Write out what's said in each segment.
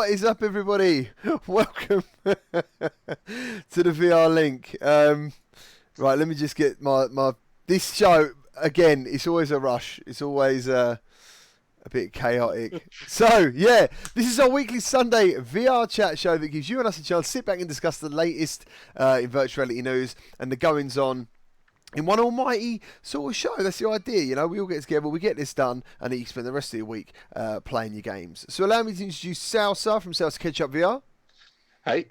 What is up, everybody? Welcome to the VR link. Right, let me just get my this show again. It's always a rush. It's always a bit chaotic. So yeah, this is our weekly Sunday VR chat show that gives you and us a chance to sit back and discuss the latest in virtual reality news and the goings on in one almighty sort of show. That's the idea, you know. We all get together, we get this done, and then you spend the rest of your week playing your games. So allow me to introduce Salsa from Salsa Ketchup VR. Hey.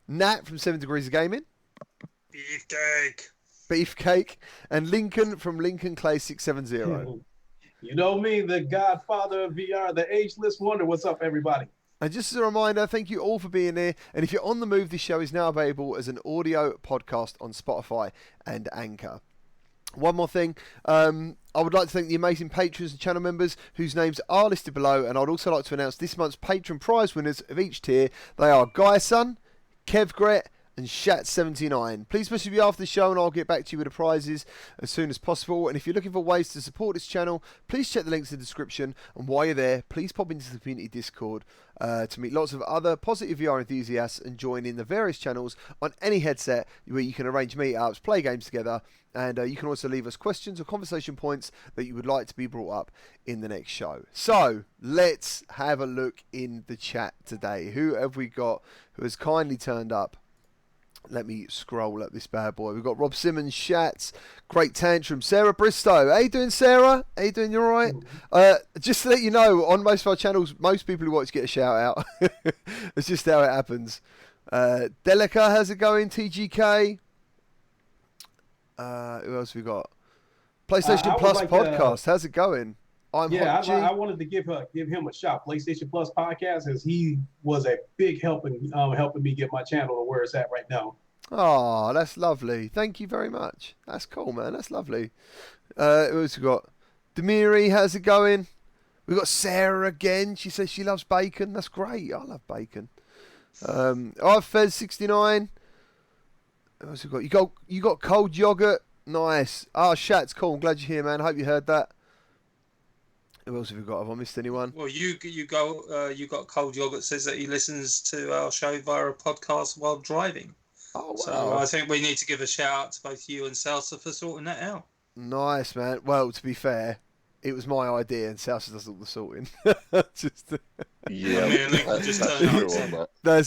Nat from 7 Degrees of Gaming. Beefcake. And Lincoln from Lincoln Clay 670. You know me, the godfather of VR, the ageless wonder. What's up, everybody? And just as a reminder, thank you all for being here. And if you're on the move, this show is now available as an audio podcast on Spotify and Anchor. One more thing, I would like to thank the amazing patrons and channel members whose names are listed below. And I'd also like to announce this month's patron prize winners of each tier. They are Guy Sun, Kev Gret, and Shat79. Please message me after the show and I'll get back to you with the prizes as soon as possible. And if you're looking for ways to support this channel, please check the links in the description. And while you're there, please pop into the community Discord to meet lots of other positive VR enthusiasts and join in the various channels on any headset where you can arrange meetups, play games together, and you can also leave us questions or conversation points that you would like to be brought up in the next show. So let's have a look in the chat today. Who have we got who has kindly turned up? Let me scroll up this bad boy. We've got Rob Simmons, Shats, Great Tantrum, Sarah Bristow. How you doing, Sarah? How you doing? You all right? Just to let you know, on most of our channels, most people who watch get a shout out. It's just how it happens. Delica, how's it going? TGK. Who else we got? PlayStation Plus like podcast. How's it going? I wanted to give him a shout. PlayStation Plus podcast, as he was a big helping me get my channel to where it's at right now. Oh, that's lovely. Thank you very much. That's cool, man. That's lovely. Who else we got? Demiri, how's it going? We've got Sarah again. She says she loves bacon. That's great. I love bacon. I've Fez69. Who else we got? You got cold yogurt. Nice. Oh, Shat's cool. I'm glad you're here, man. I hope you heard that. Who else have we got? Have I missed anyone? Well, you got cold yogurt says that he listens to our show via a podcast while driving. Oh, wow. So I think we need to give a shout out to both you and Salsa for sorting that out. Nice, man. Well, to be fair, it was my idea, and Salsa does all the sorting. That's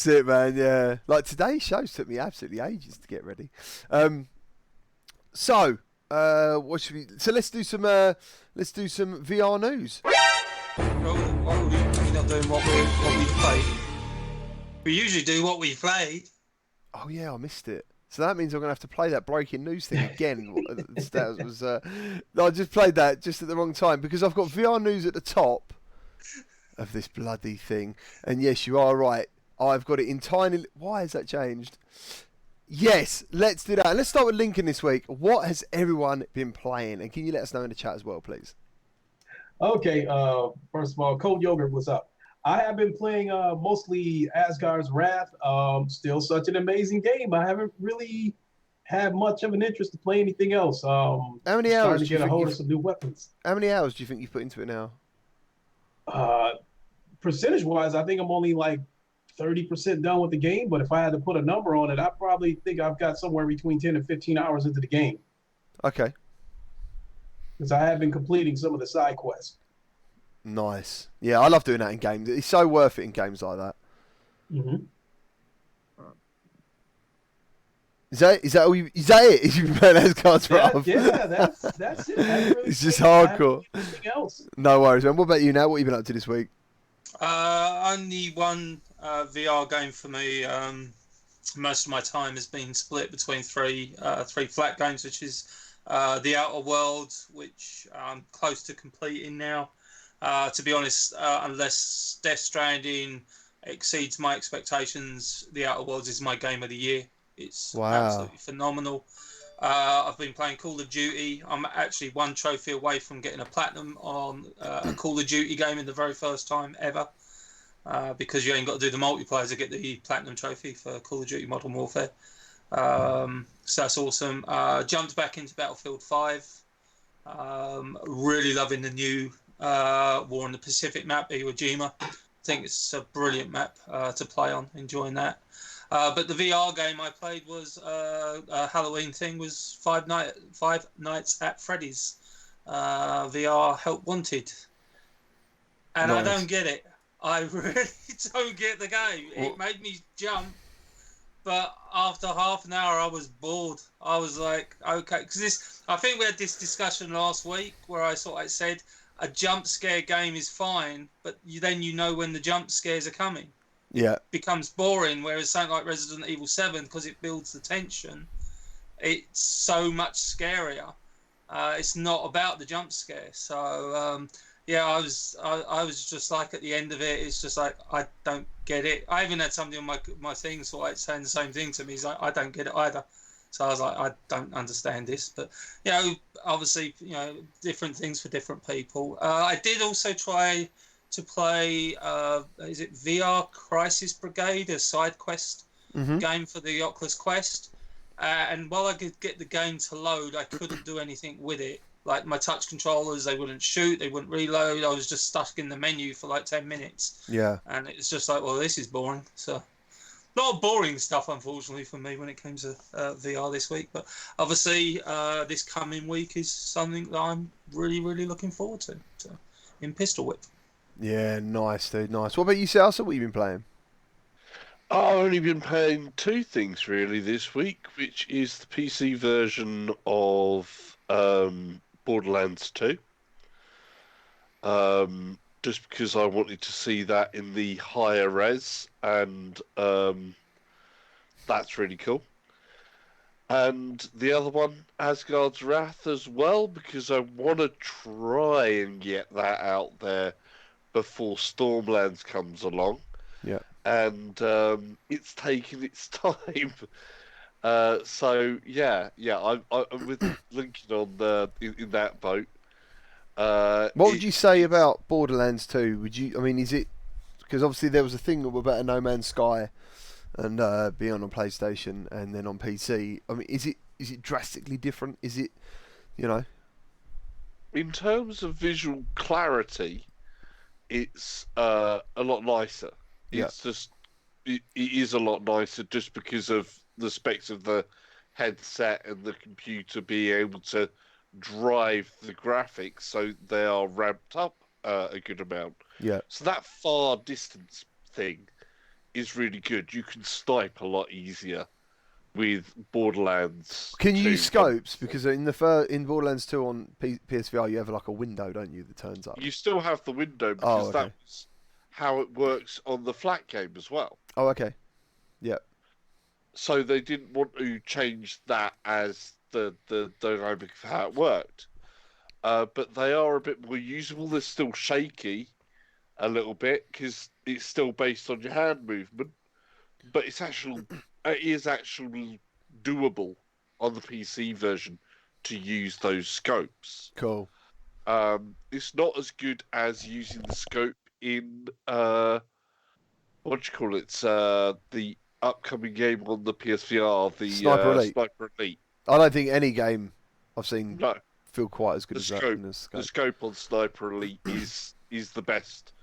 it, man. Yeah, like today's shows took me absolutely ages to get ready. What should we? So let's do some VR news. Well, we're not doing what we played. We usually do what we played. Oh yeah, I missed it. So that means I'm gonna have to play that breaking news thing again. I just played that just at the wrong time because I've got VR news at the top of this bloody thing. And yes, you are right. I've got it in tiny. Why has that changed? Yes, let's do that. And let's start with Lincoln this week. What has everyone been playing? And can you let us know in the chat as well, please? Okay, first of all, Cold Yogurt, what's up? I have been playing mostly Asgard's Wrath. Still such an amazing game. I haven't really had much of an interest to play anything else. How many hours to get a hold of some new weapons. How many hours do you think you've put into it now? Percentage-wise, I think I'm only like 30% done with the game, but if I had to put a number on it, I probably think I've got somewhere between 10 and 15 hours into the game. Okay. Because I have been completing some of the side quests. Nice. Yeah, I love doing that in games. It's so worth it in games like that. Mm-hmm. Is that all is that it? Is you playing Asgard's Wrath? Yeah, that's it. Really it's just hardcore. Anything else? No worries, man. What about you now? What have you been up to this week? Only one VR game for me. Most of my time has been split between three flat games, which is The Outer Worlds, which I'm close to completing now. To be honest, unless Death Stranding exceeds my expectations, The Outer Worlds is my game of the year. It's absolutely phenomenal. I've been playing Call of Duty. I'm actually one trophy away from getting a platinum on a Call of Duty game in the very first time ever. Because you ain't got to do the multiplayer to get the platinum trophy for Call of Duty Modern Warfare. So that's awesome. Jumped back into Battlefield 5. Really loving the new War on the Pacific map, Iwo Jima. think it's a brilliant map to play on. Enjoying that. But the VR game I played was a Halloween thing. Was Five Nights at Freddy's VR Help Wanted, and Nice. I don't get it. I really don't get the game. It made me jump, but after half an hour, I was bored. I was like, okay, because I think we had this discussion last week where I sort of said a jump scare game is fine, but then you know when the jump scares are coming. Yeah. It becomes boring, whereas something like Resident Evil 7, because it builds the tension, it's so much scarier. It's not about the jump scare. So, yeah, I was just like, at the end of it, it's just like, I don't get it. I even had somebody on my thing sort of saying the same thing to me. He's like, I don't get it either. So I was like, I don't understand this. But, you know, obviously, you know, different things for different people. I did also try to play, is it VR Crisis Brigade, a side quest game for the Oculus Quest. And while I could get the game to load, I couldn't do anything with it. Like my touch controllers, they wouldn't shoot, they wouldn't reload. I was just stuck in the menu for like 10 minutes. Yeah. And it's just like, well, this is boring. So, a lot of boring stuff, unfortunately, for me when it came to VR this week. But obviously, this coming week is something that I'm really, really looking forward to. So, in Pistol Whip. Yeah, nice, dude, nice. What about you, Salsa? What have you been playing? I've only been playing two things really this week, which is the PC version of Borderlands 2. Just because I wanted to see that in the higher res, and that's really cool. And the other one, Asgard's Wrath, as well, because I want to try and get that out there before Stormland comes along. Yeah. And it's taking its time. So yeah, I'm with Lincoln on in that boat. What would you say about Borderlands 2? Would you? I mean, is it? Because obviously there was a thing about No Man's Sky and being on PlayStation and then on PC. I mean, is it drastically different? Is it, you know? In terms of visual clarity, it's a lot nicer. It's just it is a lot nicer just because of the specs of the headset and the computer being able to drive the graphics, so they are ramped up a good amount. Yeah. So that far distance thing is really good. You can snipe a lot easier with Borderlands. Can you use scopes? Because in Borderlands 2 on PSVR, you have like a window, don't you, that turns up? You still have the window because that was how it works on the flat game as well. Oh, okay. Yeah. So they didn't want to change that as the dynamic of how it worked. But they are a bit more usable. They're still shaky a little bit because it's still based on your hand movement. But it is actually doable on the PC version to use those scopes. Cool. It's not as good as using the scope in the upcoming game on the PSVR, the Sniper Elite. I don't think any game I've seen feel quite as good as that. The scope on Sniper Elite is the best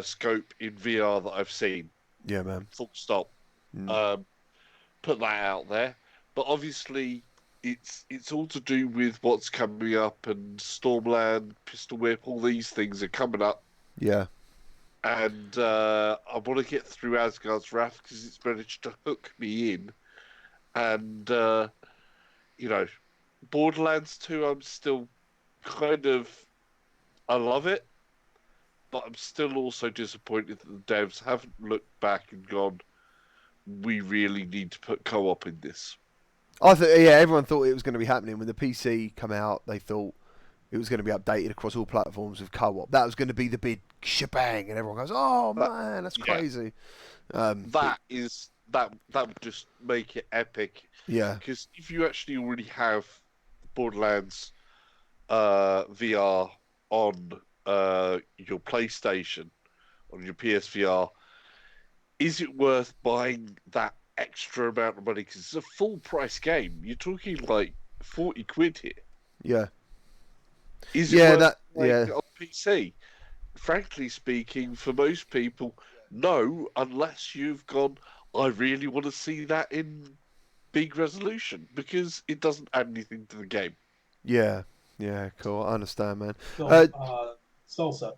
scope in VR that I've seen. Yeah, man. Full stop. Put that out there. But obviously, it's all to do with what's coming up, and Stormland, Pistol Whip, all these things are coming up. Yeah. And I want to get through Asgard's Wrath because it's managed to hook me in. And, Borderlands 2, I'm still I love it, but I'm still also disappointed that the devs haven't looked back and gone, we really need to put co-op in this. I thought, everyone thought it was going to be happening. When the PC come out, they thought it was going to be updated across all platforms with co-op. That was going to be the big shebang, and everyone goes, "Oh man, that's crazy." That would just make it epic. Yeah. Because if you actually already have Borderlands VR on your PlayStation, on your PSVR, is it worth buying that extra amount of money? Because it's a full price game. You're talking like 40 quid here. Yeah. Is it worth on PC? frankly speaking, for most people, no, unless you've gone, I really want to see that in big resolution, because it doesn't add anything to the game. Yeah, yeah, cool. I understand, man. So, Salsa,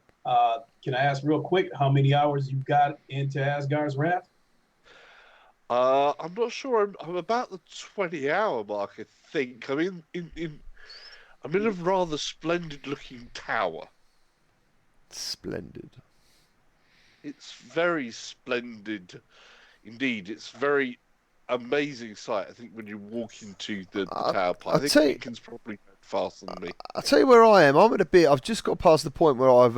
can I ask real quick how many hours you got into Asgard's Wrath? I'm not sure. I'm about the 20-hour mark, I think. I'm I'm in a rather splendid-looking tower. Splendid. It's very splendid indeed. It's very amazing sight. I think when you walk into the tower part, I think Lincoln's probably faster than me. I'll tell you where I am. I'm at a bit. I've just got past the point where I've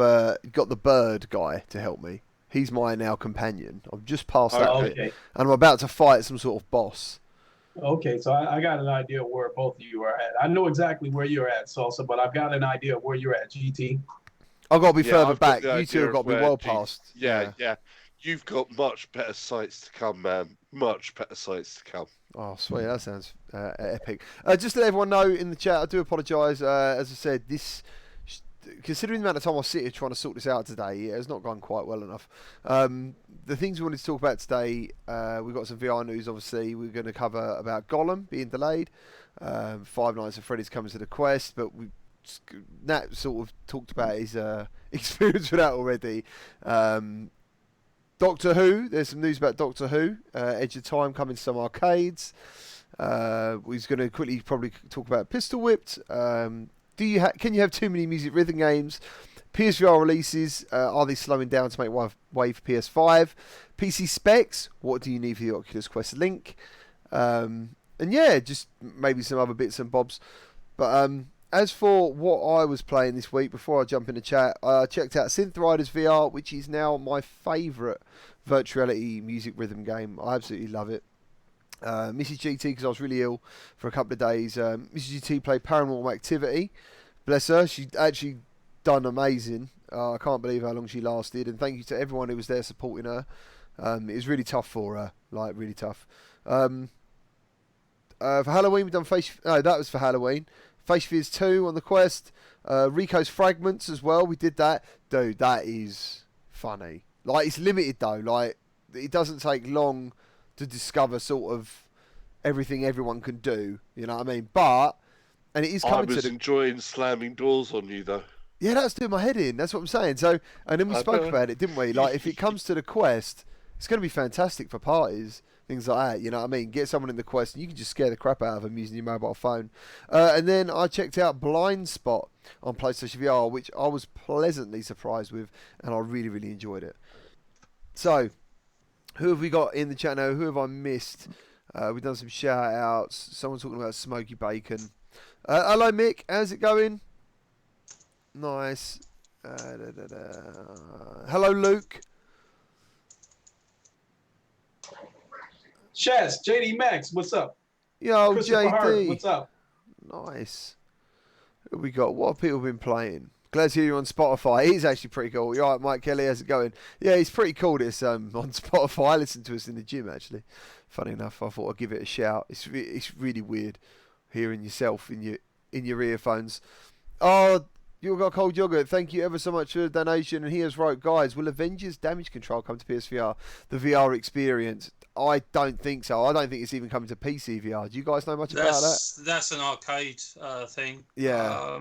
got the bird guy to help me. He's my now companion. I've just passed that bit, and I'm about to fight some sort of boss. Okay, so I got an idea of where both of you are at. I know exactly where you're at, Salsa, but I've got an idea of where you're at, GT. I've got to be further back. You two have got to be well past. Yeah. You've got much better sights to come, man. Much better sights to come. Oh, sweet. That sounds epic. Just to let everyone know in the chat, I do apologise. As I said, considering the amount of time I sit here trying to sort this out today, it's not gone quite well enough. The things we wanted to talk about today, we've got some VR news, obviously. We're going to cover about Gollum being delayed. Five Nights at Freddy's coming to the Quest, but Nat sort of talked about his experience with that already. Doctor Who, there's some news about Doctor Who. Edge of Time coming to some arcades. We're going to quickly probably talk about Pistol Whipped. Can you have too many music rhythm games? PSVR releases, are they slowing down to make way for PS5? PC specs, what do you need for the Oculus Quest Link? And yeah, just maybe some other bits and bobs. But as for what I was playing this week, before I jump in the chat, I checked out Synth Riders VR, which is now my favourite virtual reality music rhythm game. I absolutely love it. Mrs. GT, because I was really ill for a couple of days. Mrs. GT played Paranormal Activity. Bless her, she actually done amazing. I can't believe how long she lasted, and thank you to everyone who was there supporting her. It was really tough for her, like really tough. For Halloween, we've done that was for Halloween. Face Fears 2 on the Quest. Rico's Fragments as well. We did that. Dude, that is funny. Like, it's limited though. Like, it doesn't take long to discover sort of everything everyone can do. You know what I mean? And it is coming to enjoying slamming doors on you though. Yeah, that's doing my head in. That's what I'm saying. So, and then we spoke about it, didn't we? Like, if it comes to the Quest, it's going to be fantastic for parties. Things like that, you know what I mean? Get someone in the Quest and you can just scare the crap out of them using your mobile phone. And then I checked out Blind Spot on PlayStation VR, which I was pleasantly surprised with, and I really, really enjoyed it. So, who have we got in the chat now? Who have I missed? We've done some shout outs. Someone talking about Smoky Bacon. Hello, Mick. How's it going? Nice. Hello, Luke. Chess, JD Max, what's up? Yo, JD. Hart, what's up? Nice. Who we got? What have people been playing? Glad to hear you on Spotify. He's actually pretty cool. You all right, Mike Kelly? How's it going? Yeah, he's pretty cool. This on Spotify. I listened to us in the gym actually. Funny enough, I thought I'd give it a shout. It's really weird hearing yourself in your earphones. Oh, you got cold yogurt. Thank you ever so much for the donation. And he has wrote, guys, will Avengers Damage Control come to PSVR? The VR experience. I don't think so. I don't think it's even coming to PC VR. Do you guys know much about that? That's an arcade thing. Yeah.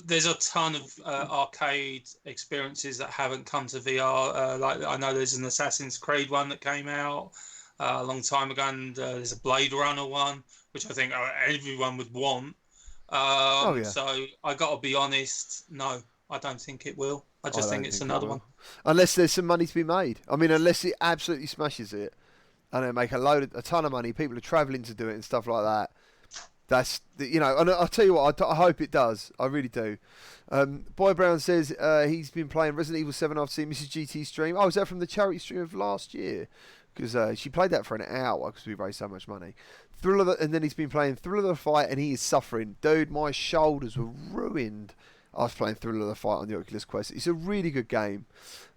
There's a ton of arcade experiences that haven't come to VR. Like I know there's an Assassin's Creed one that came out a long time ago, and there's a Blade Runner one, which I think everyone would want. So I got to be honest, no, I don't think it will. I just think it's another one. Unless there's some money to be made. I mean, unless it absolutely smashes it and they make a ton of money, people are travelling to do it and stuff like that. That's, and I'll tell you what, I hope it does. I really do. Boy Brown says he's been playing Resident Evil 7 after seeing Mrs. GT stream. Oh, was that from the charity stream of last year? Because she played that for an hour because we raised so much money. And then he's been playing Thrill of the Fight and he is suffering. Dude, my shoulders were ruined. I was playing Thrill of the Fight on the Oculus Quest. It's a really good game.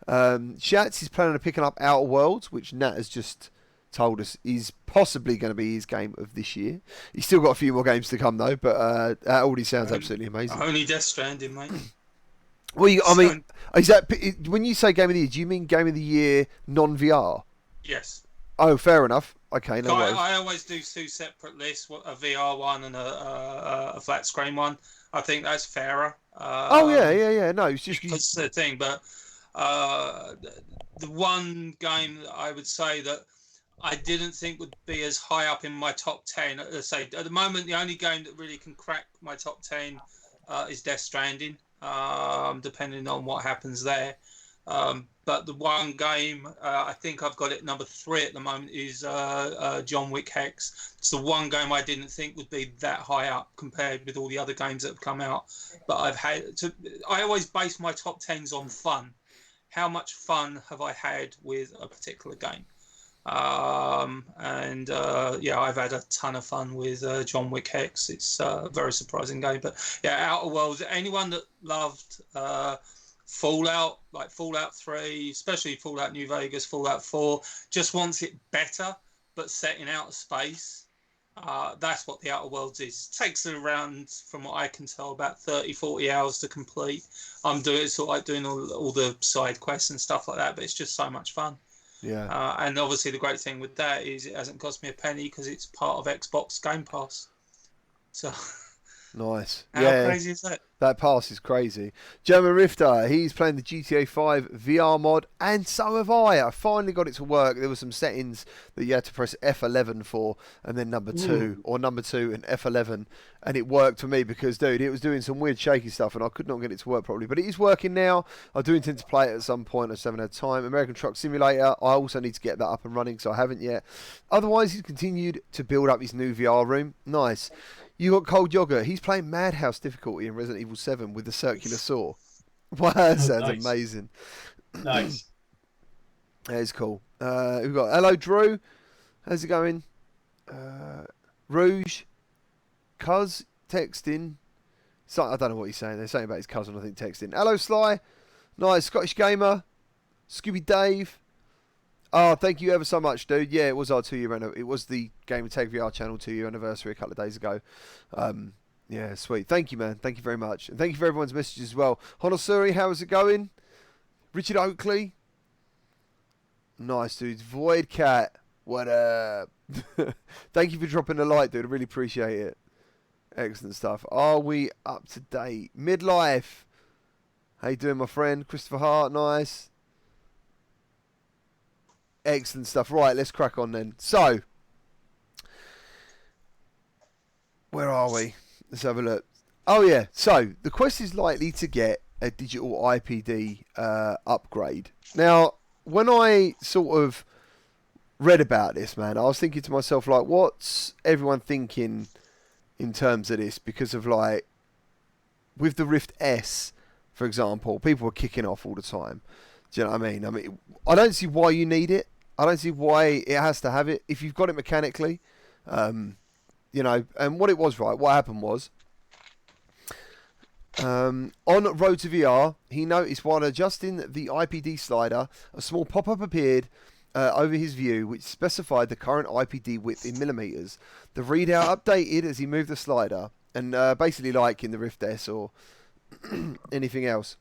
Shats is planning on picking up Outer Worlds, which Nat has just told us is possibly going to be his game of this year. He's still got a few more games to come though, but that already sounds absolutely amazing. Only Death Stranding, mate. Well, I So, mean, is that when you say game of the year? Do you mean game of the year non-VR? yes. Oh, fair enough. Okay, no worries. I always do two separate lists, a VR one and a flat screen one. I think that's fairer. Oh yeah. No, it's just That's the thing. But uh, the one game that I would say that I didn't think would be as high up in my top 10. Let's say at the moment, the only game that really can crack my top 10 is Death Stranding, depending on what happens there. But the one game, I think I've got it number 3 at the moment, is John Wick Hex. It's the one game I didn't think would be that high up compared with all the other games that have come out. But I always base my top 10s on fun. How much fun have I had with a particular game? I've had a ton of fun with John Wick Hex. It's a very surprising game. But yeah, Outer Worlds, anyone that loved Fallout, like Fallout 3, especially Fallout New Vegas, Fallout 4, just wants it better, but set in outer space. That's what the Outer Worlds is. It takes around, from what I can tell, about 30, 40 hours to complete. I'm doing all the side quests and stuff like that, but it's just so much fun. Yeah. And obviously the great thing with that is it hasn't cost me a penny because it's part of Xbox Game Pass. So Nice. how crazy is that? That pass is crazy. German Rifter, he's playing the GTA 5 VR mod, and so have I. I finally got it to work. There were some settings that you had to press F11 for, and then number 2, or number 2 and F11, and it worked for me because, dude, it was doing some weird shaky stuff, and I could not get it to work properly. But it is working now. I do intend to play it at some point. I just haven't had time. American Truck Simulator, I also need to get that up and running, so I haven't yet. Otherwise, he's continued to build up his new VR room. Nice. You got Cold Yogurt. He's playing Madhouse difficulty in Resident Evil 7 with the circular saw. Wow, that sounds amazing. Nice. That is cool. We've got hello Drew. How's it going? Rouge. Cuz texting. So, I don't know what he's saying. They're saying about his cousin, I think, texting. Hello Sly. Nice. Scottish Gamer. Scooby Dave. Oh, thank you ever so much, dude. Yeah, it was our 2-year anniversary. It was the Gamertag VR channel 2-year anniversary a couple of days ago. Yeah, sweet. Thank you, man. Thank you very much. And thank you for everyone's messages as well. Honosuri, how's it going? Richard Oakley. Nice, dudes. Void Cat. What up? Thank you for dropping a like, dude. I really appreciate it. Excellent stuff. Are we up to date? Midlife. How you doing, my friend? Christopher Hart. Nice. Excellent stuff. Right, let's crack on then. So, where are we? Let's have a look. Oh, yeah. So, the Quest is likely to get a digital IPD upgrade. Now, when I sort of read about this, man, I was thinking to myself, like, what's everyone thinking in terms of this? Because of, like, with the Rift S, for example, people were kicking off all the time. Do you know what I mean? I mean, I don't see why you need it. I don't see why it has to have it. If you've got it mechanically, you know, and what it was, right, what happened was, on Road to VR, he noticed while adjusting the IPD slider, a small pop-up appeared over his view, which specified the current IPD width in millimeters. The readout updated as he moved the slider, and basically like in the Rift S or anything else.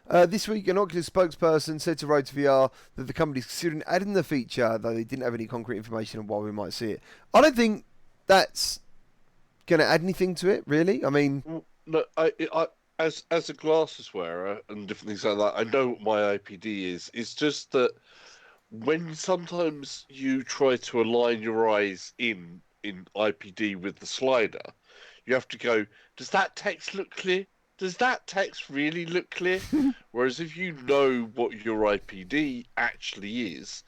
This week, an Oculus spokesperson said to Road to VR that the company is considering adding the feature, though they didn't have any concrete information on why we might see it. I don't think that's going to add anything to it, really. I mean, no, I as a glasses wearer and different things like that, I know what my IPD is. It's just that when sometimes you try to align your eyes in IPD with the slider, you have to go, does that text look clear? Does that text really look clear? Whereas if you know what your IPD actually is,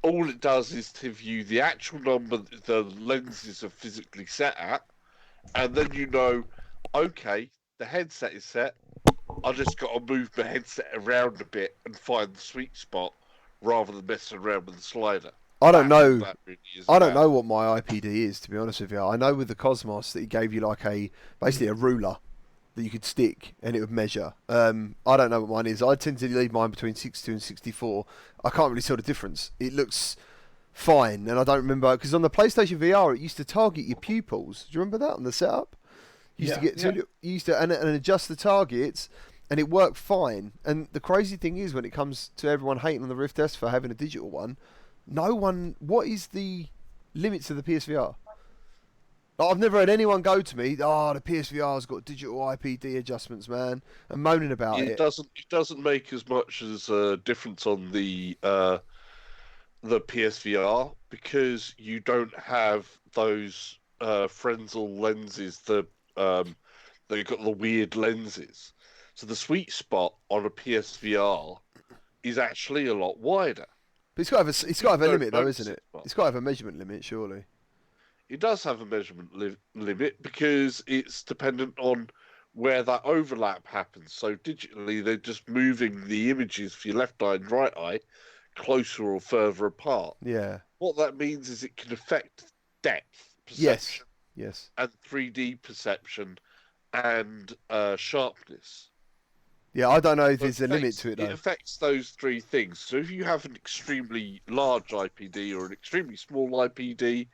all it does is to view the actual number the lenses are physically set at, and then you know, okay, the headset is set, I just got to move my headset around a bit and find the sweet spot rather than messing around with the slider. I don't know. Really I don't know what my IPD is, to be honest with you. I know with the Cosmos that he gave you like basically a ruler that you could stick and it would measure. I don't know what mine is. I tend to leave mine between 62 and 64. I can't really tell the difference. It looks fine, and I don't remember, because on the PlayStation VR it used to target your pupils. Do you remember that on the setup? You used to adjust the targets, and it worked fine. And the crazy thing is, when it comes to everyone hating on the Rift S for having a digital one, no one. What is the limits of the PSVR? Like, I've never had anyone go to me, the PSVR's got digital IPD adjustments, man, and moaning about it. It doesn't make as much as a difference on the PSVR because you don't have those Fresnel lenses. They've got the weird lenses. So the sweet spot on a PSVR is actually a lot wider. But it's got to have a limit, though, isn't it? It's got to have a measurement limit, surely. It does have a measurement limit because it's dependent on where that overlap happens. So digitally, they're just moving the images for your left eye and right eye closer or further apart. Yeah. What that means is it can affect depth perception, yes, and 3D perception and sharpness. Yeah, I don't know if there's a limit to it, though. It affects those three things. So if you have an extremely large IPD or an extremely small IPD,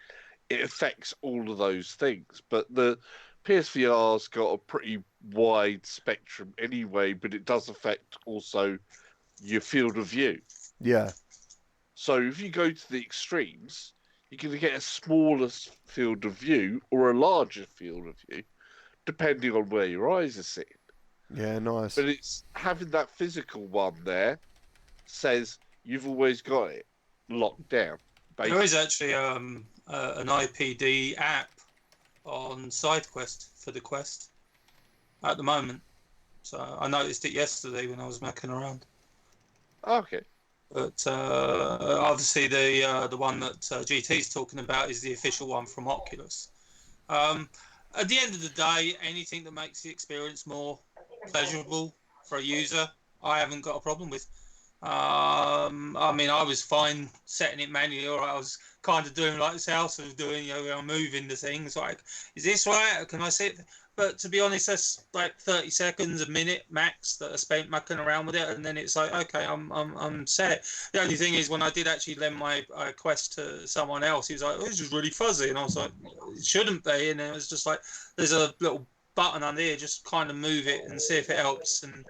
it affects all of those things. But the PSVR's got a pretty wide spectrum anyway, but it does affect also your field of view. Yeah. So if you go to the extremes, you're going to get a smaller field of view or a larger field of view, depending on where your eyes are sitting. Yeah, nice. But it's having that physical one there says you've always got it locked down. Basically. There is actually an IPD app on SideQuest for the Quest at the moment. So I noticed it yesterday when I was mucking around. Okay. But obviously the one that GT's talking about is the official one from Oculus. At the end of the day, anything that makes the experience more pleasurable for a user, I haven't got a problem with. I mean, I was fine setting it manually, or I was kind of doing like South was doing, you know, moving the things like, is this right? Can I sit? But to be honest, that's like 30 seconds, a minute max that I spent mucking around with it, and then it's like, okay, I'm set. The only thing is, when I did actually lend my Quest to someone else, he was like, oh, this is really fuzzy, and I was like, it shouldn't be, and it was just like, there's a little button under here, just kind of move it and see if it helps. And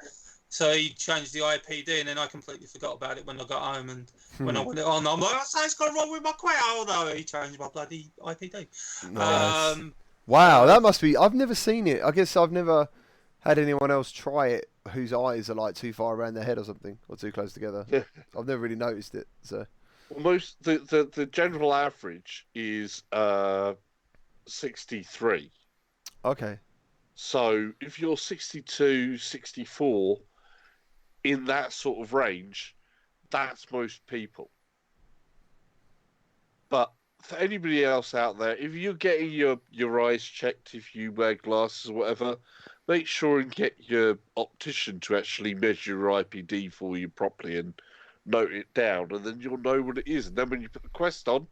so he changed the IPD, and then I completely forgot about it when I got home. And when I went on, I'm like, something's gone wrong with my Quest. Oh no, he changed my bloody IPD. Nice. Wow, that must be. I've never seen it. I guess I've never had anyone else try it whose eyes are like too far around their head or something, or too close together. Yeah. I've never really noticed it. So Well, the general average is 63. okay. So if you're 62, 64, in that sort of range, that's most people. But for anybody else out there, if you're getting your eyes checked, if you wear glasses or whatever, make sure and get your optician to actually measure your IPD for you properly and note it down, and then you'll know what it is. And then when you put the Quest on,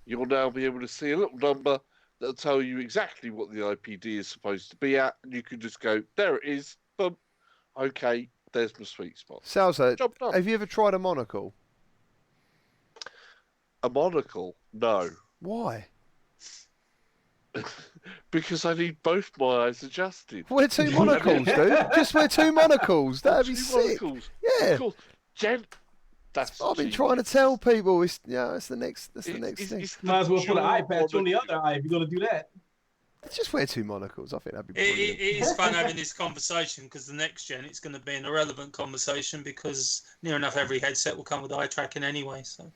you'll now be able to see a little number that'll tell you exactly what the IPD is supposed to be at, and you can just go, there it is, boom, okay, there's my sweet spot. Salsa, Job done. have you ever tried a monocle? A monocle? No. Why? Because I need both my eyes adjusted. Wear two monocles, dude. Just wear two monocles. That'd be Two sick. monocles. Yeah. Of course. That's I've been cheap. trying to tell people. It's that's the next thing. Might as well put an eye dual patch on the monocle. other eye if you're gonna do that. Just wear two monocles. I think that'd be It brilliant. is fun having this conversation, because the next gen it's going to be an irrelevant conversation, because near enough every headset will come with eye tracking anyway. So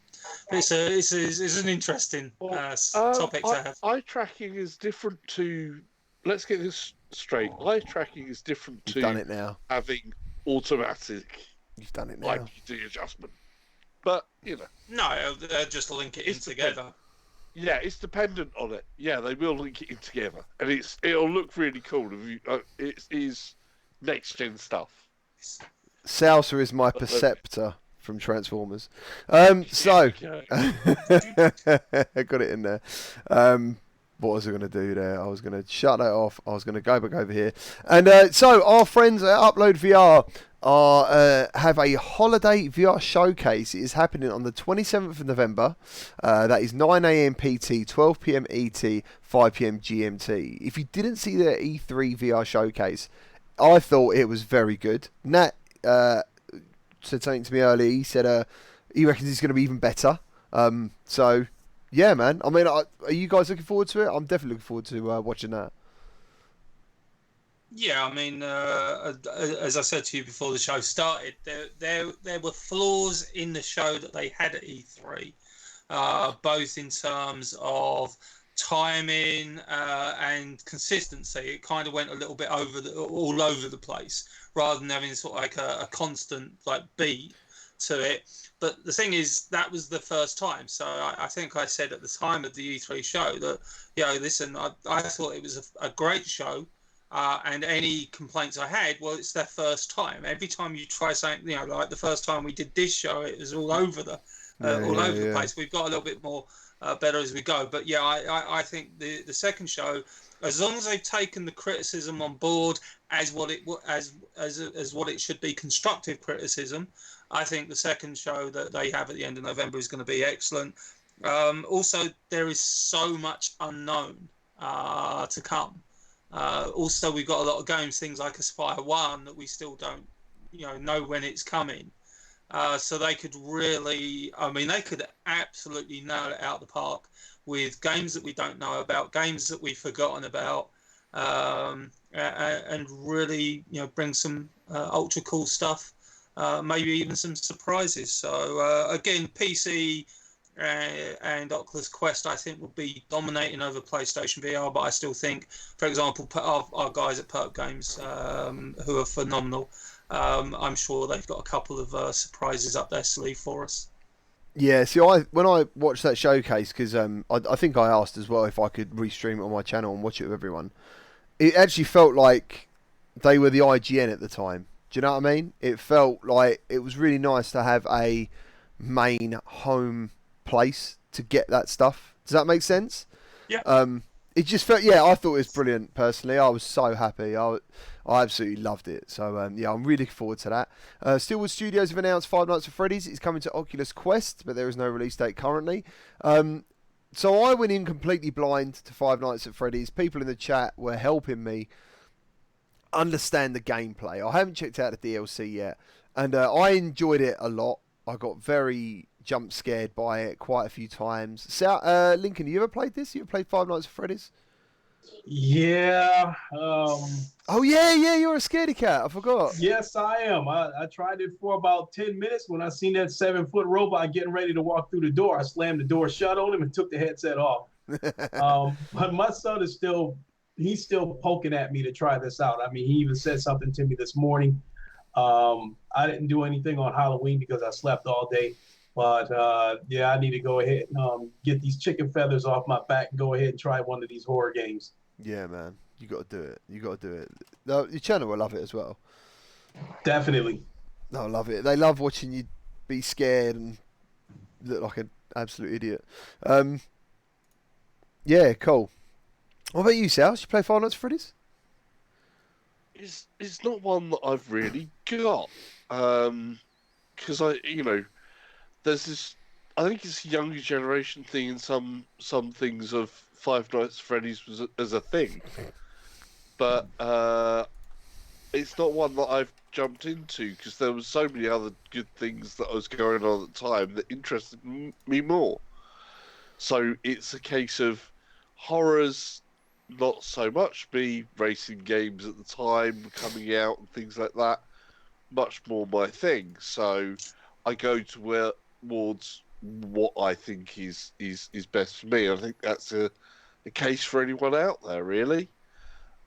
it's an interesting topic to have. Eye tracking is different to. Let's get this straight. Eye tracking is different You've to done it now. having automatic You've done it now. IPD adjustment. But you know, No, they'll just link it in It's together. yeah, it's dependent on it. Yeah, they will link it in together, and it'll look really cool. If you, it is next gen stuff. Salsa is my perceptor from Transformers. So Yeah. I got it in there. What was I going to do there? I was going to shut that off. I was going to go back over here. And so our friends at Upload VR have a holiday VR showcase. It is happening on the 27th of November. That is 9 a.m. PT, 12 p.m. ET, 5 p.m. GMT. If you didn't see their E3 VR showcase, I thought it was very good. Nat said something to me earlier. He said he reckons it's going to be even better. So, yeah, man. I mean, are you guys looking forward to it? I'm definitely looking forward to watching that. Yeah, I mean, as I said to you before the show started, there were flaws in the show that they had at E3, both in terms of timing and consistency. It kind of went a little bit all over the place, rather than having sort of like a constant like beat to it. But the thing is, that was the first time. So I think I said at the time of the E3 show that, listen, I thought it was a great show. And any complaints I had, well, it's their first time. Every time you try something, like the first time we did this show, it was all over the place. We've got a little bit more better as we go. But yeah, I think the second show, as long as they've taken the criticism on board as what it should be, constructive criticism, I think the second show that they have at the end of November is going to be excellent. Also, there is so much unknown to come. Also, we've got a lot of games, things like Aspire 1, that we still don't, know when it's coming. So they could they could absolutely nail it out of the park with games that we don't know about, games that we've forgotten about, and really, bring some ultra cool stuff, maybe even some surprises. So again, PC and Oculus Quest, I think, will be dominating over PlayStation VR, but I still think, for example, our guys at Perp Games, who are phenomenal, I'm sure they've got a couple of surprises up their sleeve for us. Yeah, see, when I watched that showcase, because I think I asked as well if I could restream it on my channel and watch it with everyone, it actually felt like they were the IGN at the time. Do you know what I mean? It felt like it was really nice to have a main home place to get that stuff. Does that make sense? Yeah. It just felt, I thought it was brilliant. Personally, I was so happy. I absolutely loved it. So I'm really looking forward to that. Steelwood Studios have announced Five Nights at Freddy's is coming to Oculus Quest, but there is no release date currently. So I went in completely blind to Five Nights at Freddy's. People in the chat were helping me understand the gameplay. I haven't checked out the DLC yet, and I enjoyed it a lot. I got very jump scared by it quite a few times. So, Lincoln, you ever played this? You ever played Five Nights at Freddy's? Yeah. Oh yeah, you're a scaredy cat. I forgot. Yes, I am. I tried it for about 10 minutes. When I seen that 7-foot robot getting ready to walk through the door, I slammed the door shut on him and took the headset off. But my son is still poking at me to try this out. I mean, he even said something to me this morning. I didn't do anything on Halloween because I slept all day. But I need to go ahead and get these chicken feathers off my back and go ahead and try one of these horror games. Yeah, man. You got to do it. No, your channel will love it as well. Definitely. No, I love it. They love watching you be scared and look like an absolute idiot. Yeah, cool. What about you, Sal? You play Five Nights at Freddy's? It's not one that I've really got. Because there's this. I think it's a younger generation thing in some things of Five Nights at Freddy's as a thing, but it's not one that I've jumped into because there was so many other good things that was going on at the time that interested me more. So it's a case of horrors, not so much me. Racing games at the time coming out and things like that, much more my thing. So I go towards what I think is best for me. I think that's a case for anyone out there, really.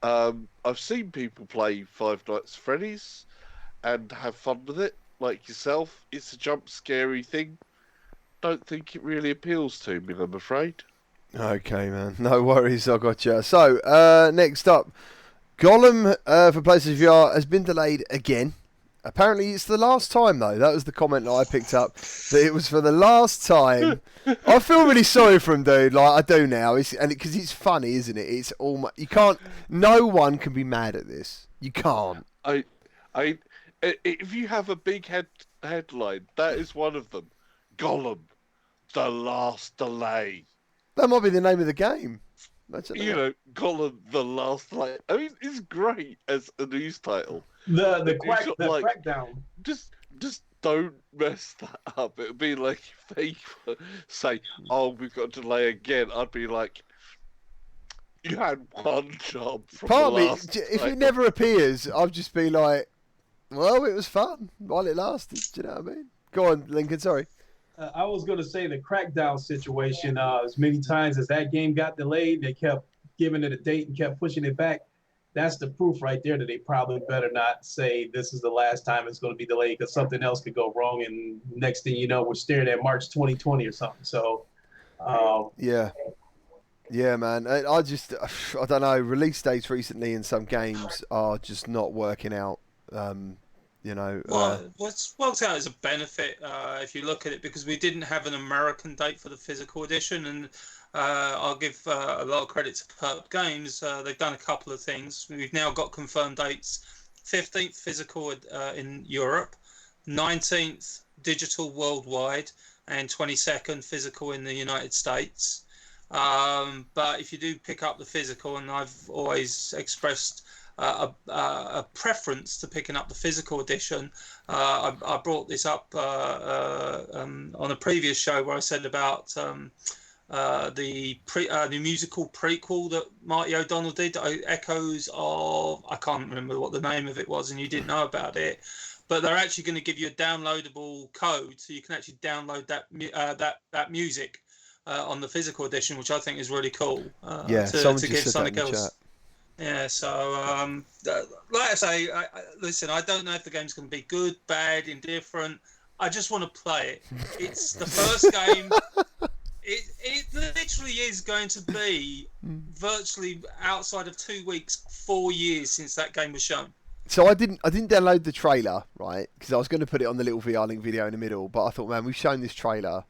I've seen people play Five Nights at Freddy's and have fun with it, like yourself. It's a jump scary thing. Don't think it really appeals to me, I'm afraid. Okay, man. No worries, I got you. So, next up, Gollum for PlayStation VR has been delayed again. Apparently, it's the last time, though. That was the comment that I picked up, that it was for the last time. I feel really sorry for him, dude. Like, I do now. Because it's funny, isn't it? It's almost... You can't... No one can be mad at this. You can't. If you have a big headline, that is one of them. Gollum, the last delay. That might be the name of the game. Imagine You that. know, Gollum the Last Light. I mean, it's great as a news title. The It's not like, crackdown. just don't mess that up. It would be like if they say, "Oh, we've got a delay again." I'd be like, "You had one job from Part of the me, last if title." it never appears, I'll just be like, well, it was fun while it lasted. Do you know what I mean? Go on, Lincoln. Sorry. I was going to say the crackdown situation. As many times as that game got delayed, they kept giving it a date and kept pushing it back. That's the proof right there that they probably better not say this is the last time it's going to be delayed, because something else could go wrong, and next thing you know, we're staring at March 2020 or something. So, Yeah. Yeah, man. I don't know. Release dates recently in some games are just not working out. You know. Well, what's worked out as a benefit if you look at it, because we didn't have an American date for the physical edition, and I'll give a lot of credit to Perp Games. They've done a couple of things. We've now got confirmed dates: 15th physical in Europe, 19th digital worldwide, and 22nd physical in the United States. But if you do pick up the physical, and I've always expressed a preference to picking up the physical edition. I brought this up on a previous show where I said about the musical prequel that Marty O'Donnell did, Echoes of, I can't remember what the name of it was, and you didn't know about it. But they're actually going to give you a downloadable code, so you can actually download that music on the physical edition, which I think is really cool. To give something else. Chat. Yeah, so like I say, listen, I don't know if the game's going to be good, bad, indifferent. I just want to play it. It's the first game. It literally is going to be virtually outside of 2 weeks, 4 years since that game was shown. So I didn't download the trailer, right? Because I was going to put it on the little VR link video in the middle, but I thought, man, we've shown this trailer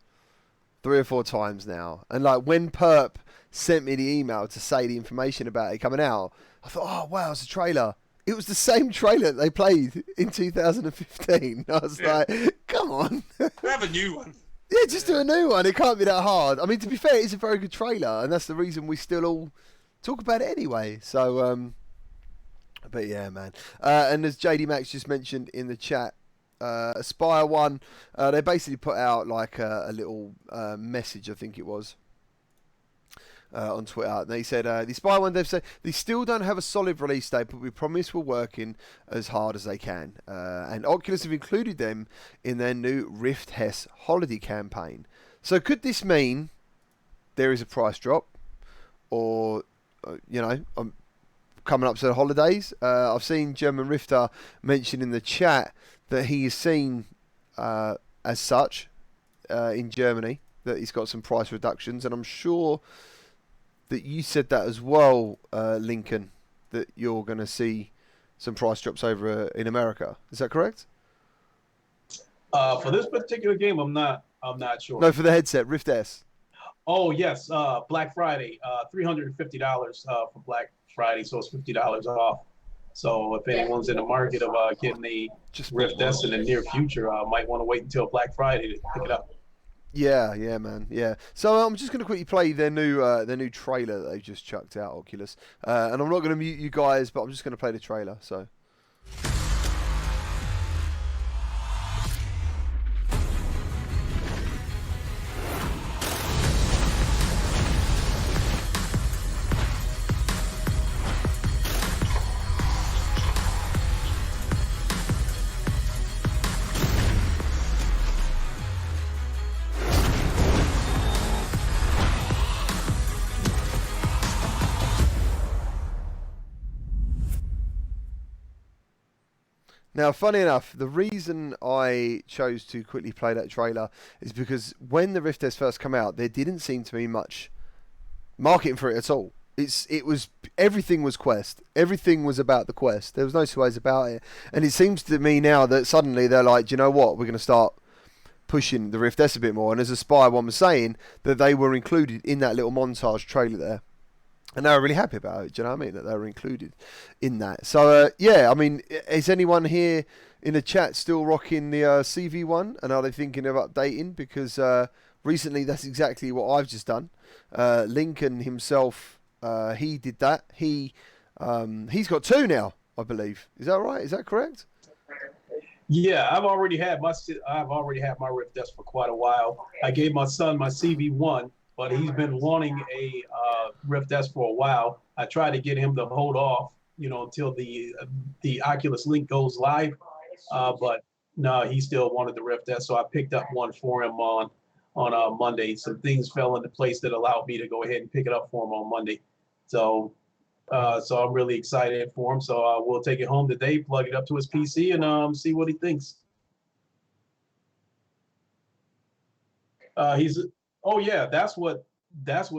3 or 4 times now, and like when Perp sent me the email to say the information about it coming out, I thought, oh wow, it's a trailer. It was the same trailer that they played in 2015. I was like, come on. Have a new one. Yeah, just do a new one. It can't be that hard. I mean, to be fair, it's a very good trailer, and that's the reason we still all talk about it anyway. So, but yeah, man. And as JD Max just mentioned in the chat, Aspire 1, they basically put out like a little message, I think it was, on Twitter. They said, the Aspire 1 devs say, they still don't have a solid release date, but we promise we're working as hard as they can. And Oculus have included them in their new Rift Hess holiday campaign. So could this mean there is a price drop? Or, coming up to the holidays? I've seen German Rifter mention in the chat that he is seen as such in Germany, that he's got some price reductions, and I'm sure that you said that as well, Lincoln, that you're going to see some price drops over in America. Is that correct? For this particular game, I'm not sure. No, for the headset, Rift S. Oh yes, Black Friday, $350 for Black Friday, so it's $50 off. So if anyone's in the market of getting the Rift S in the near future, might want to wait until Black Friday to pick it up. Yeah, man, yeah. So I'm just going to quickly play their new trailer that they've just chucked out, Oculus. And I'm not going to mute you guys, but I'm just going to play the trailer. So. Now, funny enough, the reason I chose to quickly play that trailer is because when the Rift S first came out, there didn't seem to be much marketing for it at all. Everything was Quest. Everything was about the Quest. There was no two ways about it. And it seems to me now that suddenly they're like, do you know what? We're going to start pushing the Rift S a bit more. And as Aspire 1 was saying, that they were included in that little montage trailer there. And they were really happy about it, do you know what I mean? That they were included in that. So, yeah, I mean, is anyone here in the chat still rocking the CV1? And are they thinking of updating? Because recently that's exactly what I've just done. Lincoln himself he did that. He's got 2 now, I believe. Is that right? Is that correct? Yeah, I've already had my Rift S for quite a while. I gave my son my CV1, but he's been wanting a Rift S for a while. I tried to get him to hold off, until the Oculus Link goes live, but no, he still wanted the Rift S. So I picked up one for him on Monday. Some things fell into place that allowed me to go ahead and pick it up for him on Monday. So I'm really excited for him. So we'll take it home today, plug it up to his PC, and see what he thinks. Oh yeah, that's what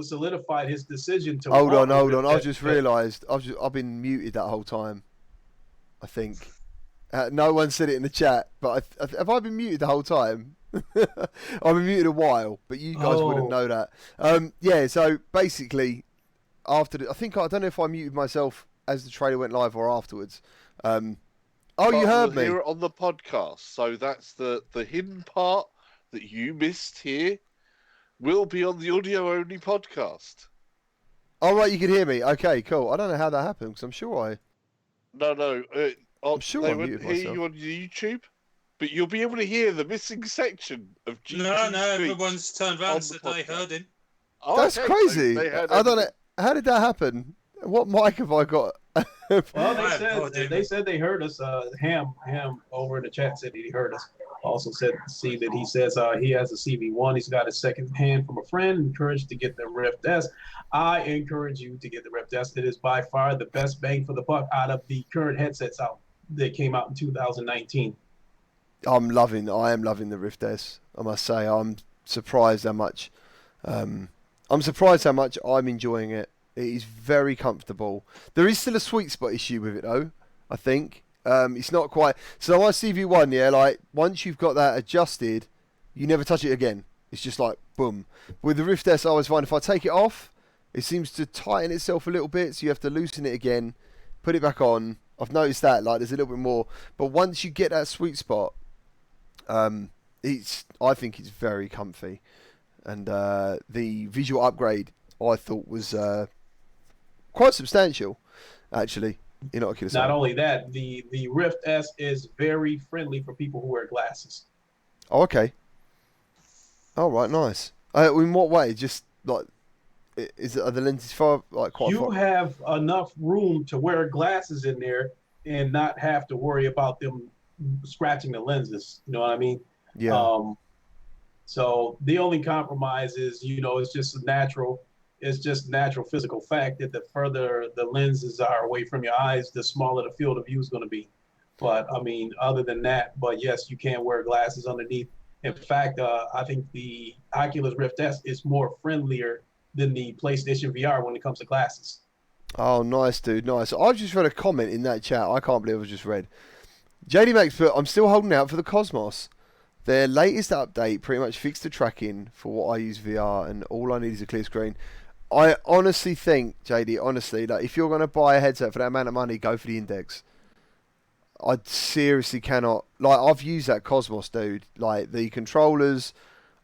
solidified his decision to. Hold on. I've just realised I've been muted that whole time. I think no one said it in the chat, but have I been muted the whole time? I've been muted a while, but you guys wouldn't know that. Yeah. So basically, I don't know if I muted myself as the trailer went live or afterwards. You heard me. Hear it on the podcast, so that's the hidden part that you missed here. Will be on the audio only podcast. Oh right, you can hear me. Okay, cool. I don't know how that happened because I'm sure No. I'm sure I muted hear myself. you on YouTube, but you'll be able to hear the missing section of GT. No, everyone's turned around so they heard him. Oh, That's okay, crazy. so I don't know. How did that happen? What mic have I got? Well, they said they heard us. Ham over in the chat said that he heard us. Also said he says he has a CV1. He's got a second hand from a friend. Encouraged to get the Rift S. I encourage you to get the Rift S. It is by far the best bang for the buck out of the current headsets out that came out in 2019. I am loving the Rift S. I must say, I'm surprised how much I'm enjoying it. It is very comfortable. There is still a sweet spot issue with it though, I think. It's not quite. So my CV1, yeah, like once you've got that adjusted, you never touch it again. It's just like boom. With the Rift S, I always find if I take it off, it seems to tighten itself a little bit, so you have to loosen it again, put it back on. I've noticed that like there's a little bit more, but once you get that sweet spot, I think it's very comfy, and the visual upgrade I thought was quite substantial, actually. In Oculus. Not only that, the Rift S is very friendly for people who wear glasses. Oh, okay. All right, nice. In what way? Just like, are the lenses far like quite? You have enough room to wear glasses in there and not have to worry about them scratching the lenses. You know what I mean? Yeah. So the only compromise is, it's just natural physical fact that the further the lenses are away from your eyes, the smaller the field of view is going to be. But I mean, other than that, but yes, you can wear glasses underneath. In fact, I think the Oculus Rift S is more friendlier than the PlayStation VR when it comes to glasses. Oh, nice, dude, nice. I've just read a comment in that chat. I can't believe I just read. JD Max put, I'm still holding out for the Cosmos. Their latest update pretty much fixed the tracking for what I use VR, and all I need is a clear screen. I honestly think, JD, that if you're going to buy a headset for that amount of money, go for the Index. I seriously cannot. Like, I've used that Cosmos, dude. Like, the controllers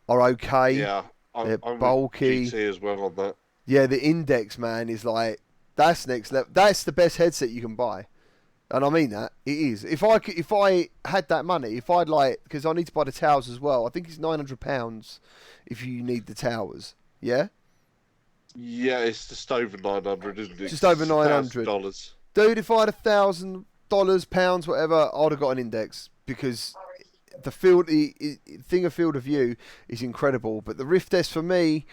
are okay. Yeah, they're I'm bulky. with GT as well on that. Yeah, the Index, man, is like, that's next level. That's the best headset you can buy. And I mean that. It is. If I had that money, because I need to buy the towers as well. I think it's £900 if you need the towers. Yeah? Yeah, it's just over 900, isn't it? Just over $900. $1,000. Dude, if I had $1,000, pounds, whatever, I'd have got an Index because the field of view is incredible. But the Rift S for me,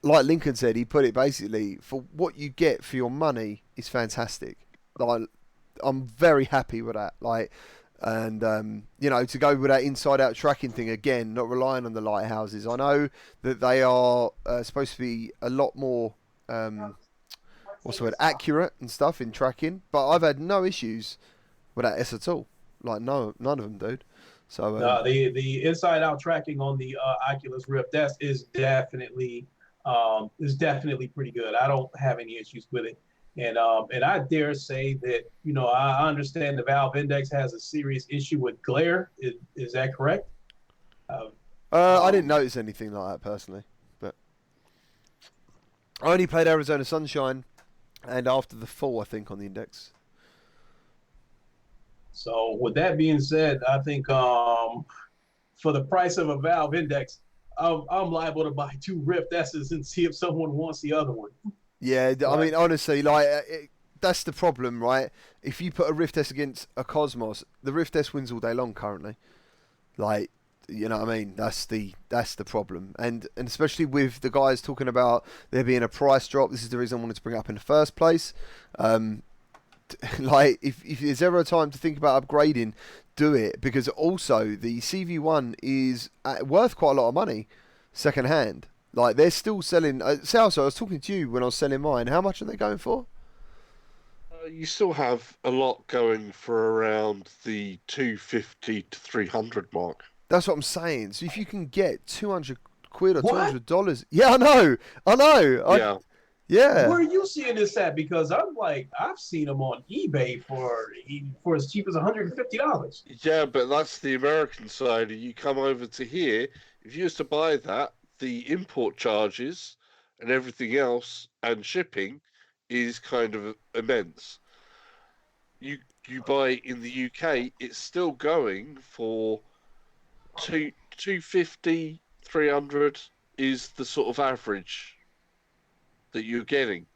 like Lincoln said, he put it basically, for what you get for your money is fantastic. Like, I'm very happy with that. Like, and to go with that inside-out tracking thing again, not relying on the lighthouses. I know that they are supposed to be a lot more, accurate and stuff in tracking, but I've had no issues with that S at all. Like, no, none of them, dude. So the inside-out tracking on the Oculus Rift S is definitely pretty good. I don't have any issues with it. And I dare say that, I understand the Valve Index has a serious issue with glare. Is that correct? I didn't notice anything like that personally, but I only played Arizona Sunshine, and After the Fall, I think, on the index. So with that being said, I think for the price of a Valve Index, I'm liable to buy 2 Rift S's and see if someone wants the other one. Yeah, I Right. mean, honestly, like that's the problem, right? If you put a Rift S against a Cosmos, the Rift S wins all day long currently. Like, you know what I mean? That's the problem, and especially with the guys talking about there being a price drop. This is the reason I wanted to bring it up in the first place. Like, if there's ever a time to think about upgrading, do it, because also the CV1 is worth quite a lot of money second hand. Like, they're still selling. Salso, I was talking to you when I was selling mine. How much are they going for? You still have a lot going for around the 250 to 300 mark. That's what I'm saying. So if you can get 200 quid or What? $200, yeah, I know. Yeah. Yeah. Where are you seeing this at? Because I'm like, I've seen them on eBay for as cheap as $150. Yeah, but that's the American side. You come over to here, if you used to buy that, the import charges and everything else and shipping is kind of immense. You buy in the UK, it's still going for 250, 300 is the sort of average that you're getting.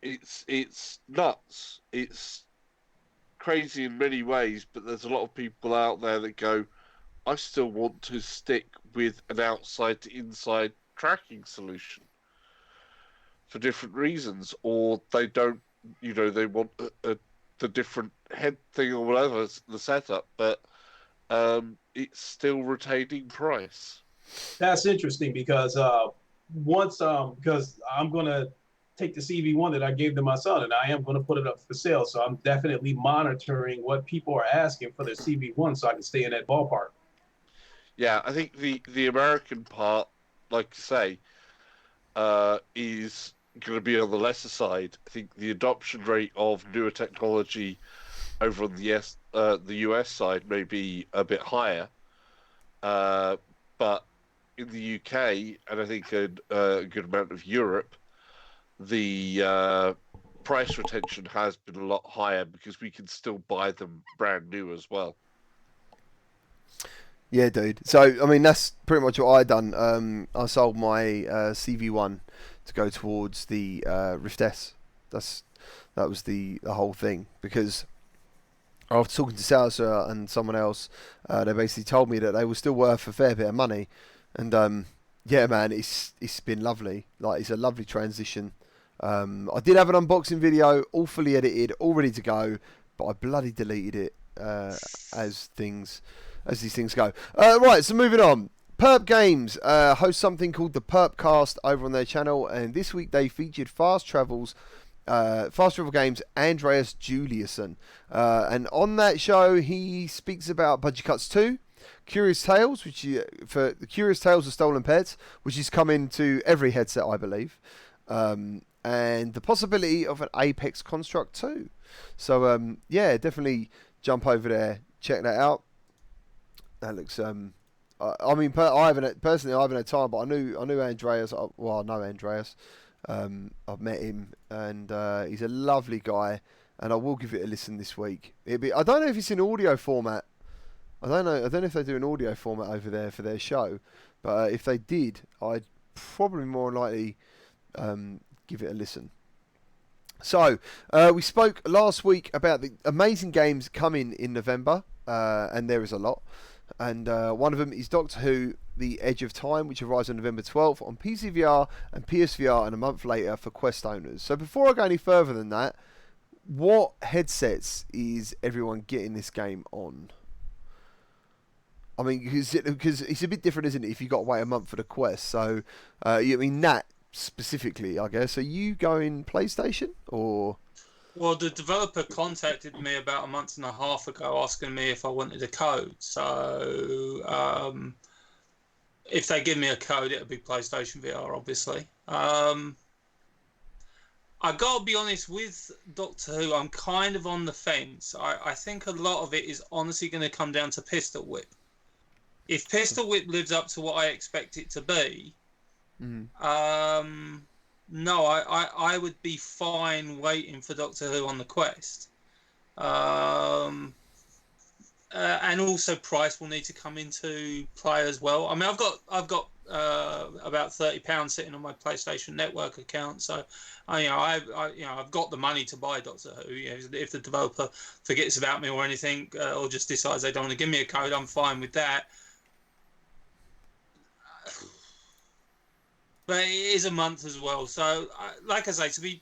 It's nuts. It's crazy in many ways, but there's a lot of people out there that go, I still want to stick with an outside to inside tracking solution for different reasons, or they don't, they want the different head thing or whatever, the setup, but it's still retaining price. That's interesting because because I'm gonna take the CV1 that I gave to my son, and I am going to put it up for sale. So I'm definitely monitoring what people are asking for their CV1 so I can stay in that ballpark. Yeah, I think the American part, like you say, is going to be on the lesser side. I think the adoption rate of newer technology over on the US side may be a bit higher, but in the UK and I think a good amount of Europe, the price retention has been a lot higher because we can still buy them brand new as well. Yeah, dude. So, I mean, that's pretty much what I done. I sold my CV1 to go towards the Rift S. That was the whole thing, because after talking to Salsa and someone else, they basically told me that they were still worth a fair bit of money, and yeah, man, it's been lovely. Like, it's a lovely transition. I did have an unboxing video, all fully edited, all ready to go, but I bloody deleted it as these things go. Right, so moving on. Perp Games host something called the Perpcast over on their channel, and this week they featured Fast Travel Games Andreas Juliusson, and on that show he speaks about Budget Cuts 2, Curious Tales, for the Curious Tales of Stolen Pets, which is coming to every headset, I believe, and the possibility of an Apex Construct 2. So yeah, definitely jump over there, check that out. That looks I mean, I haven't had time, but I knew Andreas. Well, I know Andreas. I've met him, and he's a lovely guy. And I will give it a listen this week. I don't know if it's in audio format. I don't know if they do an audio format over there for their show. But if they did, I'd probably more likely give it a listen. So we spoke last week about the amazing games coming in November, and there is a lot. And one of them is Doctor Who: The Edge of Time, which arrives on November 12th on PC VR and PSVR, and a month later for Quest owners. So before I go any further than that, what headsets is everyone getting this game on? I mean, because it's a bit different, isn't it, if you've got to wait a month for the Quest? So, I mean, that specifically, I guess. Are you going PlayStation, or...? Well, the developer contacted me about a month and a half ago asking me if I wanted a code. So if they give me a code, it'll be PlayStation VR, obviously. I got to be honest, with Doctor Who, I'm kind of on the fence. I think a lot of it is honestly going to come down to Pistol Whip. If Pistol Whip lives up to what I expect it to be, No, I would be fine waiting for Doctor Who on the Quest. And also price will need to come into play as well. I mean, I've got about £30 sitting on my PlayStation Network account, so I've got the money to buy Doctor Who. If the developer forgets about me or anything, or just decides they don't want to give me a code, I'm fine with that. But it is a month as well, so like I say,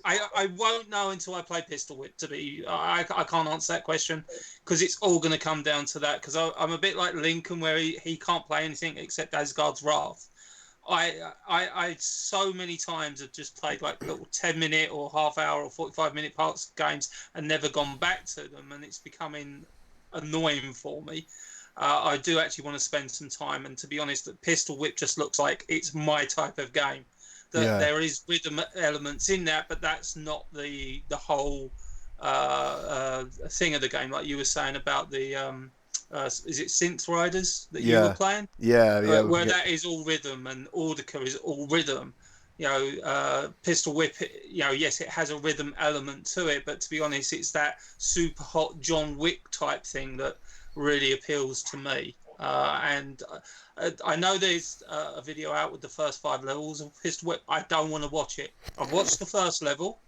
I won't know until I play Pistol Whip. I can't answer that question because it's all going to come down to that. Because I'm a bit like Lincoln, where he can't play anything except Asgard's Wrath. I so many times have just played like little 10-minute or half-hour or 45-minute parts of games and never gone back to them, and it's becoming annoying for me. I do actually want to spend some time, and to be honest, Pistol Whip just looks like it's my type of game. There is rhythm elements in that, but that's not the whole thing of the game. Like you were saying about the is it Synth Riders that you were playing? Yeah. Where that is all rhythm, and Audica is all rhythm. Pistol Whip. Yes, it has a rhythm element to it, but to be honest, it's that super hot John Wick type thing that really appeals to me. And I know there's a video out with the first 5 levels of Pistol Whip. I don't want to watch it. I've watched the first level,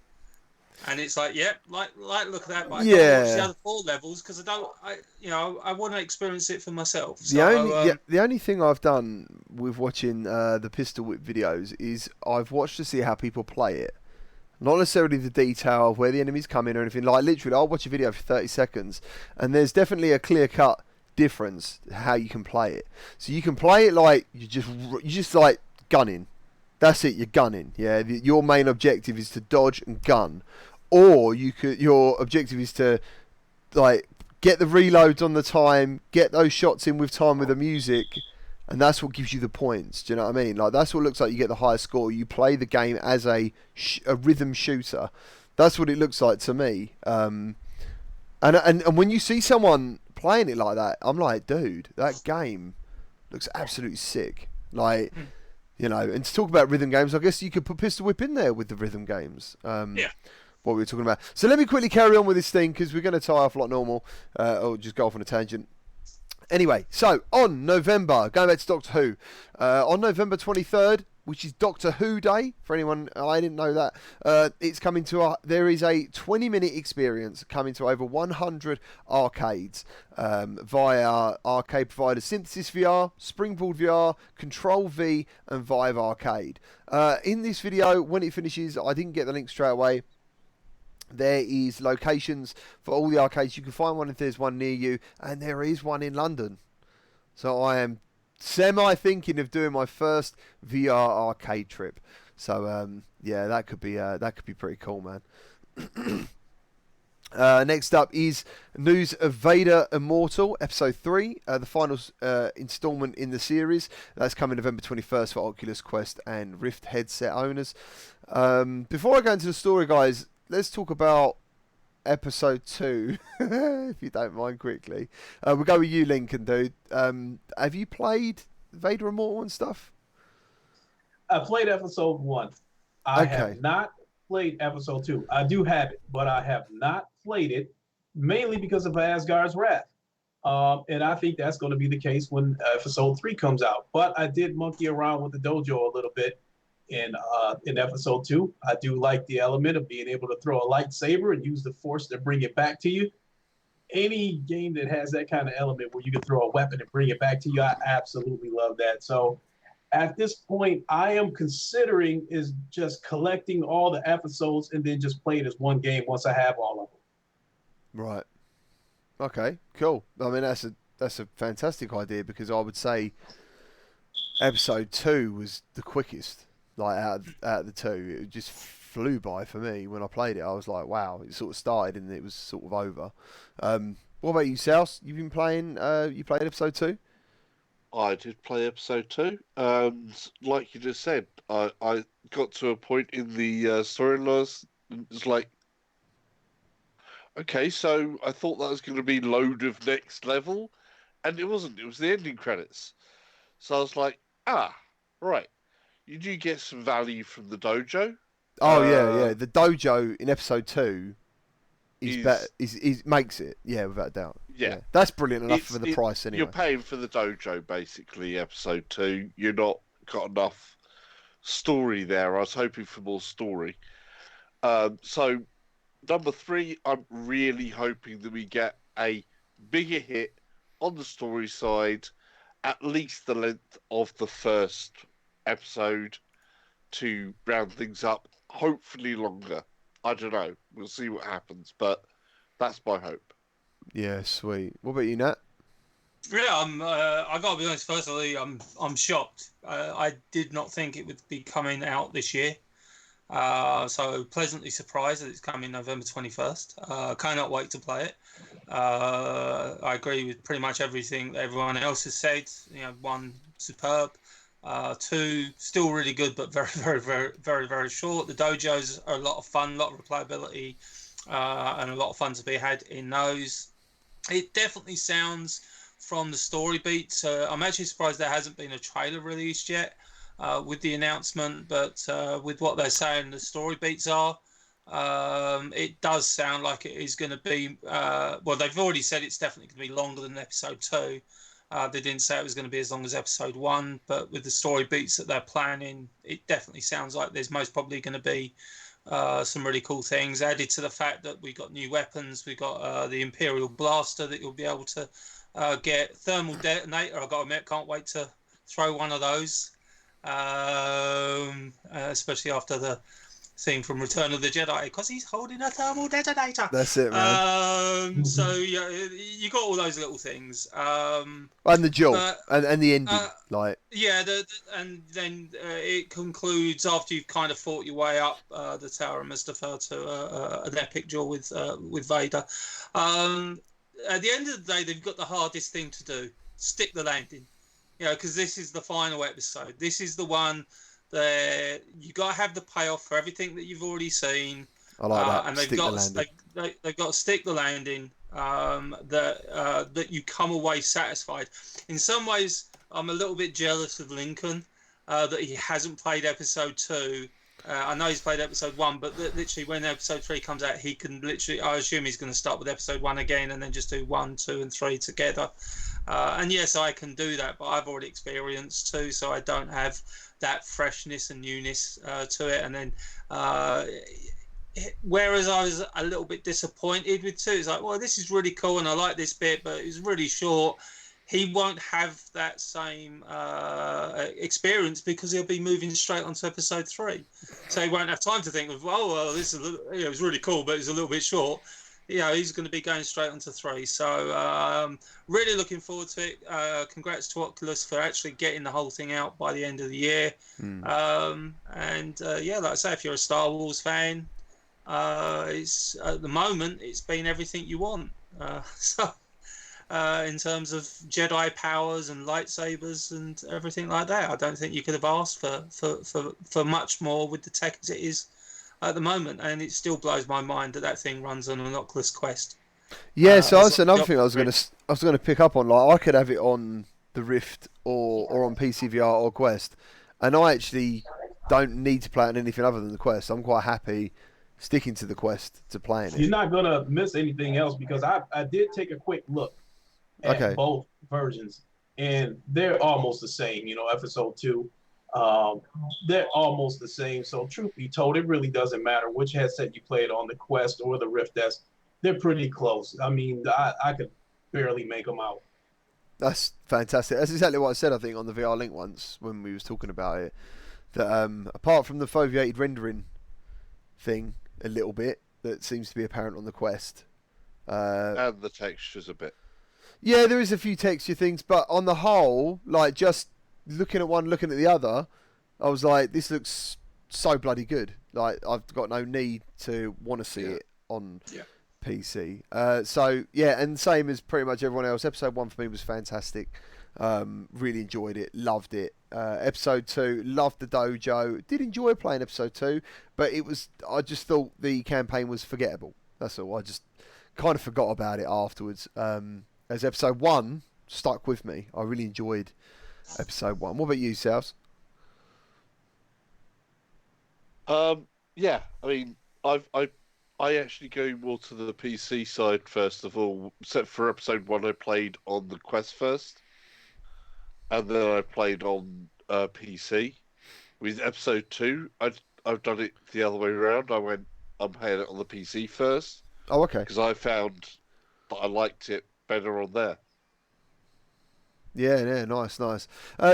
and it's like, look at that. But I don't watch the other 4 levels because I want to experience it for myself. The only thing I've done with watching the Pistol Whip videos is I've watched to see how people play it. Not necessarily the detail of where the enemies come in or anything. Like literally, I'll watch a video for 30 seconds, and there's definitely a clear-cut difference how you can play it. So you can play it like you just like gunning. That's it. You're gunning. Yeah. Your main objective is to dodge and gun, or your objective is to like get the reloads on the time, get those shots in with time with the music, and that's what gives you the points. Do you know what I mean? Like that's what it looks like. You get the highest score. You play the game as a rhythm shooter. That's what it looks like to me. And when you see someone playing it like that, I'm like, dude, that game looks absolutely sick. Like, and to talk about rhythm games, I guess you could put Pistol Whip in there with the rhythm games. What we were talking about. So let me quickly carry on with this thing because we're going to tie off like normal, or just go off on a tangent. Anyway, so on November, going back to Doctor Who, on November 23rd, which is Doctor Who Day, for anyone, I didn't know that, it's coming to, there is a 20-minute experience coming to over 100 arcades via arcade providers Synthesis VR, Springboard VR, Control V, and Vive Arcade. In this video, when it finishes, I didn't get the link straight away. There is locations for all the arcades. You can find one if there's one near you, and there is one in London. So I am semi-thinking of doing my first VR arcade trip. So that could be pretty cool, man. Next up is news of Vader Immortal Episode 3, the final installment in the series. That's coming November 21st for Oculus Quest and Rift headset owners. Before I go into the story, guys, let's talk about Episode 2, if you don't mind, quickly. We'll go with you, Lincoln, dude. Have you played Vader Immortal and stuff? I played Episode 1. I have not played Episode 2. I do have it, but I have not played it, mainly because of Asgard's Wrath. And I think that's going to be the case when Episode 3 comes out. But I did monkey around with the dojo a little bit in Episode 2. I do like the element of being able to throw a lightsaber and use the Force to bring it back to you. Any game that has that kind of element where you can throw a weapon and bring it back to you, I absolutely love that. So at this point, I am considering is just collecting all the episodes and then just play it as one game once I have all of them. Right. Okay, cool. I mean, that's a fantastic idea because I would say Episode 2 was the quickest. Like out of the two, it just flew by for me when I played it. I was like, wow, it sort of started and it was sort of over. What about you, South? You've been playing, you played Episode 2? I did play Episode 2. Like you just said, I got to a point in the storylines, and it's like, okay, so I thought that was going to be load of next level, and it wasn't. It was the ending credits. So I was like, right. you do get some value from the dojo. Oh yeah. The dojo in episode 2 is better. Is makes it, without a doubt. Yeah. That's brilliant enough for the price anyway. You're paying for the dojo basically. Episode 2, you're not got enough story there. I was hoping for more story. So number 3, I'm really hoping that we get a bigger hit on the story side, at least the length of the first episode to round things up. Hopefully longer. I don't know. We'll see what happens, but that's my hope. Yeah, sweet. What about you, Nat? Yeah, I gotta be honest. Firstly, I'm shocked. I did not think it would be coming out this year. So pleasantly surprised that it's coming November 21st. Cannot wait to play it. I agree with pretty much everything that everyone else has said. 1, superb. 2, still really good, but very, very, very, very, very short. The dojos are a lot of fun, a lot of replayability, and a lot of fun to be had in those. It definitely sounds, from the story beats, I'm actually surprised there hasn't been a trailer released yet with the announcement, but with what they're saying the story beats are, it does sound like it is going to be, well, they've already said it's definitely going to be longer than episode 2. They didn't say it was going to be as long as episode 1, but with the story beats that they're planning, it definitely sounds like there's most probably going to be some really cool things added to the fact that we got new weapons. We got the Imperial Blaster that you'll be able to get. Thermal Detonator, I've got to admit, can't wait to throw one of those, especially after the scene from Return of the Jedi, because he's holding a thermal detonator. That's it, man. So yeah, you got all those little things. And the jewel and the ending, and then it concludes after you've kind of fought your way up the Tower of Mustafar to an epic duel with Vader. At the end of the day, they've got the hardest thing to do: stick the landing. Because this is the final episode. This is the one that you got to have the payoff for everything that you've already seen. I like that. And they've got to stick the landing. That you come away satisfied. In some ways, I'm a little bit jealous of Lincoln that he hasn't played episode 2. I know he's played episode 1, but literally when episode 3 comes out, he can literally. I assume he's going to start with episode 1 again and then just do 1, 2, and 3 together. And yes, I can do that, but I've already experienced 2, so I don't have that freshness and newness to it. And then, whereas I was a little bit disappointed with 2, it's like, well, this is really cool and I like this bit, but it's really short. He won't have that same experience because he'll be moving straight on to episode 3. So he won't have time to think of, oh, well, this is it was really cool, but it's a little bit short. He's going to be going straight onto 3. So really looking forward to it. Congrats to Oculus for actually getting the whole thing out by the end of the year. Like I say, if you're a Star Wars fan, it's at the moment it's been everything you want. In terms of Jedi powers and lightsabers and everything like that, I don't think you could have asked for much more with the tech as it is at the moment, and it still blows my mind that thing runs on an Oculus Quest. Yeah, so that's another thing I was going to pick up on. Like, I could have it on the Rift or on PC VR or Quest, and I actually don't need to play it on anything other than the Quest. I'm quite happy sticking to the Quest to playing it. You're not going to miss anything else because I did take a quick look at both versions, and they're almost the same. Episode 2. They're almost the same. So truth be told, it really doesn't matter which headset you play it on, the Quest or the Rift S. They're pretty close. I mean, I could barely make them out. That's fantastic. That's exactly what I said, I think, on the VR Link once when we was talking about it. That apart from the foveated rendering thing a little bit, that seems to be apparent on the Quest. And the textures a bit. Yeah, there is a few texture things, but on the whole, like, just looking at one, looking at the other, I was like, this looks so bloody good. Like, I've got no need to want to see it on PC. And same as pretty much everyone else. Episode 1 for me was fantastic. Really enjoyed it, loved it. Episode 2, loved the dojo. Did enjoy playing episode 2, but I just thought the campaign was forgettable. That's all. I just kind of forgot about it afterwards. As episode 1 stuck with me. I really enjoyed episode 1. What about you, Sals? Yeah, I mean, I actually go more to the PC side first of all. Except for episode 1, I played on the Quest first, and then I played on PC. With episode 2, I've done it the other way around. I'm playing it on the PC first Oh, okay. because I found that I liked it better on there. Yeah, nice.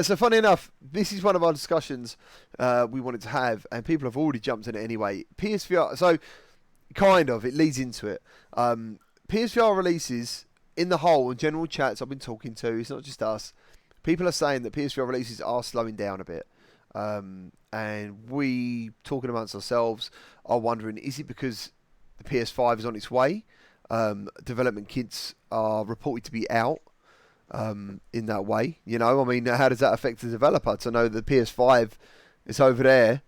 So funny enough, this is one of our discussions we wanted to have, and people have already jumped in it anyway. PSVR, so kind of, it leads into it. PSVR releases, in the whole, and general chats I've been talking to, it's not just us, people are saying that PSVR releases are slowing down a bit. And we, talking amongst ourselves, are wondering, is it because the PS5 is on its way? Development kits are reported to be out. In that way, you know, I mean, how does that affect the developer to know the PS5 is over there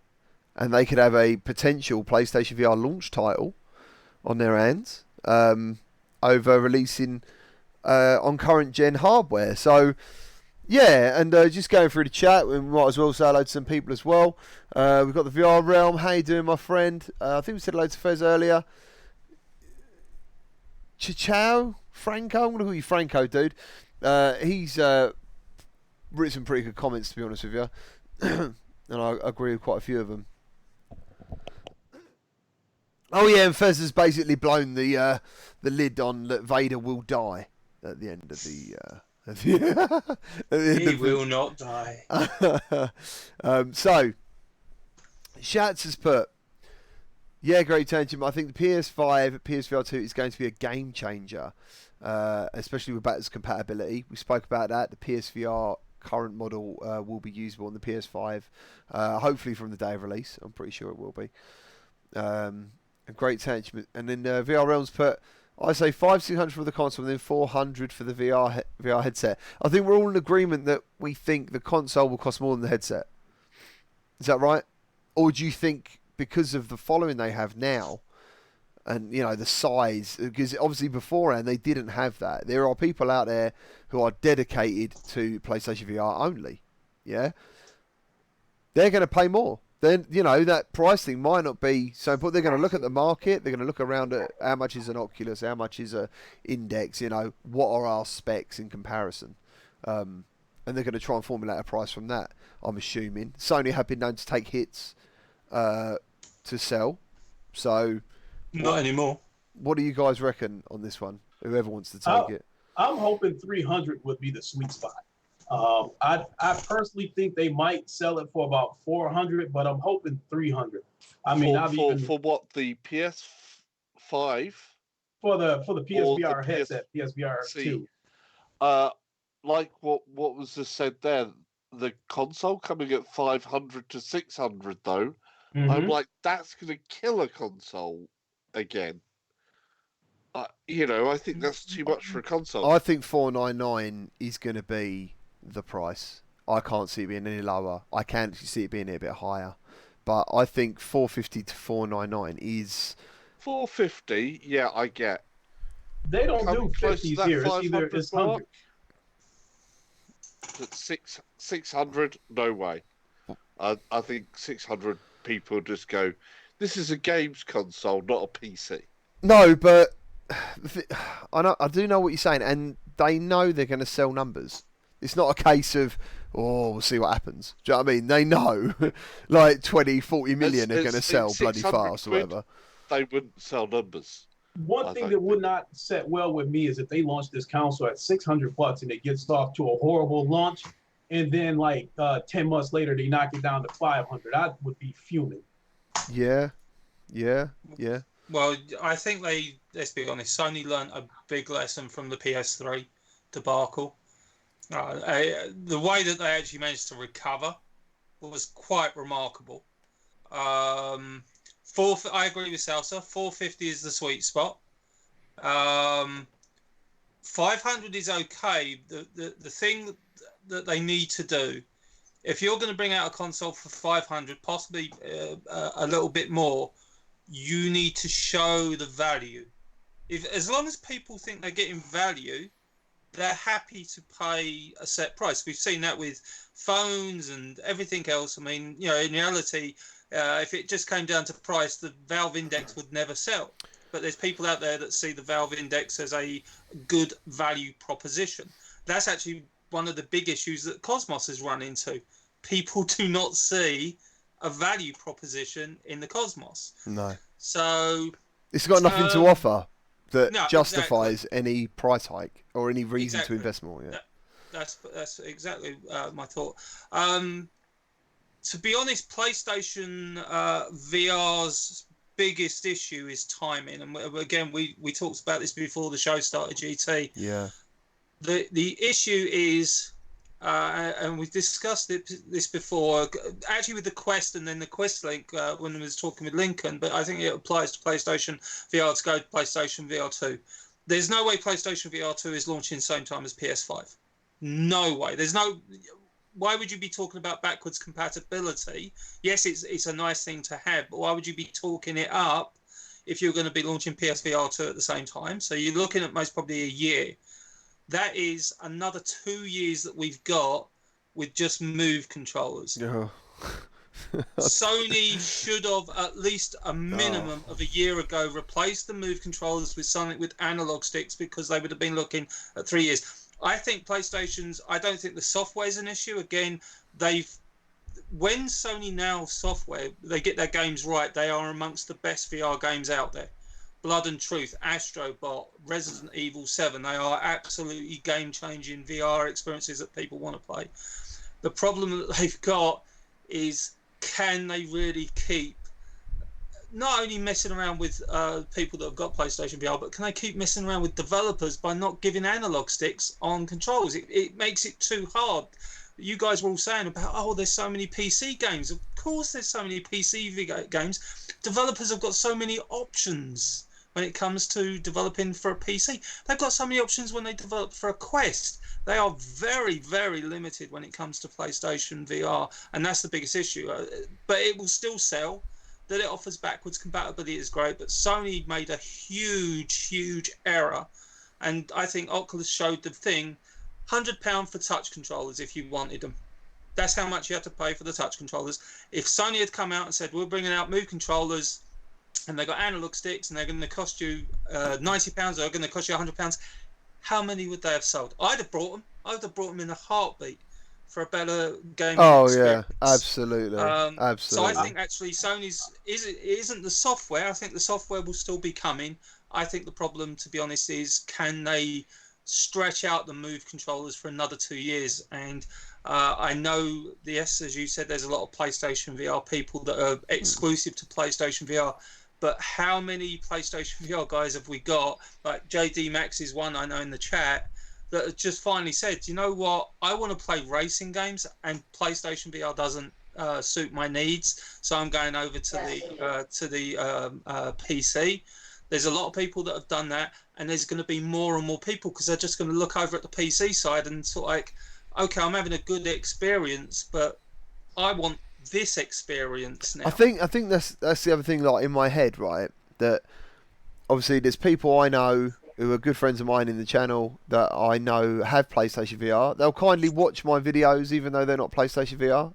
and they could have a potential PlayStation VR launch title on their hands over releasing on current gen hardware? So yeah, and just going through the chat, we might as well say hello to some people as well. We've got the VR Realm. How you doing, my friend? I think we said hello to Fez earlier. Ciao, Franco. I'm going to call you Franco, dude. He's written some pretty good comments, to be honest with you, and I agree with quite a few of them. Oh yeah, and Fez has basically blown the lid on that Vader will die at the end of the. He will not die. So, Shats has put, yeah, great attention. I think the PS5, PSVR 2 is going to be a game changer. Especially with backwards compatibility. We spoke about that. The PSVR current model will be usable on the PS5, hopefully from the day of release. I'm pretty sure it will be. A great attention. And then VR Realms put, I say 500-600 for the console and then 400 for the VR headset. I think we're all in agreement that we think the console will cost more than the headset. Is that right? Or do you think because of the following they have now, and, you know, the size, because obviously beforehand they didn't have that. There are people out there who are dedicated to PlayStation VR only, yeah? They're going to pay more. Then, you know, that price thing might not be so important. They're going to look at the market. They're going to look around at how much is an Oculus, how much is a Index, you know, what are our specs in comparison. And they're going to try and formulate a price from that, I'm assuming. Sony have been known to take hits to sell, so... Not anymore. What do you guys reckon on this one? Whoever wants to take it. I'm hoping 300 would be the sweet spot. I personally think they might sell it for about 400, but I'm hoping 300. I mean, for what, the PS5? For the PSVR headset, PSVR 2. Like what was just said there, the console coming at 500 to 600 though. Mm-hmm. I'm like, that's gonna kill a console again. You know, I think that's too much for a console. I think 499 is going to be the price. I can't see it being any lower. I can see it being a bit higher, but I think 450 to 499 is 450. Yeah, I get. They don't do 50s here. It's 100. But 600, no way. I think 600 people just go, this is a games console, not a PC. No, but I do know what you're saying, and they know they're going to sell numbers. It's not a case of, oh, we'll see what happens. Do you know what I mean? They know, like 20, 40 million are going to sell bloody fast or whatever. They wouldn't sell numbers. One thing that would not set well with me is if they launch this console at $600 and it gets off to a horrible launch, and then like 10 months later they knock it down to 500. I would be fuming. Yeah. Well, I think let's be honest, Sony learned a big lesson from the PS3 debacle. The way that they actually managed to recover was quite remarkable. I agree with Salsa. 450 is the sweet spot. 500 is okay. The thing that they need to do, if you're going to bring out a console for 500, possibly a little bit more, you need to show the value. As long as people think they're getting value, they're happy to pay a set price. We've seen that with phones and everything else. I mean, you know, in reality, If it just came down to price, the Valve Index would never sell. But there's people out there that see the Valve Index as a good value proposition. That's actually one of the big issues that Cosmos has run into. People do not see a value proposition in the Cosmos. No. So it's got nothing to offer that no, justifies any price hike or any reason to Exactly. invest more. Yeah. That's exactly my thought. To be honest, PlayStation VR's biggest issue is timing, and again, we talked about this before the show started. GT. Yeah. The issue is, and we've discussed this before, actually with the Quest and then the Quest Link when I was talking with Lincoln, but I think it applies to PlayStation VR to go to PlayStation VR 2. There's no way PlayStation VR 2 is launching the same time as PS5. No way. There's no. Why would you be talking about backwards compatibility? Yes, it's a nice thing to have, but why would you be talking it up if you're going to be launching PSVR 2 at the same time? So you're looking at most probably a year. That is another 2 years that we've got with just Move controllers. Yeah. Sony should have at least a minimum of a year ago replaced the Move controllers with something with analog sticks, because they would have been looking at 3 years. I think PlayStation's, I don't think the software is an issue. Again, when Sony Now software, they get their games right, they are amongst the best VR games out there. Blood and Truth, Astrobot, Resident Evil 7, they are absolutely game-changing VR experiences that people want to play. The problem that they've got is, can they really keep not only messing around with people that have got PlayStation VR, but can they keep messing around with developers by not giving analog sticks on controls? It makes it too hard. You guys were all saying about, there's so many PC games. Of course there's so many PC games. Developers have got so many options when it comes to developing for a PC. They've got so many options when they develop for a Quest. They are very, very limited when it comes to PlayStation VR, and that's the biggest issue. But it will still sell. That it offers backwards compatibility is great, but Sony made a huge, huge error. And I think Oculus showed the thing, £100 for touch controllers if you wanted them. That's how much you have to pay for the touch controllers. If Sony had come out and said, we're bringing out Move controllers, and they got analog sticks, and they're going to cost you £90, or they're going to cost you £100, how many would they have sold? I'd have brought them. I'd have brought them in a heartbeat for a better gaming experience. Yeah, absolutely. Absolutely. So I think actually Sony's isn't the software. I think the software will still be coming. I think the problem, to be honest, is can they stretch out the Move controllers for another 2 years? And I know, yes, as you said, there's a lot of PlayStation VR people that are exclusive to PlayStation VR. But how many PlayStation VR guys have we got? Like JD Max is one I know in the chat, that just finally said, you know what, I want to play racing games, and PlayStation VR doesn't suit my needs, so I'm going over to the PC. There's a lot of people that have done that, and there's going to be more and more people, because they're just going to look over at the PC side and sort of like, okay, I'm having a good experience, but I want this experience now. I think that's the other thing, like in my head, right? That obviously there's people I know who are good friends of mine in the channel that I know have PlayStation VR. They'll kindly watch my videos even though they're not PlayStation VR.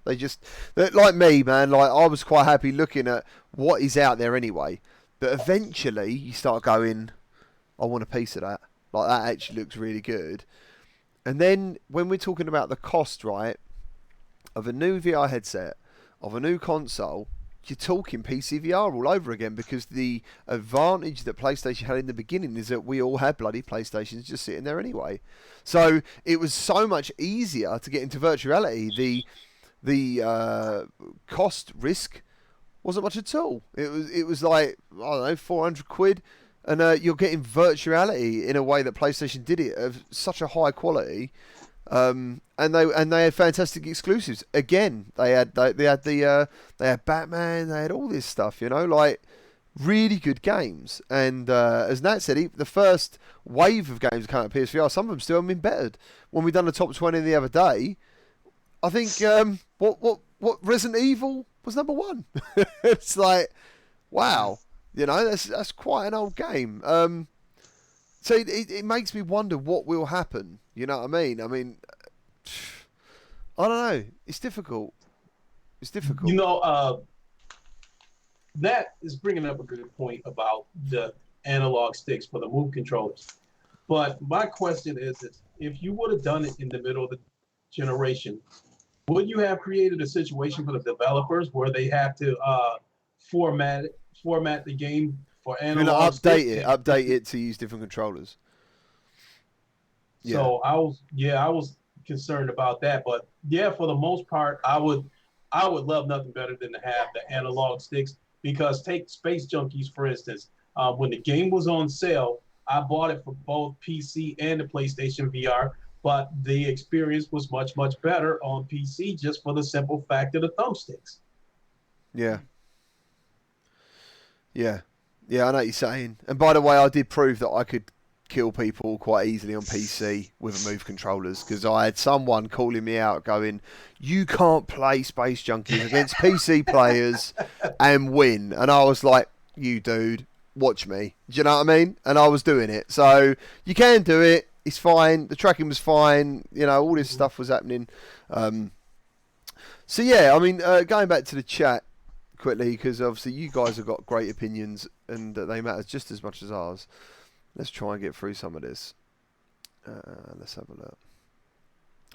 They're like me, man. Like, I was quite happy looking at what is out there anyway. But eventually you start going, I want a piece of that. Like, that actually looks really good. And then when we're talking about the cost, right, of a new VR headset, of a new console, you're talking PC VR all over again, because the advantage that PlayStation had in the beginning is that we all had bloody PlayStations just sitting there anyway. So it was so much easier to get into virtual reality. The cost risk wasn't much at all. It was like, I don't know, 400 quid, and you're getting virtual reality in a way that PlayStation did it of such a high quality. And they had fantastic exclusives. Again, they had Batman, they had all this stuff, like really good games. And as Nat said, the first wave of games that came out of PSVR, some of them still haven't been bettered. When we done the top 20 the other day, I think what Resident Evil was number 1. It's like, wow, that's quite an old game. So it makes me wonder what will happen. You know what I mean? I don't know. It's difficult. that is bringing up a good point about the analog sticks for the move controllers. But my question is, if you would have done it in the middle of the generation, would you have created a situation for the developers where they have to format the game for You're gonna analog sticks? update it to use different controllers. So I was concerned about that, but yeah, for the most part, I would love nothing better than to have the analog sticks, because take Space Junkies for instance. When the game was on sale, I bought it for both PC and the PlayStation VR, but the experience was much better on PC just for the simple fact of the thumbsticks. Yeah. Yeah. Yeah, I know what you're saying. And by the way, I did prove that I could kill people quite easily on PC with move controllers, because I had someone calling me out going, you can't play Space Junkies against PC players and win. And I was like, you dude, watch me. Do you know what I mean? And I was doing it. So you can do it. It's fine. The tracking was fine. You know, all this stuff was happening. So yeah, I mean, going back to the chat quickly, because obviously you guys have got great opinions and they matter just as much as ours. Let's try and get through some of this. Let's have a look.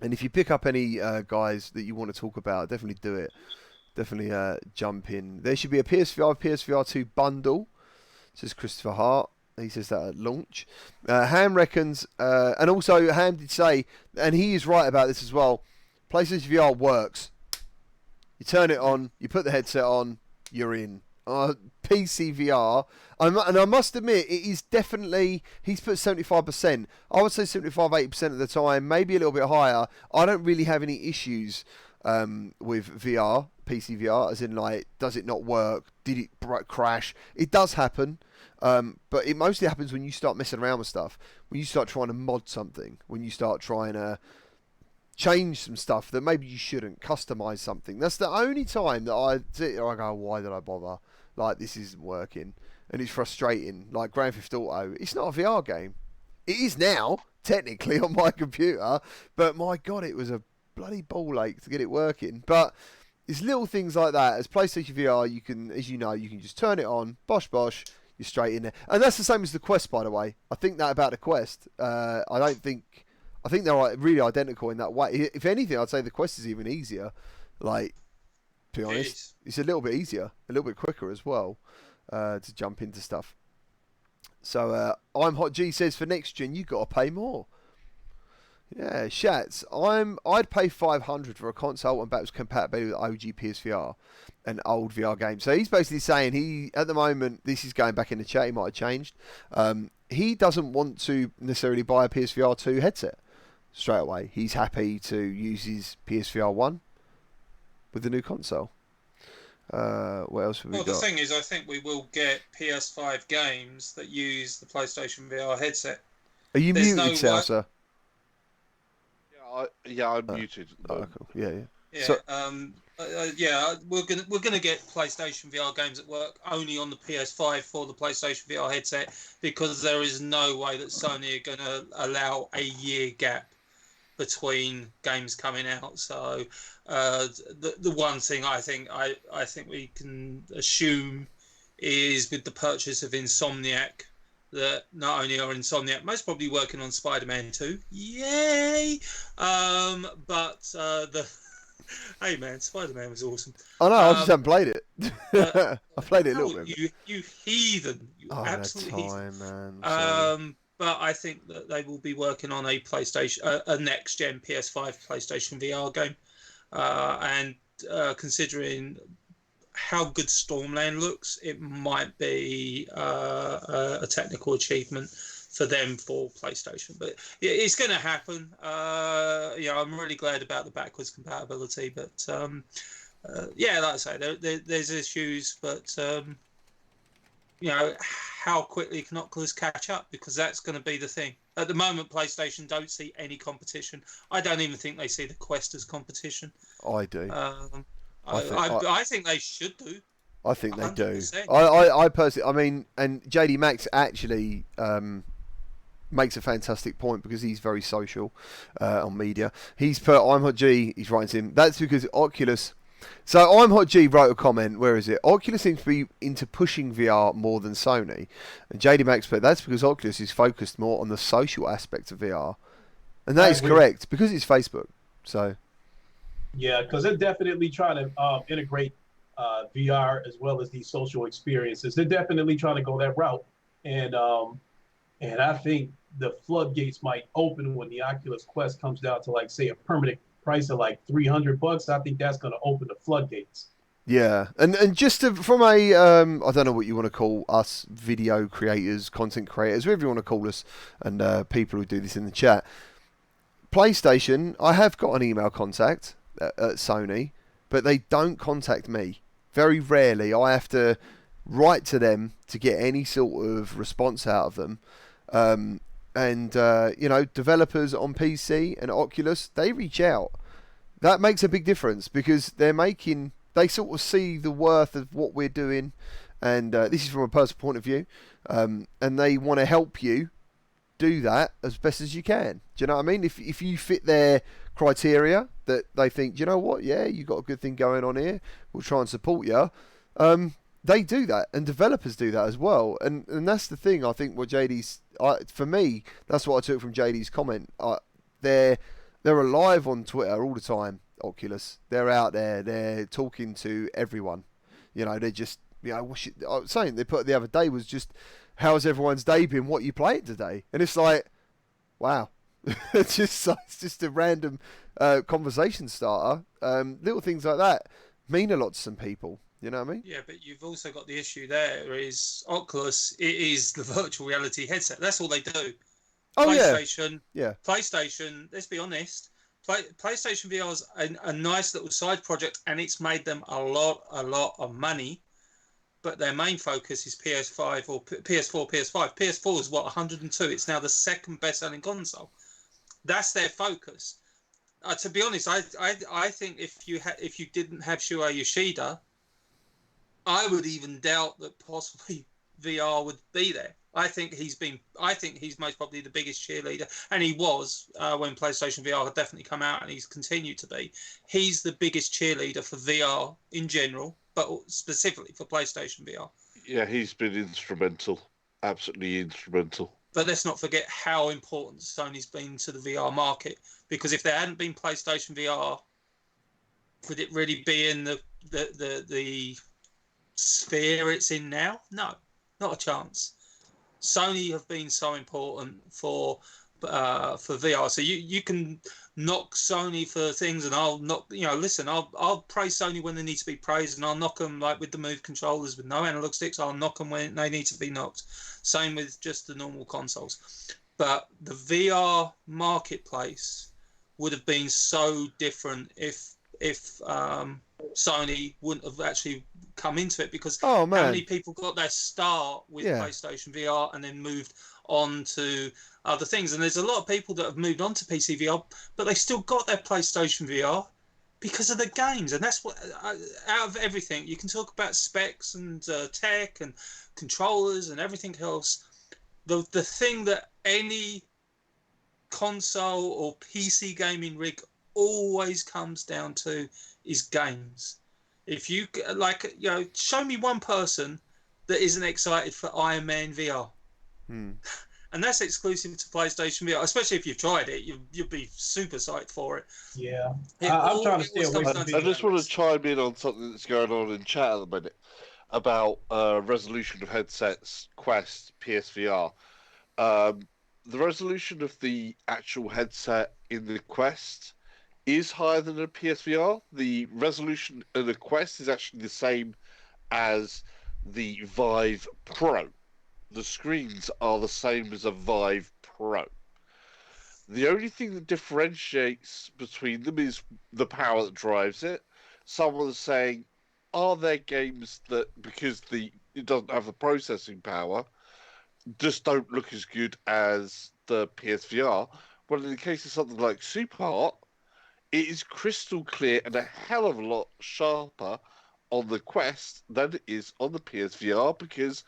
And if you pick up any guys that you want to talk about, definitely do it. Definitely jump in. There should be a PSVR 2 bundle, says Christopher Hart. He says that at launch. Ham reckons, and also Ham did say, and he is right about this as well, PlayStation VR works. You turn it on, you put the headset on, you're in. PC VR, and I must admit, it is definitely, he's put 75%. I would say 75-80% of the time, maybe a little bit higher. I don't really have any issues with VR, PC VR, as in like, does it not work? Did it crash? It does happen, but it mostly happens when you start messing around with stuff, when you start trying to mod something, when you start trying to change some stuff that maybe you shouldn't, customize something. That's the only time that I go, why did I bother? Like, this isn't working. And it's frustrating. Like Grand Theft Auto, it's not a VR game. It is now, technically, on my computer, but my God, it was a bloody ball ache to get it working. But it's little things like that. As PlayStation VR, you can, as you know, you can just turn it on, bosh, you're straight in there. And that's the same as the Quest, by the way. I think that about the Quest. I think they're really identical in that way. If anything, I'd say the Quest is even easier. Like, to be honest, it's a little bit easier, a little bit quicker as well, to jump into stuff. So I'm Hot G says, for next gen you got to pay more. Yeah, Shats. I'd pay $500 for a console and backwards compatibility with OG PSVR and old VR games. So he's basically saying at the moment, this is going back in the chat, he might have changed. He doesn't want to necessarily buy a PSVR 2 headset straight away. He's happy to use his PSVR 1 with the new console. What else have we got? Well, the thing is, I think we will get PS5 games that use the PlayStation VR headset. Are you muted, Salsa? Yeah, I'm muted. Oh, cool. Yeah. Yeah, So, we're gonna get PlayStation VR games at work only on the PS5 for the PlayStation VR headset, because there is no way that Sony are gonna allow a year gap between games coming out. So the one thing I think we can assume is, with the purchase of Insomniac, that not only are Insomniac most probably working on Spider-Man 2, yay, but hey man, Spider-Man was awesome. I know, I just haven't played it. I played it a little bit. You heathen, you absolute heathen, man. But I think that they will be working on a PlayStation, a next-gen PS5 PlayStation VR game, and considering how good Stormland looks, it might be a technical achievement for them for PlayStation. But it's going to happen. I'm really glad about the backwards compatibility. But like I say, there's issues, but how quickly can Oculus catch up? Because that's going to be the thing. At the moment, PlayStation don't see any competition. I don't even think they see the Quest as competition. I do. I think they should do. I think they 100%. do. I personally, I mean, and JD Max actually makes a fantastic point, because he's very social on media. He's put, I'm Hot G, he's writing to him, that's because Oculus So I'm Hot G wrote a comment. Where is it? Oculus seems to be into pushing VR more than Sony, and JD Max put that's because Oculus is focused more on the social aspect of VR, and that I is agree. correct because it's Facebook. So Yeah, because they're definitely trying to integrate VR as well as these social experiences. They're definitely trying to go that route, and I think the floodgates might open when the Oculus Quest comes down to like say a permanent price of like $300. I think that's going to open the floodgates. yeah, and just from a I don't know what you want to call us, video creators, content creators, whatever you want to call us, and people who do this in the chat. PlayStation, I have got an email contact at Sony, but they don't contact me. Very rarely. I have to write to them to get any sort of response out of them. And developers on PC and Oculus, they reach out. That makes a big difference because they sort of see the worth of what we're doing, and this is from a personal point of view, and they want to help you do that as best as you can. Do you know what I mean? If you fit their criteria that they think, do you know what, yeah, you got a good thing going on here, we'll try and support you. They do that, and developers do that as well. And that's the thing. I think what for me, that's what I took from JD's comment. They're alive on Twitter all the time. Oculus, they're out there. They're talking to everyone. They're just I was saying they put the other day was just, how's everyone's day been? What you playing today? And it's like, wow, it's just a random conversation starter. Little things like that mean a lot to some people. You know what I mean? Yeah, but you've also got the issue there is Oculus. It is the virtual reality headset. That's all they do. Oh PlayStation, yeah. PlayStation. Let's be honest. PlayStation VR is a nice little side project, and it's made them a lot of money. But their main focus is PS5 or PS4, PS5. PS4 is what 102. It's now the second best-selling console. That's their focus. To be honest, I think if you didn't have Shuhei Yoshida, I would even doubt that possibly VR would be there. I think he's most probably the biggest cheerleader, and he was when PlayStation VR had definitely come out, and he's continued to be. He's the biggest cheerleader for VR in general, but specifically for PlayStation VR. Yeah, he's been instrumental, absolutely instrumental. But let's not forget how important Sony's been to the VR market, because if there hadn't been PlayStation VR, would it really be in the sphere it's in now? No, not a chance. Sony have been so important for VR. So you can knock Sony for things, and I'll knock. Listen, I'll praise Sony when they need to be praised, and I'll knock them like with the Move controllers with no analog sticks. I'll knock them when they need to be knocked. Same with just the normal consoles. But the VR marketplace would have been so different if Sony wouldn't have actually come into it, because how many people got their start with PlayStation VR and then moved on to other things. And there's a lot of people that have moved on to PC VR, but they still got their PlayStation VR because of the games. And that's what, out of everything, you can talk about specs and tech and controllers and everything else. The thing that any console or PC gaming rig always comes down to is games. If you show me one person that isn't excited for Iron Man VR, and that's exclusive to PlayStation VR. Especially if you've tried it, you'll be super psyched for it. Yeah, I'm trying to stay away from I just want to chime in on something that's going on in chat at the minute about resolution of headsets, Quest, PSVR. The resolution of the actual headset in the Quest is higher than a PSVR. The resolution of the Quest is actually the same as the Vive Pro. The screens are the same as a Vive Pro. The only thing that differentiates between them is the power that drives it. Someone's saying, are there games that, because it doesn't have the processing power, just don't look as good as the PSVR? Well, in the case of something like Super Hot, it is crystal clear and a hell of a lot sharper on the Quest than it is on the PSVR, because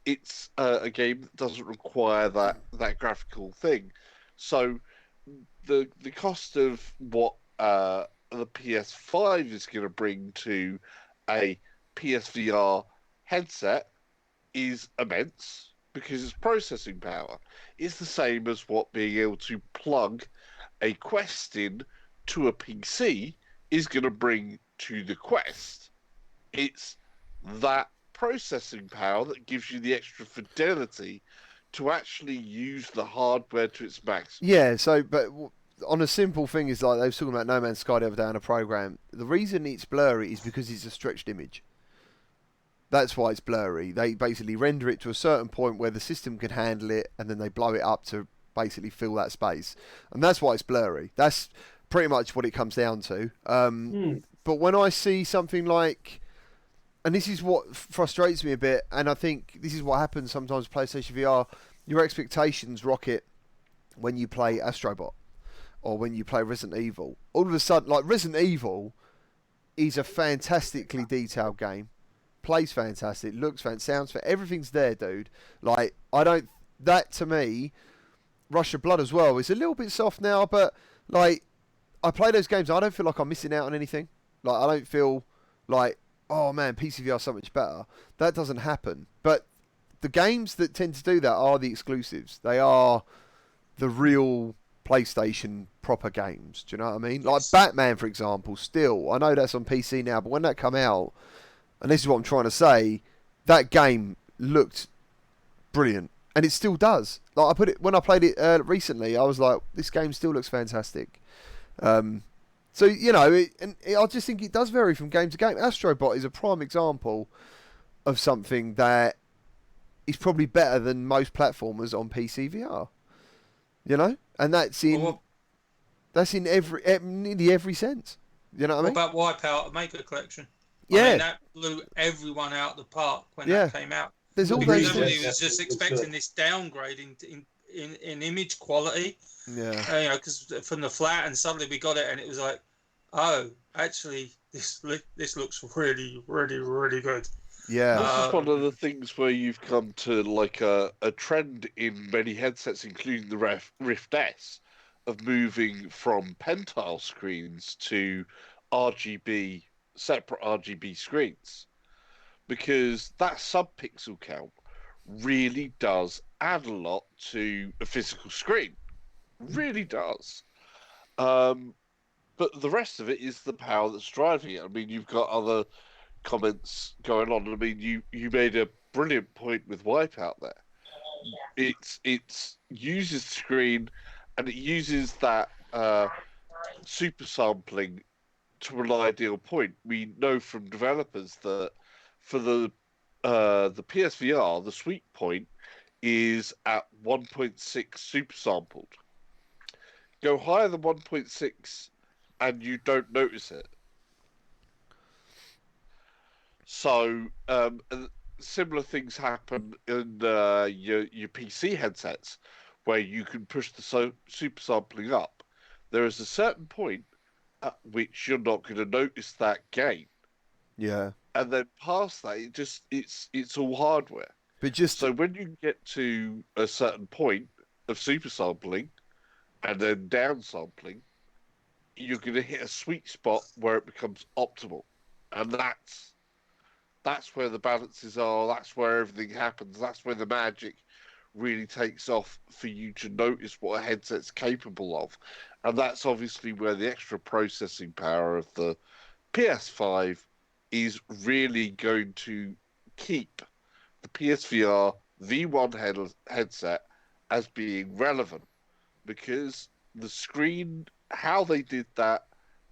it's a game that doesn't require that graphical thing. So the cost of what the PS5 is going to bring to a PSVR headset is immense because its processing power is the same as what being able to plug a Quest in to a PC is going to bring to the Quest. It's that processing power that gives you the extra fidelity to actually use the hardware to its maximum. Yeah, so, but on a simple thing is like they were talking about No Man's Sky the other day on a program. The reason it's blurry is because it's a stretched image. That's why it's blurry. They basically render it to a certain point where the system can handle it, and then they blow it up to basically fill that space. And that's why it's blurry. That's pretty much what it comes down to. But when I see something like... And this is what frustrates me a bit, and I think this is what happens sometimes with PlayStation VR. Your expectations rocket when you play Astrobot or when you play Resident Evil. All of a sudden, like Resident Evil is a fantastically detailed game. Plays fantastic, looks fantastic, sounds fantastic. Everything's there, dude. Like, I don't... That, to me, Rush of Blood as well, is a little bit soft now, but, like, I play those games, I don't feel like I'm missing out on anything. Like, I don't feel like, oh, man, PCVR is so much better. That doesn't happen. But the games that tend to do that are the exclusives. They are the real PlayStation proper games. Do you know what I mean? Like, Batman, for example, still, I know that's on PC now, but when that come out... And this is what I'm trying to say. That game looked brilliant, and it still does. Like when I played it recently, I was like, this game still looks fantastic. So you know, I just think it does vary from game to game. Astrobot is a prime example of something that is probably better than most platformers on PC VR. You know, and that's in nearly every sense. You know what I mean? What about Wipeout, a Maker Collection? Yeah, I mean, that blew everyone out the park when that came out. There's all because those everybody things. was just expecting this downgrade in image quality. Yeah. You know, because from the flat, and suddenly we got it, and it was like, oh, actually, this looks really, really, really good. Yeah. This is one of the things where you've come to like a trend in many headsets, including the Rift S, of moving from pentile screens to separate RGB screens, because that sub-pixel count really does add a lot to a physical screen. Really does. But the rest of it is the power that's driving it. I mean, you've got other comments going on. I mean, you made a brilliant point with Wipeout there. It uses the screen, and it uses that super sampling to an ideal point. We know from developers that for the PSVR, the sweet point is at 1.6 super sampled. Go higher than 1.6 and you don't notice it. So similar things happen in your PC headsets where you can push the super sampling up. There is a certain point at which you're not going to notice that gain. Yeah. And then past that, it's all hardware. But so when you get to a certain point of super sampling and then down sampling, you're going to hit a sweet spot where it becomes optimal, and that's where the balances are. That's where everything happens. That's where the magic really takes off for you to notice what a headset's capable of. And that's obviously where the extra processing power of the PS5 is really going to keep the PSVR V1 headset as being relevant, because the screen, how they did that,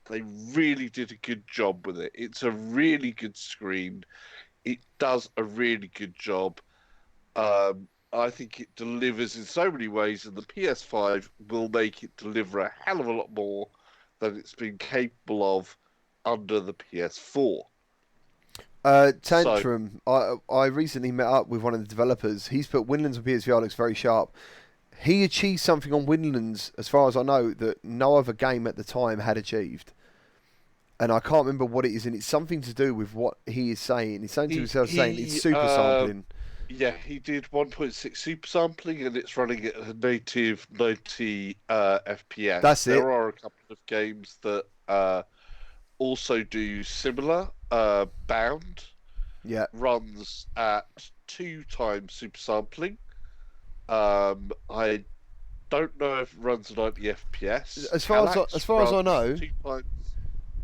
they really did a good job with it. It's a really good screen. It does a really good job. I think it delivers in so many ways, and the PS5 will make it deliver a hell of a lot more than it's been capable of under the PS4. Tantrum, I recently met up with one of the developers. He's put Windlands on PSVR, looks very sharp. He achieved something on Windlands, as far as I know, that no other game at the time had achieved. And I can't remember what it is, and it's something to do with what he is saying. He's saying to himself, saying it's super sampling. Yeah, he did 1.6 super sampling, and it's running at a native 90 FPS. That's it. There are a couple of games that also do similar. Bound Yeah. runs at 2 times super sampling. I don't know if it runs at 90 FPS. As far as I runs know, 2 times.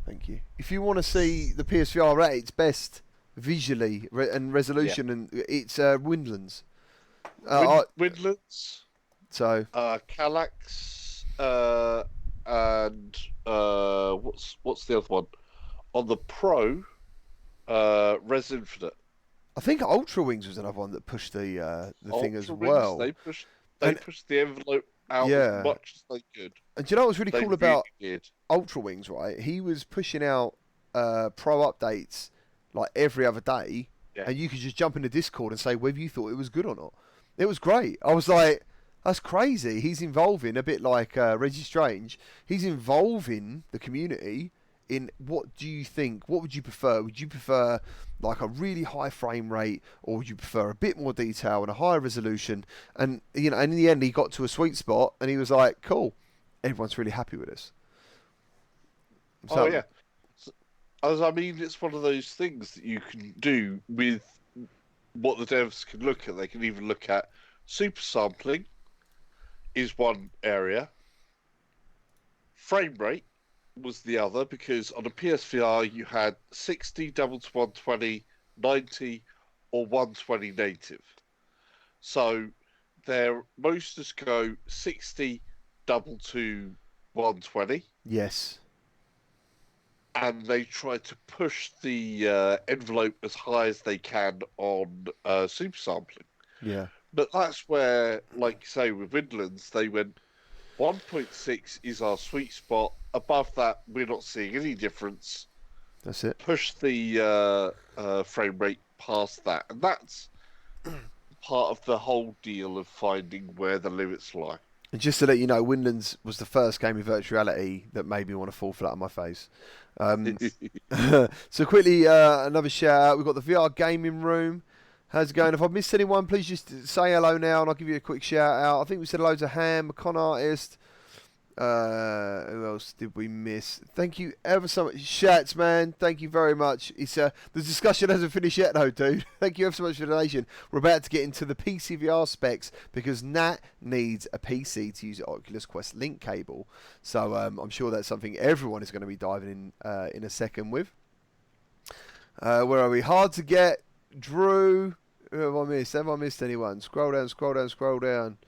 thank you. If you want to see the PSVR at its best visually and resolution, and it's Windlands. Windlands, So Kallax, and what's the other one? On the Pro, Res Infinite. I think Ultra Wings was another one that pushed the thing as Ultra well. Wings, they pushed the envelope out as much as they could. And do you know what's really cool about did. Ultra Wings, right? He was pushing out pro updates like every other day, and you could just jump into Discord and say whether you thought it was good or not. It was great. I was like, that's crazy. He's involving, a bit like Reggie Strange, he's involving the community in what do you think? What would you prefer? Would you prefer like a really high frame rate, or would you prefer a bit more detail and a higher resolution? And and in the end, he got to a sweet spot, and he was like, "Cool, everyone's really happy with this." So, yeah, I mean, it's one of those things that you can do with what the devs can look at. They can even look at super sampling is one area. Frame rate was the other, because on a PSVR you had 60 double to 120, 90, or 120 native. So most just go 60 double to 120. Yes. And they try to push the envelope as high as they can on super sampling. Yeah. But that's where, like you say, with Windlands, they went 1.6 is our sweet spot. Above that, we're not seeing any difference. That's it. Push the frame rate past that. And that's part of the whole deal of finding where the limits lie. And just to let you know, Windlands was the first game in virtual reality that made me want to fall flat on my face. So quickly, another shout out. We've got the VR gaming room. How's it going? If I've missed anyone, please just say hello now and I'll give you a quick shout out. I think we said hello to Ham, a con artist. Who else did we miss? Thank you ever so much. Shats, man. Thank you very much. It's the discussion hasn't finished yet, though, dude. Thank you ever so much for the donation. We're about to get into the PCVR specs because Nat needs a PC to use the Oculus Quest link cable. So I'm sure that's something everyone is going to be diving in a second with. Where are we? Hard to get. Drew. Who have I missed? Have I missed anyone? Scroll down, scroll down, scroll down.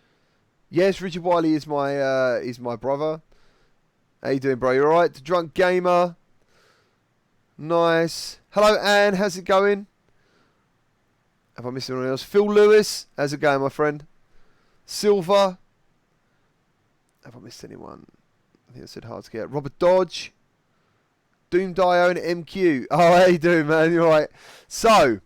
Yes, Richard Wiley is my brother. How you doing, bro? You alright? The Drunk Gamer. Nice. Hello, Anne. How's it going? Have I missed anyone else? Phil Lewis. How's it going, my friend? Silver. Have I missed anyone? I think I said hard to get. Robert Dodge. Doom Dio and MQ. Oh, how you doing, man? You alright? So,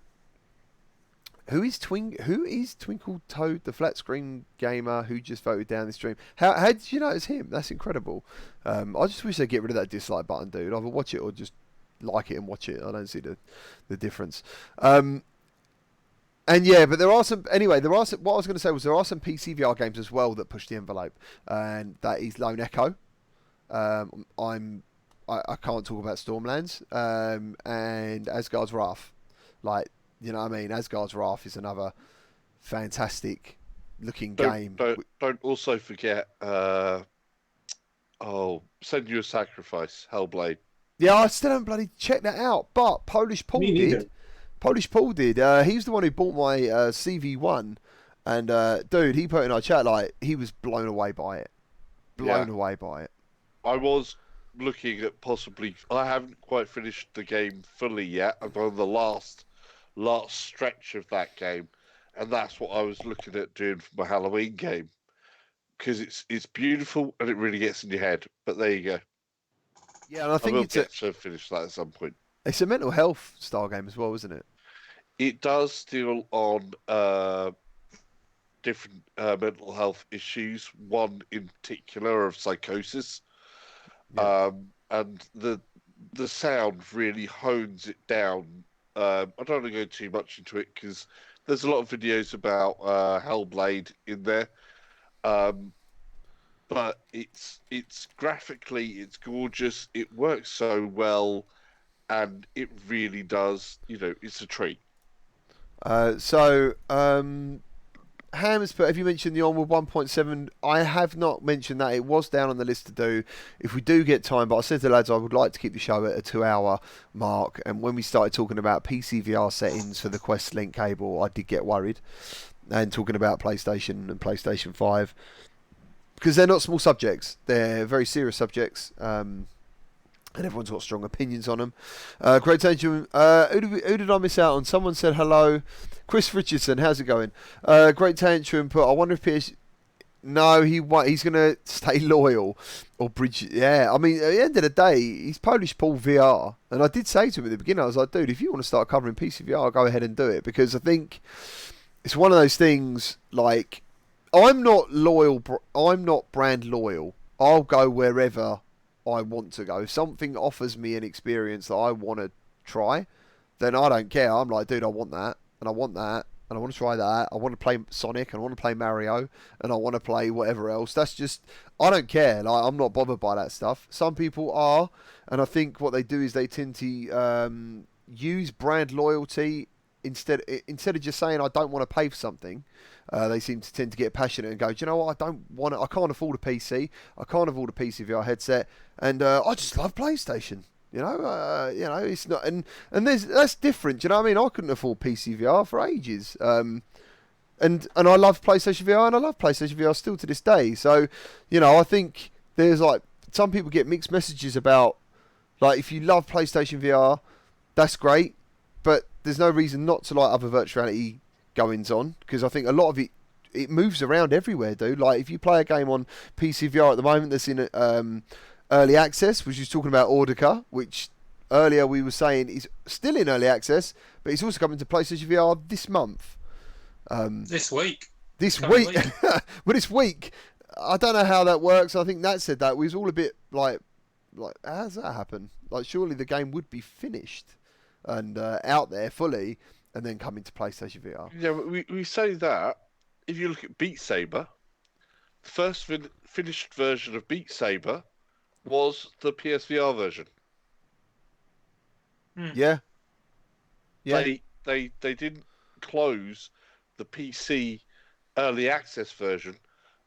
who is Twinkle Toad, the flat screen gamer who just voted down the stream? How did you know it's him? That's incredible. I just wish they'd get rid of that dislike button, dude. Either watch it or just like it and watch it. I don't see the difference. And yeah, but there are some. Anyway, what I was going to say was there are some PC VR games as well that push the envelope, and that is Lone Echo. I can't talk about Stormlands and Asgard's Wrath. Like, you know what I mean? Asgard's Wrath is another fantastic looking game. Don't also forget, Send You a Sacrifice, Hellblade. Yeah, I still haven't bloody checked that out, but Polish Paul did. Polish Paul did. He's the one who bought my CV1, and dude, he put in our chat, like, he was blown away by it. Away by it. I was looking at possibly. I haven't quite finished the game fully yet. I'm on the last stretch of that game, and that's what I was looking at doing for my Halloween game, because it's beautiful and it really gets in your head. But there you go. Yeah, and I think I will get to finish that at some point. It's a mental health style game as well, isn't it? It does deal on different mental health issues. One in particular of psychosis, and the sound really hones it down. I don't want to go too much into it because there's a lot of videos about Hellblade in there. but it's graphically, it's gorgeous. It works so well, and it really does. It's a treat. Ham's put, have you mentioned the Onward 1.7? I have not mentioned that. It was down on the list to do if we do get time, but I said to the lads I would like to keep the show at a 2-hour mark, and when we started talking about PC VR settings for the Quest Link cable, I did get worried, and talking about PlayStation and PlayStation 5, because they're not small subjects, they're very serious subjects, and everyone's got strong opinions on them. Great tangent. Who did I miss out on? Someone said hello. Chris Richardson, how's it going? Great tantrum. But I wonder if no, he's going to stay loyal or bridge. Yeah, I mean, at the end of the day, he's Polish Paul VR, and I did say to him at the beginning, I was like, dude, if you want to start covering PC VR, go ahead and do it, because I think it's one of those things. Like, I'm not loyal. I'm not brand loyal. I'll go wherever I want to go. If something offers me an experience that I want to try, then I don't care. I'm like, dude, I want that, and I want that, and I want to try that. I want to play Sonic, and I want to play Mario, and I want to play whatever else. That's just, I don't care. Like, I'm not bothered by that stuff. Some people are, and I think what they do is they tend to use brand loyalty instead of just saying I don't want to pay for something. They seem to tend to get passionate and go, do you know what? I can't afford a PC. I can't afford a PC VR headset, and I just love PlayStation. It's not, and that's different. Do you know what I mean? I couldn't afford PC VR for ages, and I love PlayStation VR, and I love PlayStation VR still to this day. So, I think there's like some people get mixed messages about, like, if you love PlayStation VR, that's great, but there's no reason not to like other virtual reality goings on, because I think a lot of it moves around everywhere, dude. Like, if you play a game on PC VR at the moment that's in early access, which is talking about Audica, which earlier we were saying is still in early access, but it's also coming to PlayStation VR this month. This week. This week. Well, this week, I don't know how that works. I think Nat said that. We was all a bit like, how does that happen? Like, surely the game would be finished and out there fully, and then come into PlayStation VR. Yeah, we say that. If you look at Beat Saber, the first finished version of Beat Saber was the PSVR version. Yeah. They didn't close the PC early access version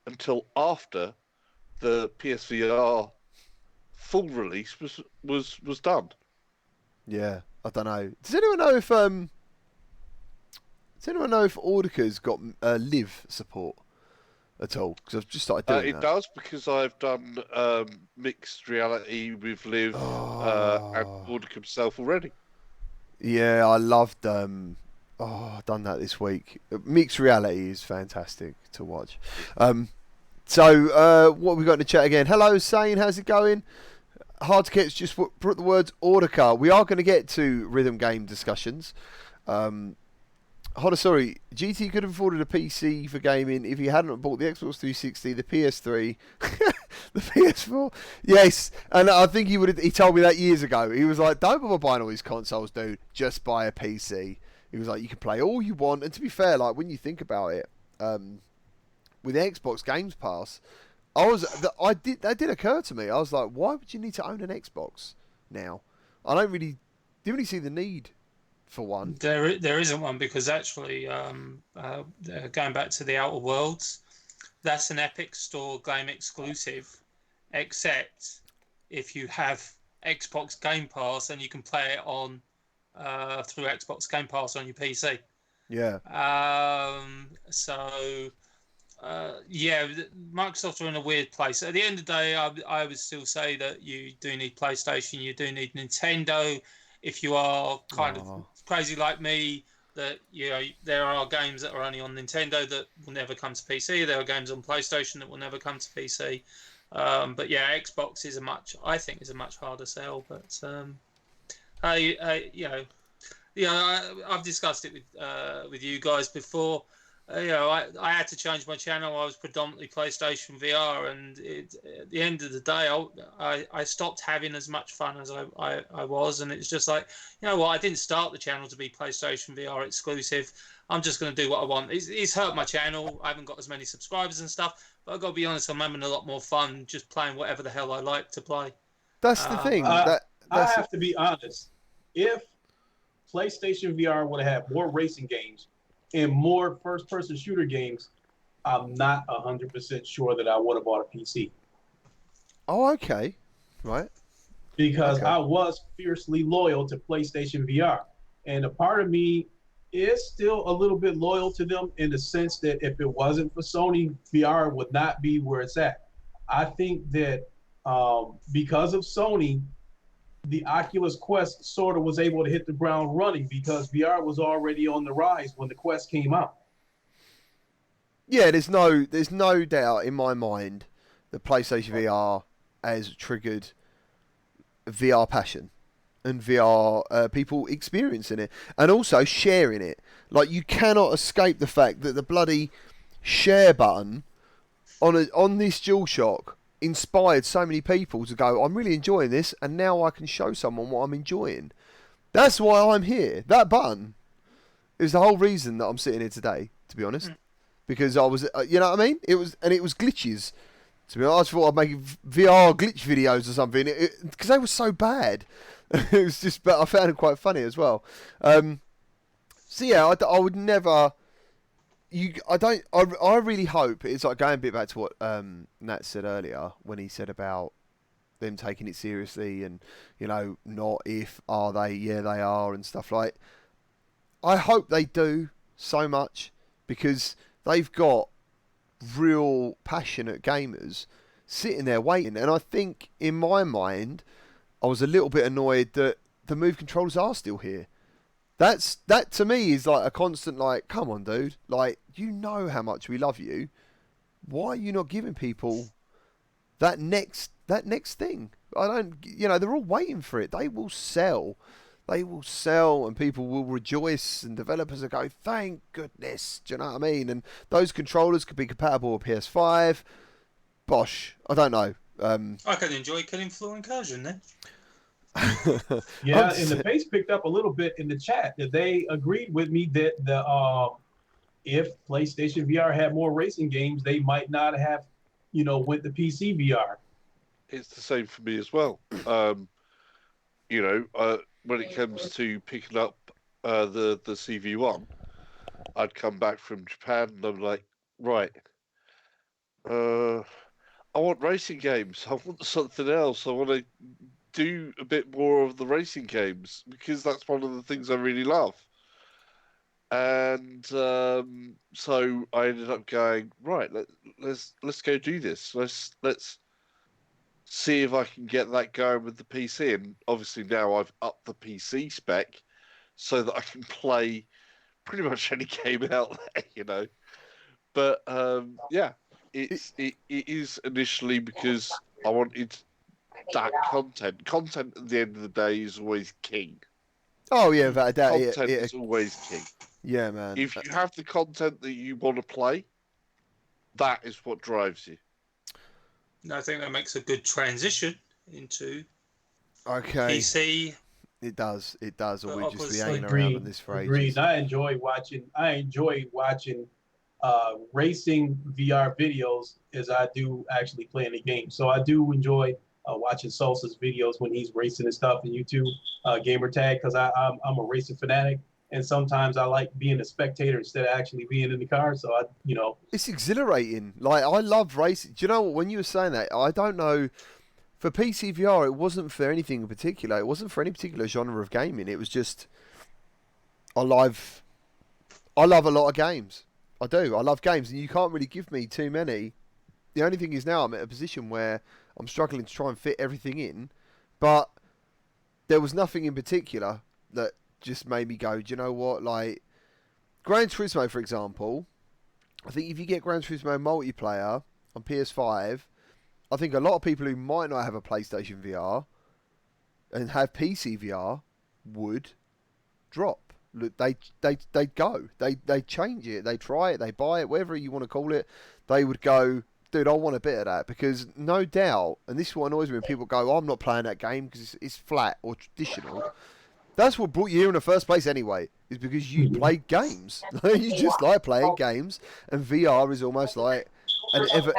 until after the PSVR full release was done. Yeah, I don't know. Does anyone know if Audica's got Live support at all? Because I've just started doing that. It does, because I've done mixed reality with Live and Audica himself already. Yeah, I loved. I've done that this week. Mixed reality is fantastic to watch. So what have we got in the chat again? Hello, Sane. How's it going? Hard to Catch just put the words Audica. We are going to get to rhythm game discussions. Sorry, GT could have afforded a PC for gaming if he hadn't bought the Xbox 360, the PS3, the PS4. Yes, and I think he told me that years ago. He was like, don't bother buying all these consoles, dude. Just buy a PC. He was like, you can play all you want. And to be fair, like, when you think about it, with the Xbox Games Pass, that did occur to me. I was like, why would you need to own an Xbox now? I didn't really see the need for one. There isn't one, because actually, going back to the Outer Worlds, that's an Epic Store game exclusive, except if you have Xbox Game Pass, and you can play it on through Xbox Game Pass on your PC. Yeah. Yeah, Microsoft are in a weird place. At the end of the day, I would still say that you do need PlayStation, you do need Nintendo. If you are kind of crazy like me, that there are games that are only on Nintendo that will never come to PC. There are games on PlayStation that will never come to PC. But yeah, Xbox is a much harder sell. But I've discussed it with you guys before. I had to change my channel. I was predominantly PlayStation VR, and at the end of the day, I stopped having as much fun as I was, and it's just like, I didn't start the channel to be PlayStation VR exclusive. I'm just going to do what I want. It's hurt my channel. I haven't got as many subscribers and stuff, But I've got to be honest, I'm having a lot more fun just playing whatever the hell I like to play. That's the thing. I That's have to be honest. If PlayStation VR would have had more racing games and more first-person shooter games, I'm not 100% sure that I would have bought a PC. Oh, okay. Right. Because Okay. I was fiercely loyal to PlayStation VR. And a part of me is still a little bit loyal to them in the sense that if it wasn't for Sony, VR would not be where it's at. I think that because of Sony, the Oculus Quest sort of was able to hit the ground running because VR was already on the rise when the Quest came out. Yeah, there's no doubt in my mind that PlayStation VR has triggered VR passion and VR people experiencing it and also sharing it. Like, you cannot escape the fact that the bloody share button on this DualShock inspired so many people to go, I'm really enjoying this, and now I can show someone what I'm enjoying. That's why I'm here. That button is the whole reason that I'm sitting here today, to be honest. Because I was, you know what I mean? It was glitches. To be honest, I thought I'd make VR glitch videos or something, because they were so bad. It was just, but I found it quite funny as well. So yeah, I would never. I really hope it's like going a bit back to what Nat said earlier when he said about them taking it seriously and, you know, not if, are they, yeah they are, and stuff like. I hope they do so much because they've got real passionate gamers sitting there waiting, and I think in my mind I was a little bit annoyed that the Move controllers are still here. That to me is like a constant, like, come on dude, like, you know how much we love you, why are you not giving people that next thing? I don't, you know, they're all waiting for it. They will sell, and people will rejoice, and developers will go, thank goodness. Do you know what I mean? And those controllers could be compatible with PS5. Bosh, I don't know. I can enjoy Killing Floor Incursion then. Yeah, and the pace picked up a little bit in the chat that they agreed with me that if PlayStation VR had more racing games, they might not have, went to PC VR. It's the same for me as well. When it comes to picking up the CV1, I'd come back from Japan and I'm like, right, I want racing games. I want something else. I want to do a bit more of the racing games because that's one of the things I really love. And so I ended up going, right, let's go do this. Let's see if I can get that going with the PC. And obviously now I've upped the PC spec so that I can play pretty much any game out there, But yeah, it is initially because I wanted that content. Content at the end of the day is always king. Oh yeah, without a doubt. Content is always king. Yeah, man. If you have the content that you want to play, that is what drives you. And I think that makes a good transition into PC. It does. Or we just be hanging around on this for ages. Agreed. I enjoy watching racing VR videos as I do actually playing the game. So I do enjoy watching Sosa's videos when he's racing and stuff on YouTube, Gamertag, because I'm a racing fanatic. And sometimes I like being a spectator instead of actually being in the car. So it's exhilarating. Like, I love racing. Do you know what? When you were saying that, I don't know. For PC VR, it wasn't for anything in particular. It wasn't for any particular genre of gaming. It was just, I love a lot of games. I do. I love games, and you can't really give me too many. The only thing is now I'm at a position where I'm struggling to try and fit everything in, but there was nothing in particular that just made me go, do you know what? Like, Gran Turismo, for example, I think if you get Gran Turismo multiplayer on PS5, I think a lot of people who might not have a PlayStation VR and have PC VR would drop. Look, they go. They change it. They try it. They buy it. Whatever you want to call it. They would go, dude, I want a bit of that. Because no doubt, and this is what annoys me when people go, oh, I'm not playing that game because it's flat or traditional. That's what brought you here in the first place anyway, is because you play games. You just like playing games, and VR is almost like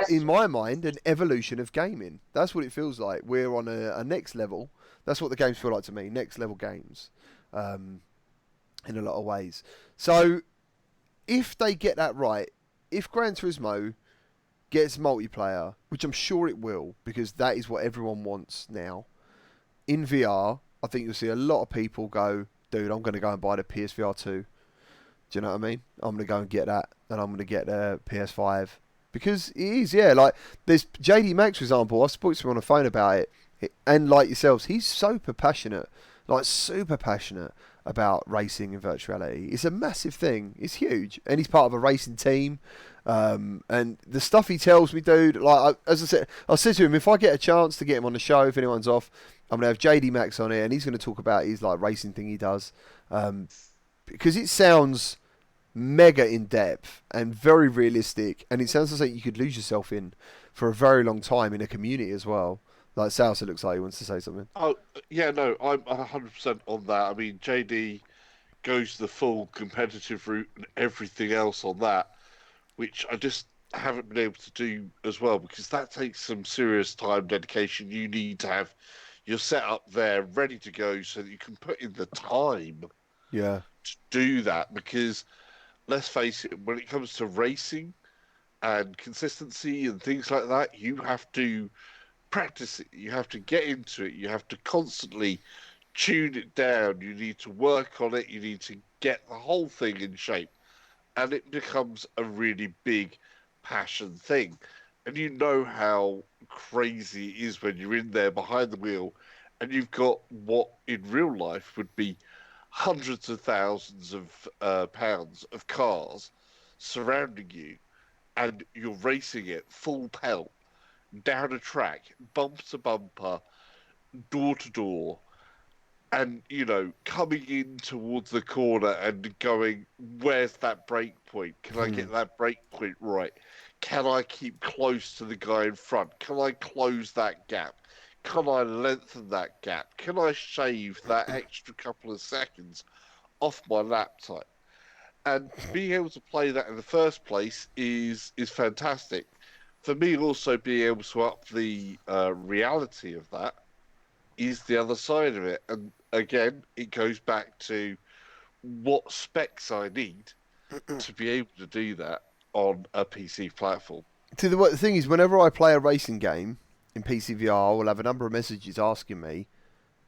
in my mind, an evolution of gaming. That's what it feels like. We're on a next level. That's what the games feel like to me. Next level games, in a lot of ways. So, if they get that right, if Gran Turismo gets multiplayer, which I'm sure it will, because that is what everyone wants now, in VR, I think you'll see a lot of people go, dude, I'm going to go and buy the PSVR 2. Do you know what I mean? I'm going to go and get that, and I'm going to get the PS5. Because it is, yeah, like, there's JD Max, for example, I spoke to him on the phone about it, and like yourselves, he's super passionate about racing in virtuality. It's a massive thing. It's huge, and he's part of a racing team. And the stuff he tells me, dude, like as I said to him, if I get a chance to get him on the show, if anyone's off, I'm gonna have JD Max on it, and he's gonna talk about his like racing thing he does, because it sounds mega in depth and very realistic, and it sounds like something you could lose yourself in for a very long time in a community as well. Like Salsa looks like he wants to say something. Oh, yeah, no, I'm 100% on that. I mean, JD goes the full competitive route and everything else on that, which I just haven't been able to do as well, because that takes some serious time, dedication. You need to have your setup there ready to go so that you can put in the time Yeah. to do that, because let's face it, when it comes to racing and consistency and things like that, you have to practice it, you have to get into it, you have to constantly tune it down, you need to work on it, you need to get the whole thing in shape, and it becomes a really big passion thing. And you know how crazy it is when you're in there behind the wheel and you've got what in real life would be hundreds of thousands of pounds of cars surrounding you, and you're racing it full pelt down a track, bumper to bumper, door to door, and, you know, coming in towards the corner and going, where's that break point? Can I get that break point right? Can I keep close to the guy in front? Can I close that gap? Can I lengthen that gap? Can I shave that extra couple of seconds off my lap time? And being able to play that in the first place is fantastic. For me, also being able to up the reality of that is the other side of it. And again, it goes back to what specs I need to be able to do that on a PC platform. The thing is, whenever I play a racing game in PC VR, I will have a number of messages asking me,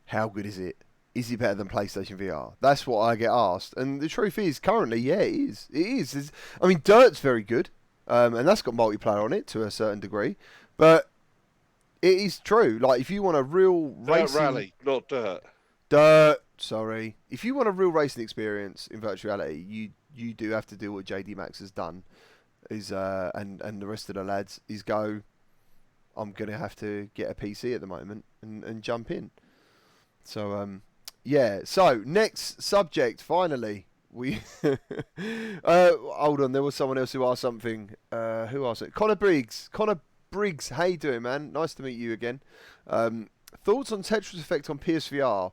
how good is it? Is it better than PlayStation VR? That's what I get asked. And the truth is, currently, yeah, it is. It is. I mean, Dirt's very good. And that's got multiplayer on it to a certain degree. But it is true. Like, if you want a real racing... Rally, not Dirt. Dirt, sorry. If you want a real racing experience in virtuality, you do have to do what JD Max has done. And the rest of the lads is go, I'm going to have to get a PC at the moment and jump in. So, yeah. So, next subject, finally. We hold on, there was someone else who asked something. Who asked it? Connor Briggs. Connor Briggs, how you doing, man? Nice to meet you again. Thoughts on Tetris Effect on PSVR?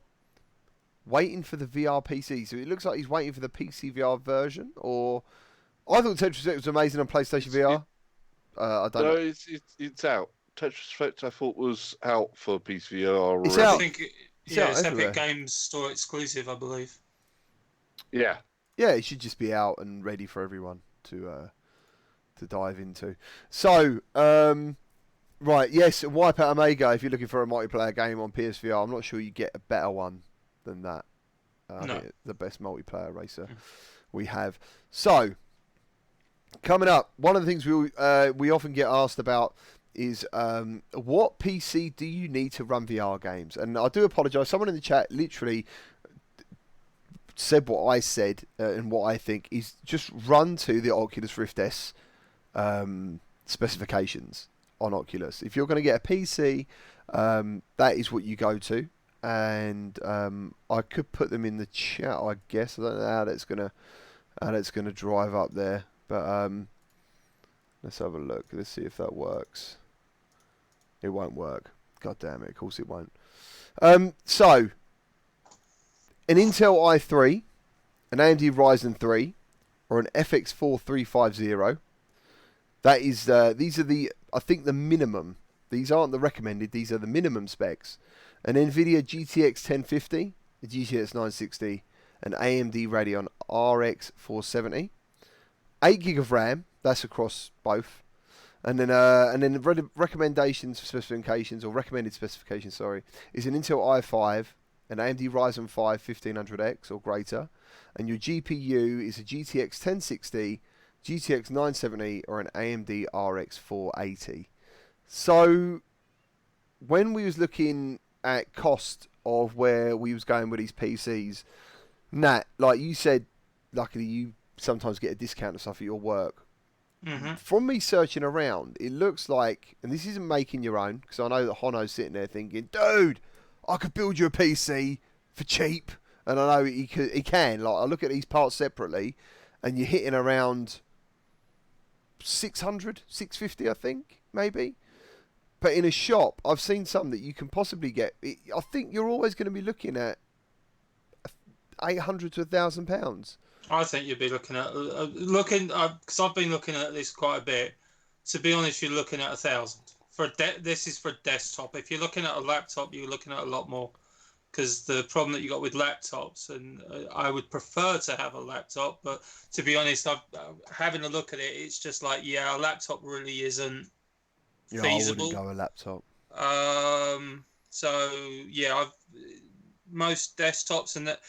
Waiting for the VR PC. So it looks like he's waiting for the PC VR version, or I thought Tetris Effect was amazing on PlayStation VR. I don't know. No, it's out. Tetris Effect, I thought, was out for PSVR. It's already. out. I think it's Epic Games Store exclusive, I believe. Yeah. Yeah, it should just be out and ready for everyone to dive into. So, right, yes, Wipeout Omega, if you're looking for a multiplayer game on PSVR, I'm not sure you get a better one than that. I think it's the best multiplayer racer we have. So, coming up, one of the things we often get asked about is what PC do you need to run VR games? And I do apologise, someone in the chat literally said what I said and what I think is just run to the Oculus Rift S specifications on Oculus. If you're going to get a PC, that is what you go to. And I could put them in the chat, I guess. I don't know how that's gonna drive up there, but let's have a look. Let's see if that works. It won't work. God damn it! Of course it won't. So an Intel i3, an AMD Ryzen 3, or an FX 4350 That is, these are I think the minimum. These aren't the recommended. These are the minimum specs. An NVIDIA GTX 1050, a GTX 960, an AMD Radeon RX 470, 8 gig of RAM. That's across both. And then recommendations for specifications, or recommended specifications, sorry, is an Intel i5, an AMD Ryzen 5 1500X or greater, and your GPU is a GTX 1060, GTX 970, or an AMD RX 480. So, when we was looking at cost of where we was going with these PCs, Nat, like you said, luckily you sometimes get a discount and stuff at your work. Mm-hmm. From me searching around, it looks like, and this isn't making your own, because I know that Hono's sitting there thinking, dude, I could build you a PC for cheap, and I know he can. Like, I look at these parts separately, and you're hitting around 600, 650, I think, maybe. But in a shop, I've seen some that you can possibly get. I think you're always going to be looking at £800 to £1,000. I think you'd be looking at because I've been looking at this quite a bit. To be honest, you're looking at 1,000 for this is for desktop. If you're looking at a laptop, you're looking at a lot more, because the problem that you got with laptops, and I would prefer to have a laptop, but to be honest, having a look at it, it's just like, yeah, a laptop really isn't feasible. I wouldn't go a laptop. So yeah, most desktops and that.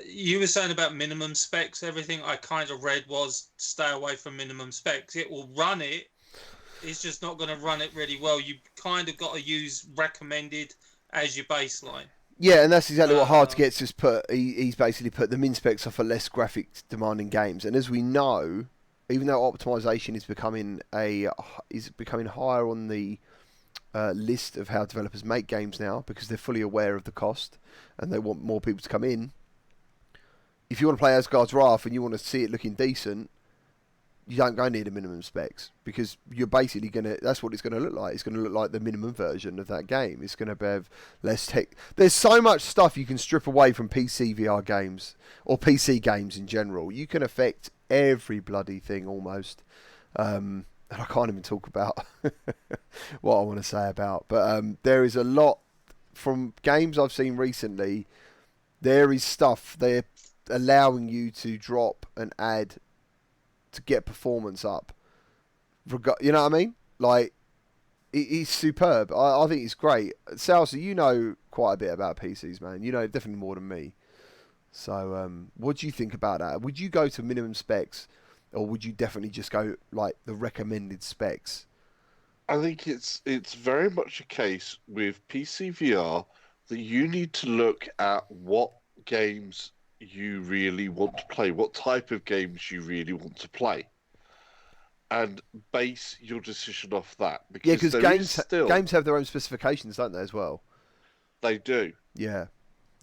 You were saying about minimum specs. Everything I kind of read was stay away from minimum specs. It will run it. It's just not going to run it really well. You kind of got to use recommended as your baseline. Yeah, and that's exactly what Hard Gets has put. He's basically put the min specs are for less graphic demanding games. And as we know, even though optimization is becoming higher on the list of how developers make games now, because they're fully aware of the cost and they want more people to come in. If you want to play Asgard's Wrath and you want to see it looking decent, you don't go near the minimum specs, because you're basically that's what it's going to look like. It's going to look like the minimum version of that game. It's going to have less tech. There's so much stuff you can strip away from PC VR games, or PC games in general. You can affect every bloody thing almost. And I can't even talk about what I want to say about. But there is a lot from games I've seen recently. There is stuff they're allowing you to drop and add to get performance up. You know what I mean? Like, it's superb. I think it's great. Salsa, you know quite a bit about PCs, man. You know definitely more than me. So, what do you think about that? Would you go to minimum specs, or would you definitely just go like the recommended specs? I think it's very much a case with PC VR that you need to look at what games you really want to play, what type of games you really want to play, and base your decision off that. Because games have their own specifications, don't they, as well? They do. Yeah.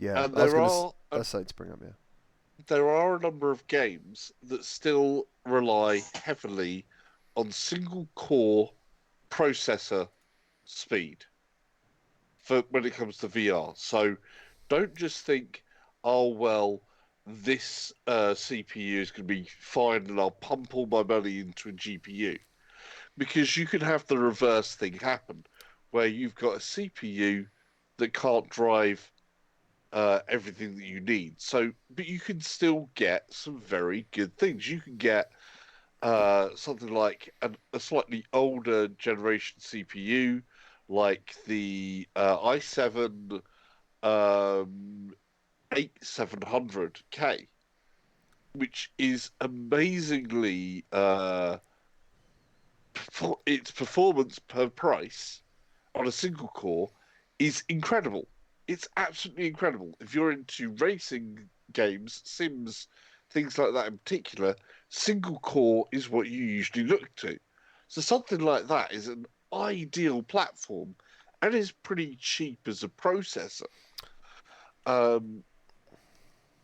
And that's something to bring up, yeah. There are a number of games that still rely heavily on single core processor speed for when it comes to VR. So don't just think, oh well, this CPU is going to be fine and I'll pump all my money into a GPU. Because you can have the reverse thing happen, where you've got a CPU that can't drive everything that you need. So, but you can still get some very good things. You can get something like a slightly older generation CPU, like the i7 8700K, which is amazingly its performance per price on a single core is incredible. It's absolutely incredible. If you're into racing games, sims, things like that in particular, single core is what you usually look to. So something like that is an ideal platform and is pretty cheap as a processor.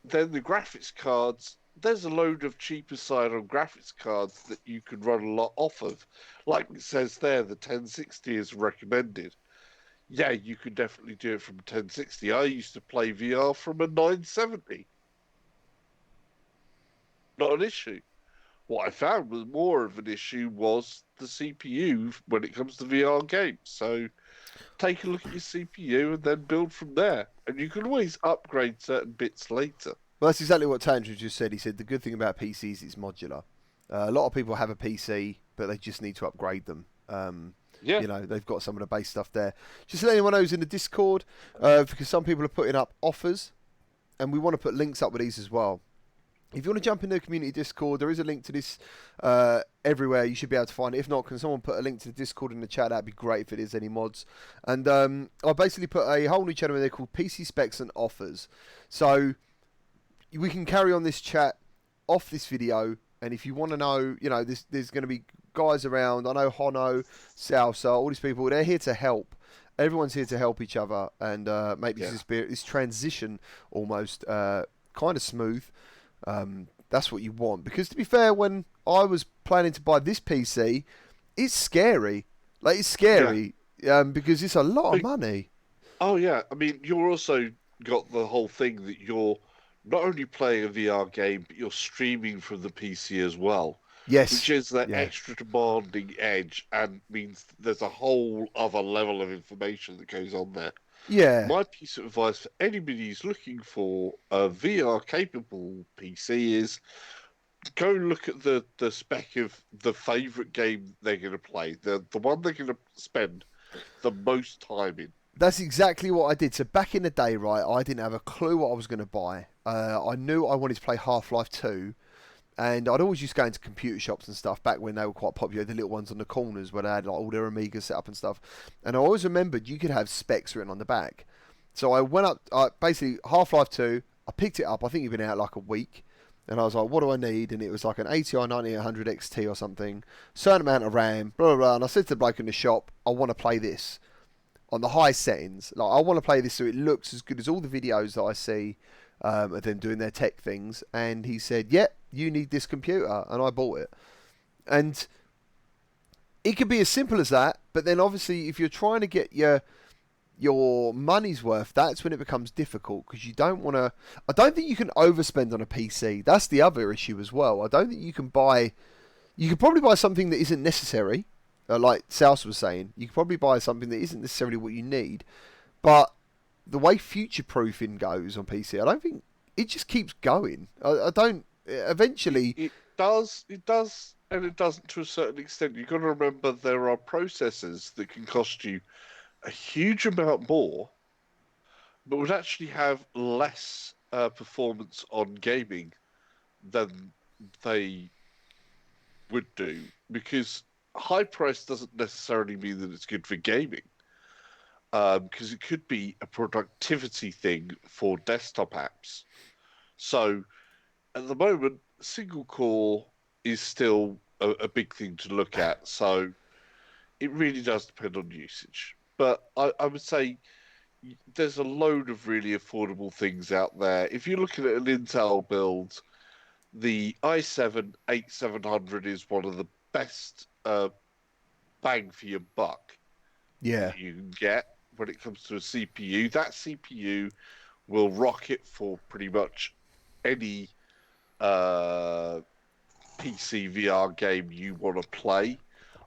Then the graphics cards, there's a load of cheaper side on graphics cards that you can run a lot off of. Like it says there, the 1060 is recommended. Yeah, you could definitely do it from 1060. I used to play VR from a 970. Not an issue. What I found was more of an issue was the CPU when it comes to VR games. So take a look at your CPU and then build from there. And you can always upgrade certain bits later. Well, that's exactly what Tandra just said. He said the good thing about PCs is modular. A lot of people have a PC, but they just need to upgrade them. Yeah. You know, they've got some of the base stuff there. Just let anyone know who's in the Discord, because some people are putting up offers, and we want to put links up with these as well. If you want to jump into the community Discord, there is a link to this everywhere. You should be able to find it. If not, can someone put a link to the Discord in the chat? That'd be great if it is any mods. And I basically put a whole new channel in there called PC Specs and Offers. So we can carry on this chat off this video. And if you want to know, you know, there's going to be guys around. I know Hono, Salsa, all these people. They're here to help. Everyone's here to help each other and make this transition almost kind of smooth. That's what you want, because to be fair, when I was planning to buy this PC, it's scary. Like, it's scary because it's a lot of money. Oh yeah, I mean, you're also got the whole thing that you're not only playing a VR game, but you're streaming from the PC as well. Yes, which is the extra demanding edge and means there's a whole other level of information that goes on there. Yeah. My piece of advice for anybody who's looking for a VR-capable PC is go look at the spec of the favourite game they're going to play, the one they're going to spend the most time in. That's exactly what I did. So back in the day, right, I didn't have a clue what I was going to buy. I knew I wanted to play Half-Life 2, and I'd always used to go into computer shops and stuff back when they were quite popular, the little ones on the corners where they had like all their Amiga set up and stuff. And I always remembered you could have specs written on the back. So I went up, basically Half-Life 2, I picked it up, I think it'd been out like a week. And I was like, what do I need? And it was like an ATI 9800 XT or something, certain amount of RAM, blah, blah, blah. And I said to the bloke in the shop, I want to play this on the high settings. Like, I want to play this so it looks as good as all the videos that I see of them doing their tech things. And he said, yep, you need this computer. And I bought it. And it could be as simple as that. But then obviously if you're trying to get your money's worth, that's when it becomes difficult, because you don't want to. I don't think you can overspend on a PC. That's the other issue as well. I don't think you can buy. You could probably buy something that isn't necessary, like South was saying. You could probably buy something that isn't necessarily what you need. But the way future-proofing goes on PC, I don't think it just keeps going. I don't. Eventually, it does, and it doesn't to a certain extent. You've got to remember there are processors that can cost you a huge amount more, but would actually have less performance on gaming than they would do, because high price doesn't necessarily mean that it's good for gaming, because it could be a productivity thing for desktop apps. So at the moment, single core is still a big thing to look at, so it really does depend on usage. But I would say there's a load of really affordable things out there. If you're looking at an Intel build, the i7-8700 is one of the best bang for your buck yeah, you can get when it comes to a CPU. That CPU will rock it for pretty much any PC VR game you want to play.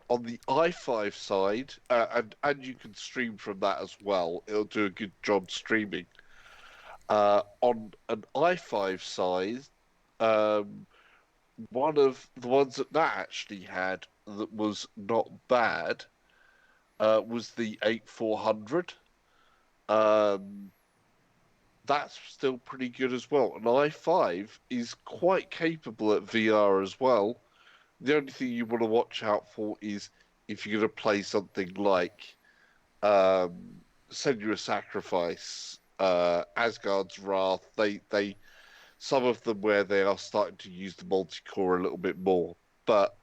On the i5 side, and you can stream from that as well. It'll do a good job streaming. On an i5 side, one of the ones that actually had that was not bad was the 8400. That's still pretty good as well. An i5 is quite capable at VR as well. The only thing you want to watch out for is if you're going to play something like Senua's Sacrifice, Asgard's Wrath. They some of them where they are starting to use the multi-core a little bit more. But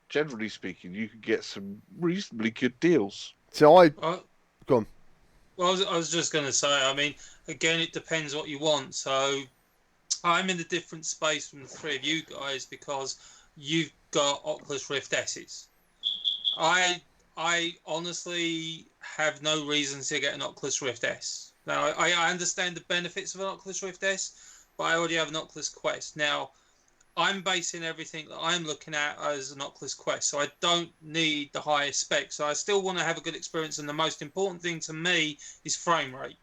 generally speaking, you can get some reasonably good deals. So go on. Well, I was just going to say, I mean, again, it depends what you want. So I'm in a different space from the three of you guys, because you've got Oculus Rift S's. I honestly have no reason to get an Oculus Rift S. Now, I understand the benefits of an Oculus Rift S, but I already have an Oculus Quest. Now, I'm basing everything that I'm looking at as an Oculus Quest, so I don't need the highest spec. So I still want to have a good experience, and the most important thing to me is frame rate,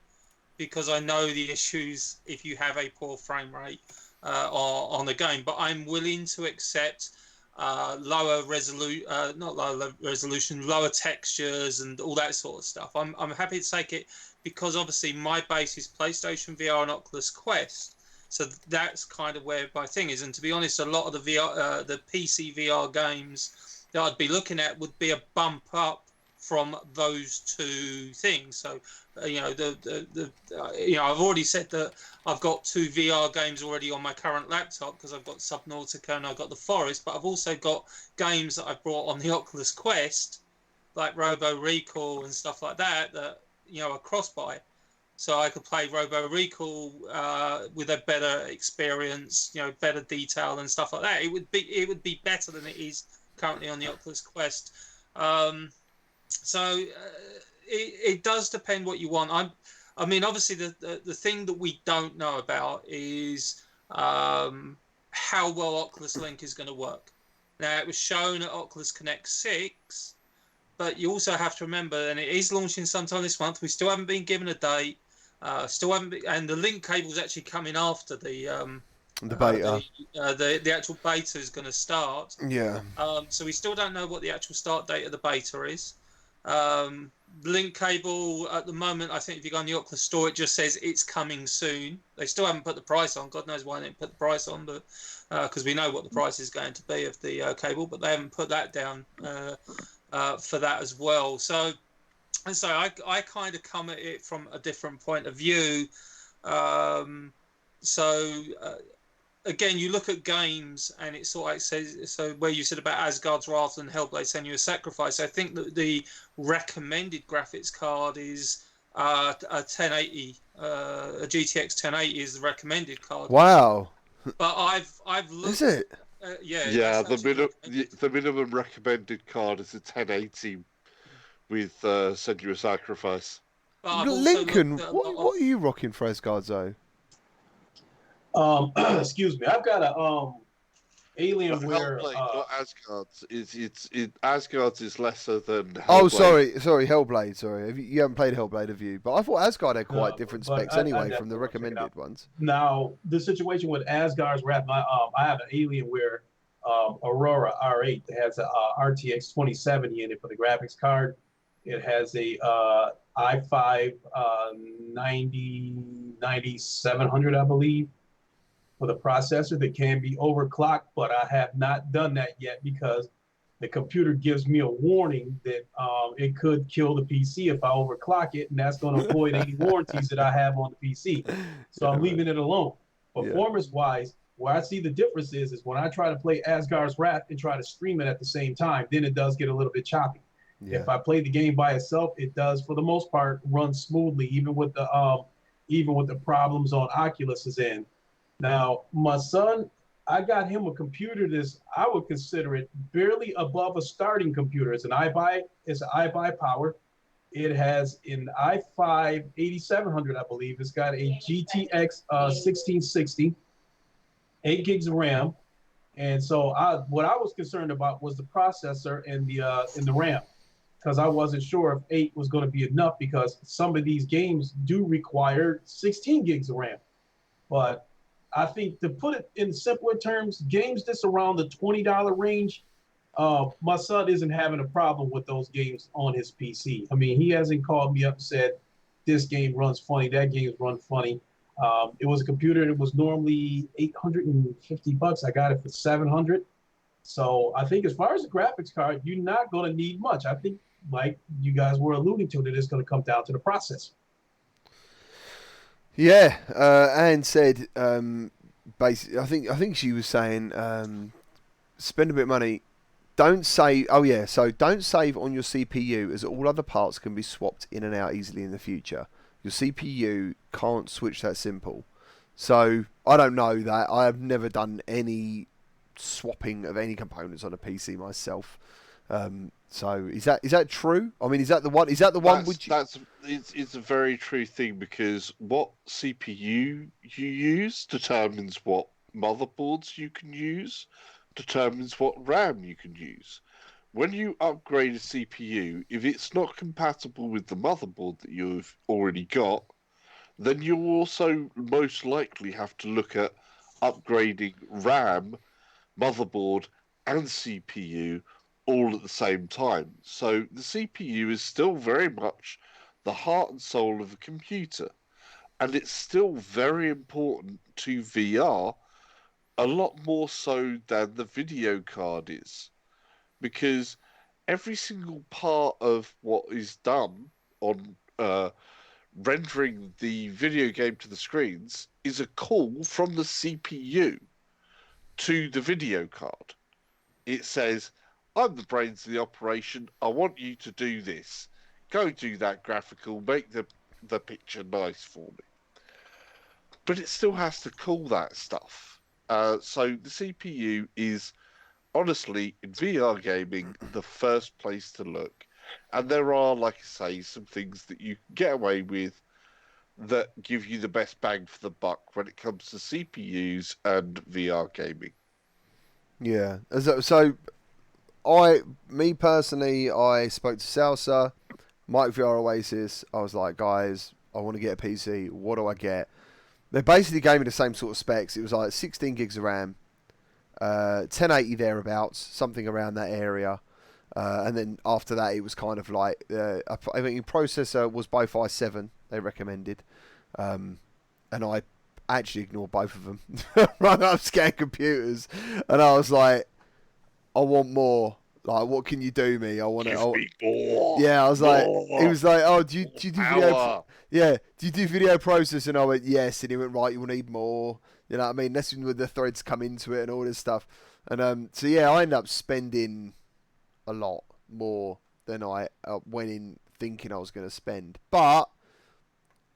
because I know the issues if you have a poor frame rate on a game. But I'm willing to accept lower resolution, lower textures, and all that sort of stuff. I'm happy to take it because obviously my base is PlayStation VR and Oculus Quest. So that's kind of where my thing is. And to be honest, a lot of the PC VR games that I'd be looking at would be a bump up from those two things. So, I've already said that I've got 2 VR games already on my current laptop because I've got Subnautica and I've got The Forest, but I've also got games that I brought on the Oculus Quest, like Robo Recall and stuff like that are cross-buy. So I could play Robo Recall with a better experience, better detail and stuff like that. It would be better than it is currently on the Oculus Quest. So it does depend what you want. I mean, obviously the thing that we don't know about is how well Oculus Link is going to work. Now, it was shown at Oculus Connect 6, but you also have to remember, and it is launching sometime this month. We still haven't been given a date. And the link cable is actually coming after the beta. The actual beta is going to start. Yeah. So we still don't know what the actual start date of the beta is. Link cable at the moment, I think if you go on the Oculus store, it just says it's coming soon. They still haven't put the price on. God knows why they didn't put the price on, but because we know what the price is going to be of the cable, but they haven't put that down for that as well. So I kind of come at it from a different point of view. Again, you look at games, and it sort of says, so where you said about Asgard's Wrath and Hellblade Senua's Sacrifice, I think that the recommended graphics card is a 1080, a GTX 1080 is the recommended card. Wow. But I've looked. Is it? Yeah, the minimum recommended card is a 1080 with Senua's Sacrifice. Lincoln, what are you rocking for Asgard's though? Excuse me. I've got a Alienware. Asgard's is lesser than Hellblade. Oh, sorry, Hellblade. Sorry, you haven't played Hellblade, have you? But I thought Asgard had quite different specs anyway from the recommended ones. Now, the situation with Asgard's Wrath, I have an Alienware Aurora R8 that has a RTX 2070 in it for the graphics card. It has a i5 9700, I believe, for the processor that can be overclocked, but I have not done that yet because the computer gives me a warning that it could kill the PC if I overclock it, and that's going to avoid any warranties that I have on the PC. So I'm leaving it alone. Performance-wise, where I see the difference is when I try to play Asgard's Wrath and try to stream it at the same time, then it does get a little bit choppy. Yeah. If I play the game by itself, it does, for the most part, run smoothly, even with the problems on Oculus' end. Now, my son, I got him a computer that's, I would consider it barely above a starting computer. It's an iBuy power. It has an i5 8700, I believe. It's got a GTX 1660, 8 gigs of RAM. And so what I was concerned about was the processor and the RAM, because I wasn't sure if 8 was going to be enough, because some of these games do require 16 gigs of RAM. But I think, to put it in simpler terms, games that's around the $20 range, my son isn't having a problem with those games on his PC. I mean, he hasn't called me up and said, this game runs funny, that game runs funny. It was a computer that was normally $850. I got it for $700. So I think as far as the graphics card, you're not going to need much. I think, like you guys were alluding to, that it's going to come down to the processor. Yeah, Anne said, basically, I think she was saying, spend a bit of money. Don't save. Oh yeah, so don't save on your CPU, as all other parts can be swapped in and out easily in the future. Your CPU can't switch that simple. So I don't know that. I have never done any swapping of any components on a PC myself. So is that true? I mean, is that the one? Is that the one? It's a very true thing, because what CPU you use determines what motherboards you can use determines what RAM you can use. When you upgrade a CPU, if it's not compatible with the motherboard that you've already got, then you'll also most likely have to look at upgrading RAM, motherboard, and CPU all at the same time. So the CPU is still very much the heart and soul of a computer, and it's still very important to VR, a lot more so than the video card is, because every single part of what is done on rendering the video game to the screens is a call from the CPU to the video card. It says, I'm the brains of the operation, I want you to do this. Go do that graphical, make the picture nice for me. But it still has to call that stuff. So the CPU is, honestly, in VR gaming, the first place to look. And there are, like I say, some things that you can get away with that give you the best bang for the buck when it comes to CPUs and VR gaming. Yeah. So me personally, I spoke to Salsa, Mike VR Oasis. I was like, guys, I want to get a PC. What do I get? They basically gave me the same sort of specs. It was like 16 gigs of RAM, 1080 thereabouts, something around that area. And then after that, it was kind of like, I think processor was both i7, they recommended. And I actually ignored both of them. Run up scan computers. And I was like, I want more. Like, what can you do me? I want Give to. me more. Yeah, I was like, more, he was like, oh, do you do video? power. Yeah, do you do video processing? And I went, yes. And he went, right, you will need more. You know what I mean? That's when the threads come into it and all this stuff. And so yeah, I ended up spending a lot more than I went in thinking I was going to spend. But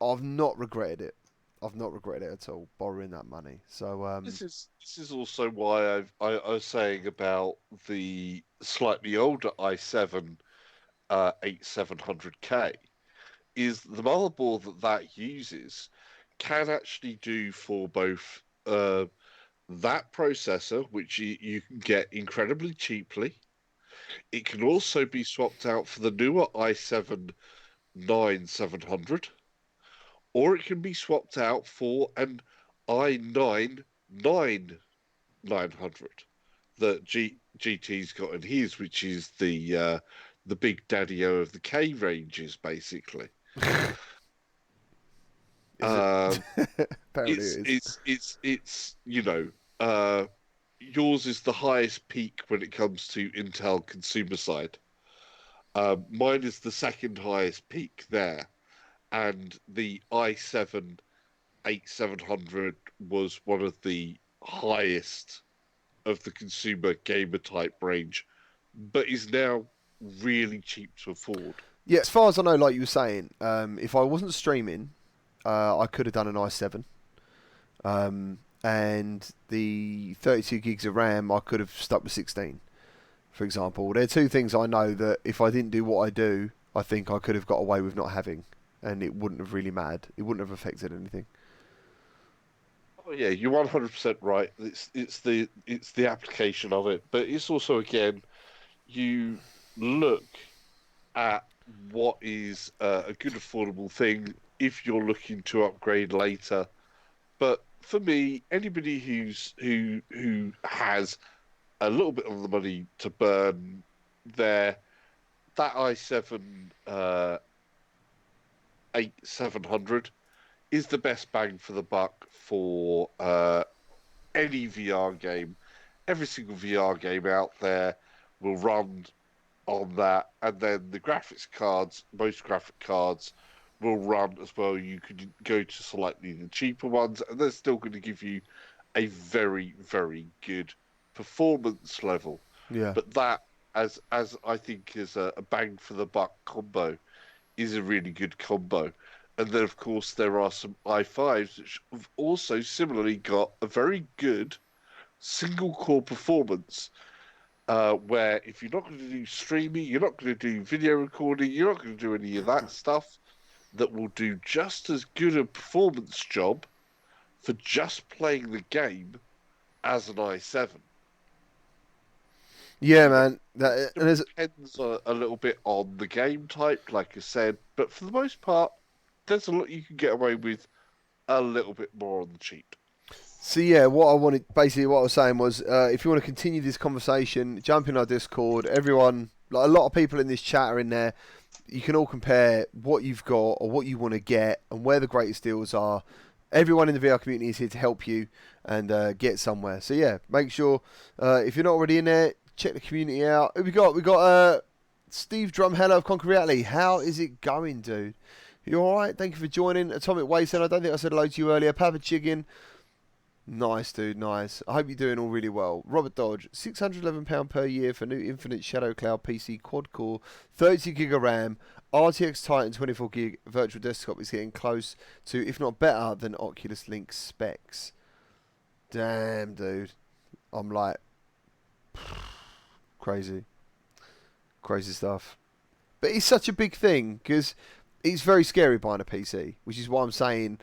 I've not regretted it. I've not regretted it at all, borrowing that money. So This is also why I was saying about the slightly older i7 8700K, is the motherboard that uses can actually do for both that processor, which you can get incredibly cheaply. It can also be swapped out for the newer i7 9700, or it can be swapped out for an i9 9900 that GT's got in his, which is the big daddy-o of the K ranges, basically. apparently it is. It's yours is the highest peak when it comes to Intel consumer side. Mine is the second highest peak there, and the i7 8700 was one of the highest of the consumer gamer type range, but is now really cheap to afford. Yeah, as far as I know, like you were saying, if I wasn't streaming, I could have done an i7. And the 32 gigs of RAM, I could have stuck with 16, for example. There are two things I know that if I didn't do what I do, I think I could have got away with not having, and it wouldn't have really mattered. It wouldn't have affected anything. Oh yeah, you're 100% right. It's the application of it, but it's also, again, you look at what is a good affordable thing if you're looking to upgrade later. But for me, anybody who has a little bit of the money to burn there, that i7 8700 is the best bang for the buck for any VR game. Every single VR game out there will run on that, and then the graphics cards, most graphic cards, will run as well. You could go to slightly the cheaper ones, and they're still going to give you a very, very good performance level. Yeah. But that, as I think, is a bang for the buck combo, is a really good combo. And then, of course, there are some i5s which have also similarly got a very good single core performance, where if you're not going to do streaming, you're not going to do video recording, you're not going to do any of that stuff, that will do just as good a performance job for just playing the game as an i7. Yeah, man. And there's, Depends a little bit on the game type, like I said, but for the most part, there's a lot you can get away with a little bit more on the cheap. so yeah, what I was saying was, if you want to continue this conversation, jump in our Discord. Everyone, like a lot of people in this chat are in there. You can all compare what you've got or what you want to get and where the greatest deals are. Everyone in the VR community is here to help you and get somewhere. So yeah, make sure if you're not already in there, check the community out. Who we got? We got Steve Drumheller of Conquer Reality. How is it going, dude? You all right? Thank you for joining. Atomic Wasteland. I don't think I said hello to you earlier. Papa Chicken. Nice, dude. Nice. I hope you're doing all really well. Robert Dodge. £611 per year for new Infinite Shadow Cloud PC quad core, 32 gig of RAM, RTX Titan 24 gig virtual desktop is getting close to, if not better, than Oculus Link specs. Damn, dude. I'm like, crazy. Crazy stuff. But it's such a big thing because it's very scary buying a PC, which is why I'm saying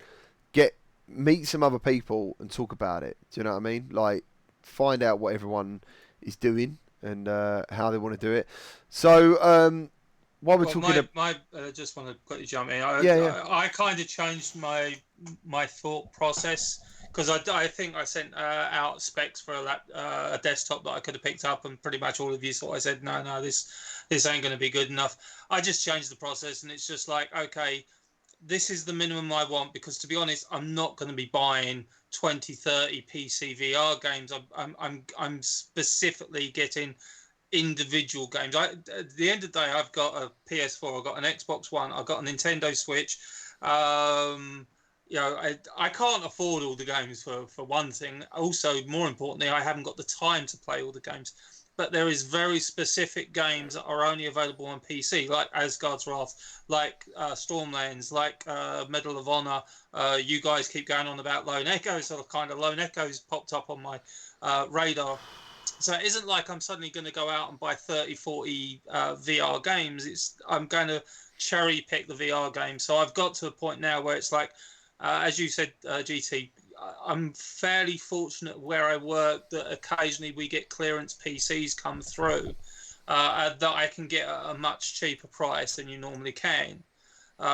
meet some other people and talk about it. Do you know what I mean? Like, find out what everyone is doing and how they want to do it. So, while we're talking, just want to quickly jump in. I kind of changed my thought process because I think I sent out specs for a desktop that I could have picked up, and pretty much all of you thought I said no, this ain't going to be good enough. I just changed the process, and it's just like, okay, this is the minimum I want, because to be honest, I'm not going to be buying 20, 30 PC VR games. I'm specifically getting individual games. At the end of the day, I've got a PS4, I've got an Xbox One, I've got a Nintendo Switch. I can't afford all the games for one thing. Also, more importantly, I haven't got the time to play all the games. But there is very specific games that are only available on PC, like Asgard's Wrath, like Stormlands, like Medal of Honor. You guys keep going on about Lone Echoes, so kind of Lone Echoes popped up on my radar. So it isn't like I'm suddenly going to go out and buy 30, 40 VR games. I'm going to cherry pick the VR games. So I've got to a point now where it's like, as you said, GT, I'm fairly fortunate where I work that occasionally we get clearance PCs come through that I can get at a much cheaper price than you normally can.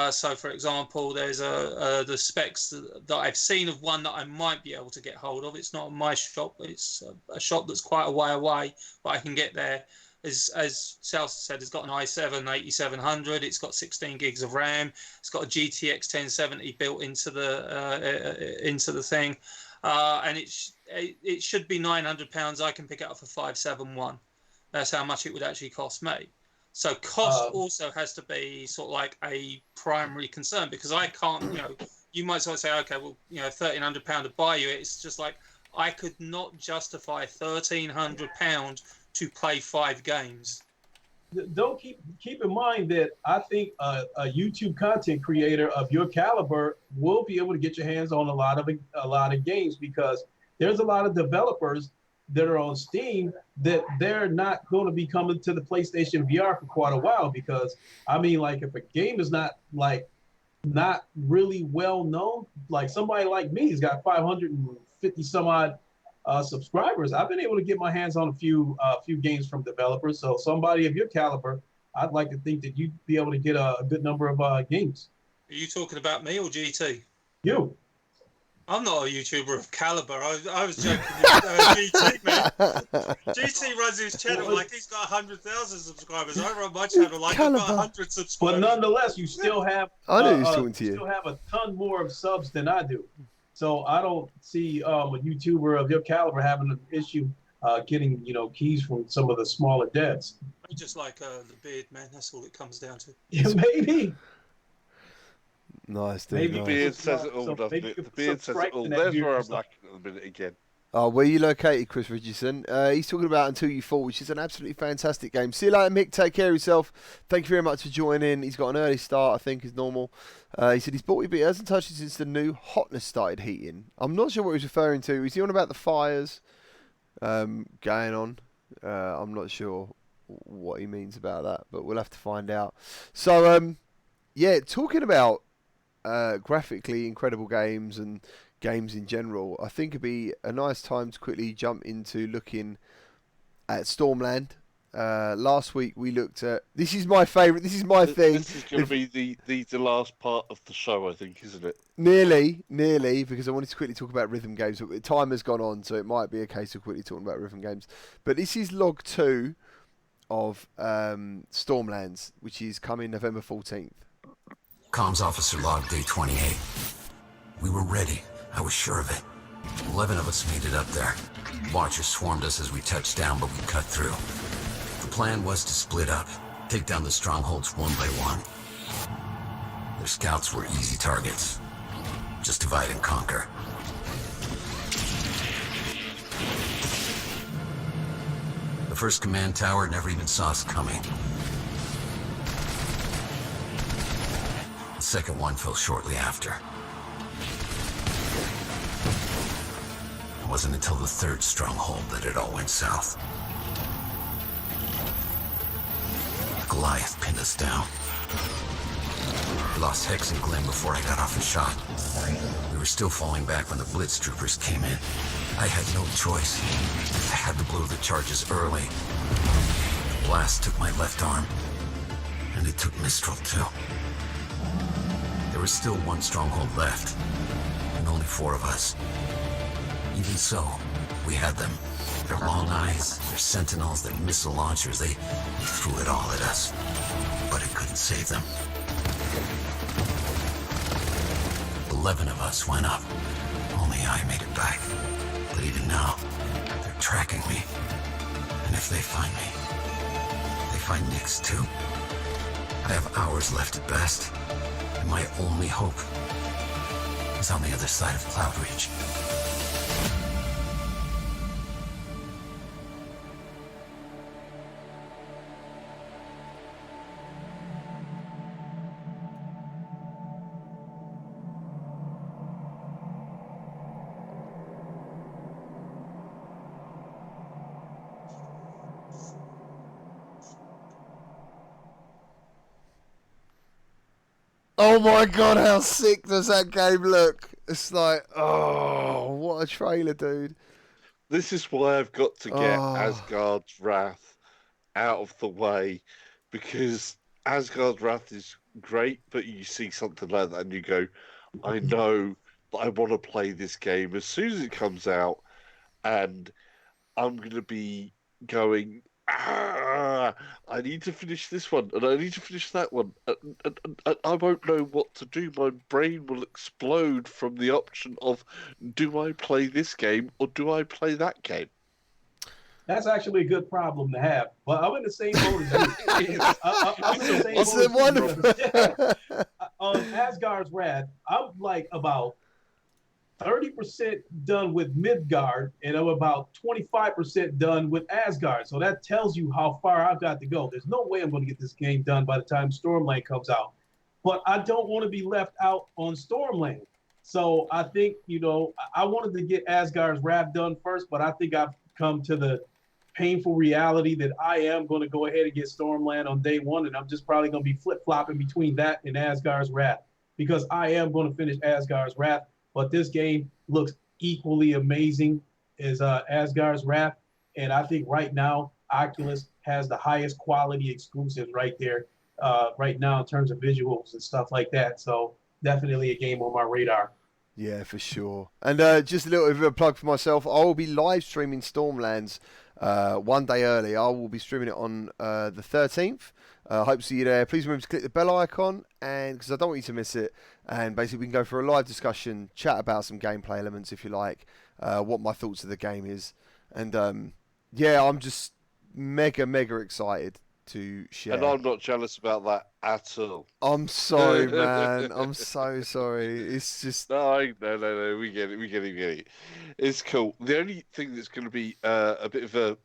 So, for example, there's the specs that I've seen of one that I might be able to get hold of. It's not in my shop. It's a shop that's quite a way away, but I can get there. As South said, it's got an i7 8700. It's got 16 gigs of RAM. It's got a GTX 1070 built into the thing, and it should be £900. I can pick it up for 571. That's how much it would actually cost me. So cost also has to be sort of like a primary concern, because I can't, you might sort of say, okay, well, £1,300 to buy you it. It's just like, I could not justify £1,300 to play 5 games. Don't keep in mind that I think a YouTube content creator of your caliber will be able to get your hands on a lot of games, because there's a lot of developers that are on Steam that they're not going to be coming to the PlayStation VR for quite a while, because I mean, like, if a game is not really well known, like somebody like me has got 550 some odd subscribers, I've been able to get my hands on a few games from developers. So somebody of your caliber, I'd like to think that you'd be able to get a good number of games. Are you talking about me or GT? You. I'm not a YouTuber of caliber. I was joking with GT, man. GT runs his channel like he's got 100,000 subscribers. I run my channel like I've got 100 subscribers. But nonetheless, you still have I know he's talking to you. Still have a ton more of subs than I do. So I don't see a YouTuber of your caliber having an issue getting keys from some of the smaller devs. Just like the beard, man. That's all it comes down to. Yeah, maybe. Nice, dude. Maybe The beard says it all, doesn't it? The beard says it all. There's where I'm lacking a minute again. Oh, where are you located, Chris Richardson? He's talking about Until You Fall, which is an absolutely fantastic game. See you later, Mick. Take care of yourself. Thank you very much for joining. He's got an early start, I think, as normal. He said he's bought it, but he hasn't touched it since the new hotness started heating. I'm not sure what he's referring to. Is he on about the fires going on? I'm not sure what he means about that, but we'll have to find out. So, yeah, talking about graphically incredible games and games in general, I think it'd be a nice time to quickly jump into looking at Stormland. Last week we looked at. This is my favourite. This is my thing. This is going to be the last part of the show, I think, isn't it? Nearly, because I wanted to quickly talk about rhythm games, but time has gone on, so it might be a case of quickly talking about rhythm games. But this is log 2 of Stormlands, which is coming November 14th. Comms officer log day 28. We were ready. I was sure of it. 11 of us made it up there. Watchers swarmed us as we touched down, but we cut through. The plan was to split up, take down the strongholds one by one. Their scouts were easy targets. Just divide and conquer. The first command tower never even saw us coming. The second one fell shortly after. It wasn't until the third stronghold that it all went south. Goliath pinned us down. We lost Hex and Glenn before I got off the shot. We were still falling back when the Blitz troopers came in. I had no choice. I had to blow the charges early. The blast took my left arm, and it took Mistral too. There was still one stronghold left, and only 4 of us. Even so, we had them. Their long eyes, their sentinels, their missile launchers, they threw it all at us. But it couldn't save them. 11 of us went up. Only I made it back. But even now, they're tracking me. And if they find me, they find Nyx too. I have hours left at best. And my only hope is on the other side of Cloud Reach. Oh my god, how sick does that game look? It's like, oh, what a trailer, dude. This is why I've got to get Oh. Asgard's Wrath out of the way, because Asgard's Wrath is great, but you see something like that and you go, I know that I want to play this game as soon as it comes out, and I'm going to be going, I need to finish this one, and I need to finish that one, and I won't know what to do. My brain will explode from the option of, do I play this game or do I play that game? That's actually a good problem to have. But I'm in the same boat as you. I'm in the same It's boat as wonderful. you. On Asgard's Wrath, I'm like about 30% done with Midgard, and I'm about 25% done with Asgard. So that tells you how far I've got to go. There's no way I'm going to get this game done by the time Stormland comes out. But I don't want to be left out on Stormland. So I think, I wanted to get Asgard's Wrath done first, but I think I've come to the painful reality that I am going to go ahead and get Stormland on day one, and I'm just probably going to be flip-flopping between that and Asgard's Wrath, because I am going to finish Asgard's Wrath. But this game looks equally amazing as Asgard's Wrath. And I think right now, Oculus has the highest quality exclusives right there right now in terms of visuals and stuff like that. So definitely a game on my radar. Yeah, for sure. And just a little bit of a plug for myself. I will be live streaming Stormlands one day early. I will be streaming it on the 13th. Hope to see you there. Please remember to click the bell icon, and because I don't want you to miss it. And basically, we can go for a live discussion, chat about some gameplay elements if you like, what my thoughts of the game is, and yeah, I'm just mega excited to share. And I'm not jealous about that at all. I'm sorry, man. I'm so sorry. It's just No, we get it. It's cool. The only thing that's going to be a bit of a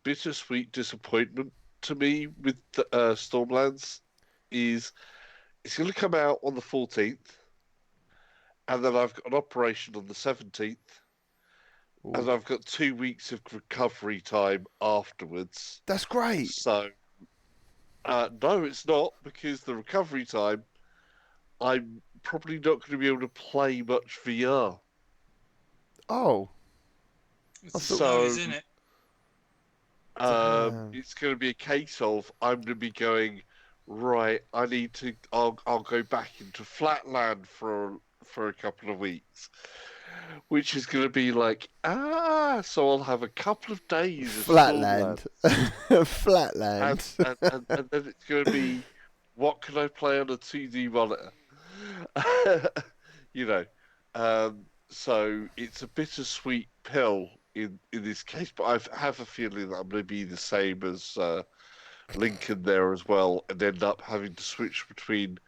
bittersweet disappointment to me with Stormlands is it's going to come out on the 14th, and then I've got an operation on the 17th, and I've got 2 weeks of recovery time afterwards. That's great. So, no, it's not, because the recovery time, I'm probably not going to be able to play much VR. Oh. It's the So- snow is in it. Damn. It's going to be a case of I'm going to be going right. I'll go back into Flatland for a couple of weeks, which is going to be like So I'll have a couple of days of Flatland. Stormland. Flatland. And then it's going to be, what can I play on a 2D monitor? you know, so it's a bittersweet pill in this case, but I have a feeling that I'm going to be the same as Lincoln there as well, and end up having to switch between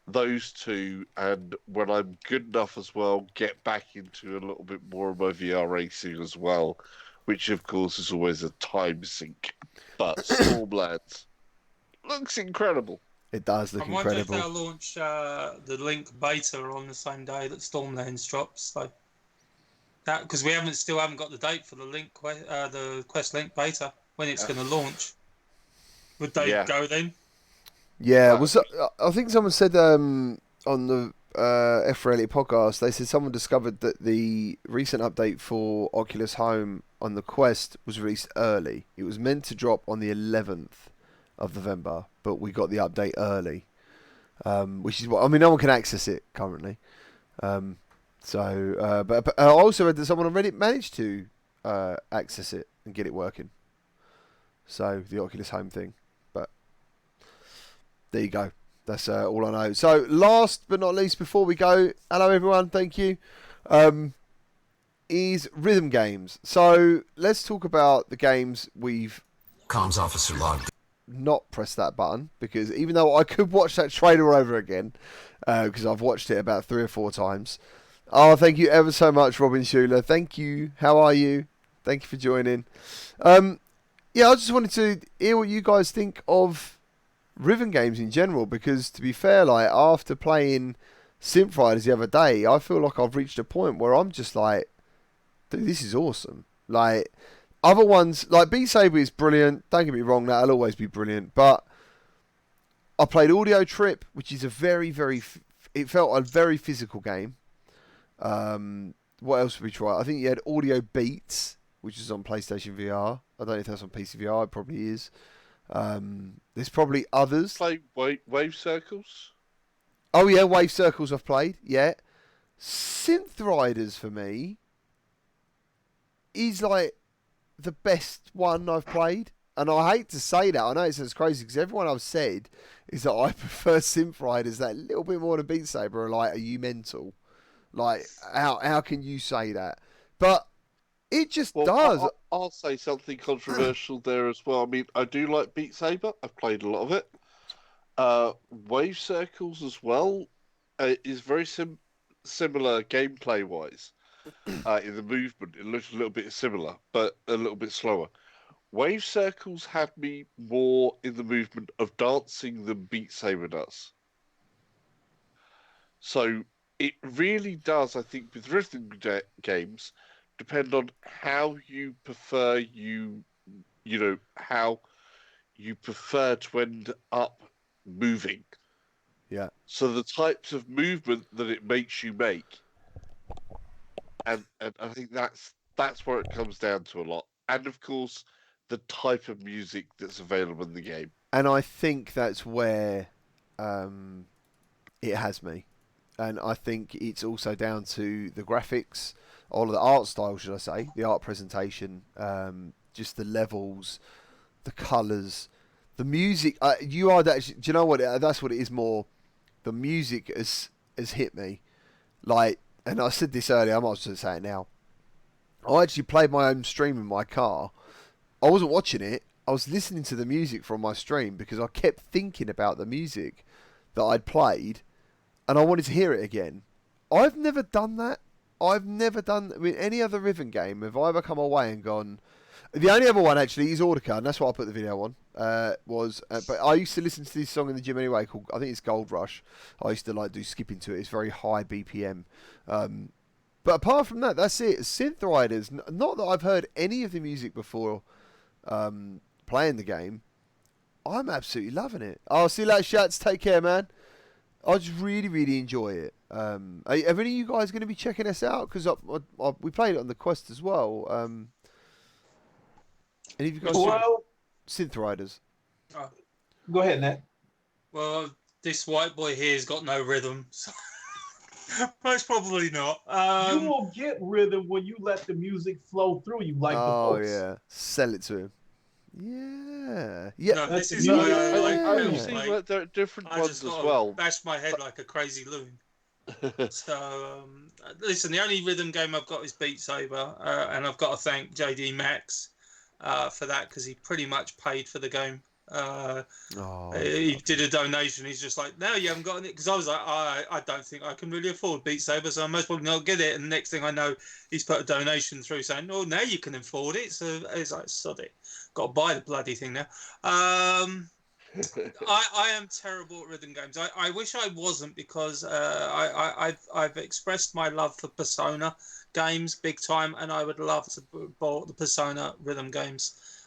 those two, and when I'm good enough as well, get back into a little bit more of my VR racing as well, which of course is always a time sink. But Stormland looks incredible. It does look I wonder if incredible. they'll launch the Link beta on the same day that Stormlands drops. So that because we still haven't got the date for the the Quest Link beta when it's going to launch. Would they go then? Yeah, I think someone said on the F4 Elite podcast, they said someone discovered that the recent update for Oculus Home on the Quest was released early. It was meant to drop on the 11th of November, but we got the update early, which is what I mean. No one can access it currently. But I also read that someone on Reddit managed to access it and get it working. So the Oculus Home thing. There you go. That's all I know. So, last but not least, before we go, hello everyone, thank you, is rhythm games. So, let's talk about the games we've Comms officer logged. not pressed that button, because even though I could watch that trailer over again, because I've watched it about 3 or 4 times. Oh, thank you ever so much, Robin Schuler. Thank you. How are you? Thank you for joining. Yeah, I just wanted to hear what you guys think of rhythm games in general, because to be fair, like after playing Synth Riders the other day, I feel like I've reached a point where I'm just like, dude, this is awesome. Like other ones, like Beat Saber is brilliant. Don't get me wrong, that'll always be brilliant. But I played Audio Trip, which is a it felt a very physical game. What else did we try? I think you had Audio Beats, which is on PlayStation VR. I don't know if that's on PC VR. It probably is. There's probably others. Play wave circles. Oh yeah, Wave Circles I've played. Yeah, Synth Riders for me is like the best one I've played, and I hate to say that. I know it sounds crazy because everyone I've said is that I prefer Synth Riders that little bit more than Beat Saber. Are like, are you mental? Like, how can you say that? But it just does. I'll say something controversial there as well. I mean, I do like Beat Saber. I've played a lot of it. Wave Circles as well is very similar gameplay-wise. In the movement, it looks a little bit similar, but a little bit slower. Wave Circles had me more in the movement of dancing than Beat Saber does. So it really does, I think, with rhythm games, depend on how you prefer how you prefer to end up moving. Yeah. So the types of movement that it makes you make, and I think that's where it comes down to a lot. And of course, the type of music that's available in the game. And I think that's where it has me. And I think it's also down to the graphics, all of the art style, should I say, the art presentation, just the levels, the colours, the music. Do you know what? That's what it is more. The music has hit me. Like, and I said this earlier, I might as well say it now. I actually played my own stream in my car. I wasn't watching it. I was listening to the music from my stream because I kept thinking about the music that I'd played and I wanted to hear it again. I've never done that. I've never done with any other rhythm game. Have I ever come away and gone... The only other one actually is Audica, and that's what I put the video on. But I used to listen to this song in the gym anyway. Called, I think it's Gold Rush. I used to like do skipping to it. It's very high BPM. But apart from that, that's it. Synth Riders. Not that I've heard any of the music before playing the game. I'm absolutely loving it. Oh, see you later, Shats. Take care, man. I just really, really enjoy it. Are any of you guys going to be checking this out? Because we played it on the Quest as well. Any of you guys Well, synth riders? go ahead, Nat. Well, this white boy here's got no rhythm, so most probably not. You will get rhythm when you let the music flow through you, like the Oh folks. yeah, sell it to him. Yeah. No, That's this is the why music. I like Yeah. film, I've seen mate. that there are different I ones just as got to well. bash my head like a crazy loon. So, listen, the only rhythm game I've got is Beat Saber, and I've got to thank JD Max for that, because he pretty much paid for the game. He did a donation. He's just like, no, you haven't got it, because I was like, I don't think I can really afford Beat Saber, so I most probably not get it. And the next thing I know, he's put a donation through saying, oh, now you can afford it. So it's like, sod it, got to buy the bloody thing now. I am terrible at rhythm games. I wish I wasn't, because I've expressed my love for Persona games big time, and I would love to bought the Persona rhythm games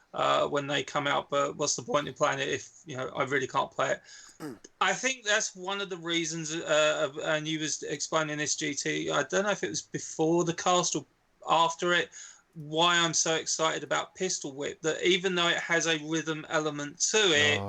when they come out. But what's the point in playing it if I really can't play it? I think that's one of the reasons. And you was explaining this, GT. I don't know if it was before the cast or after it, why I'm so excited about Pistol Whip, that even though it has a rhythm element to it,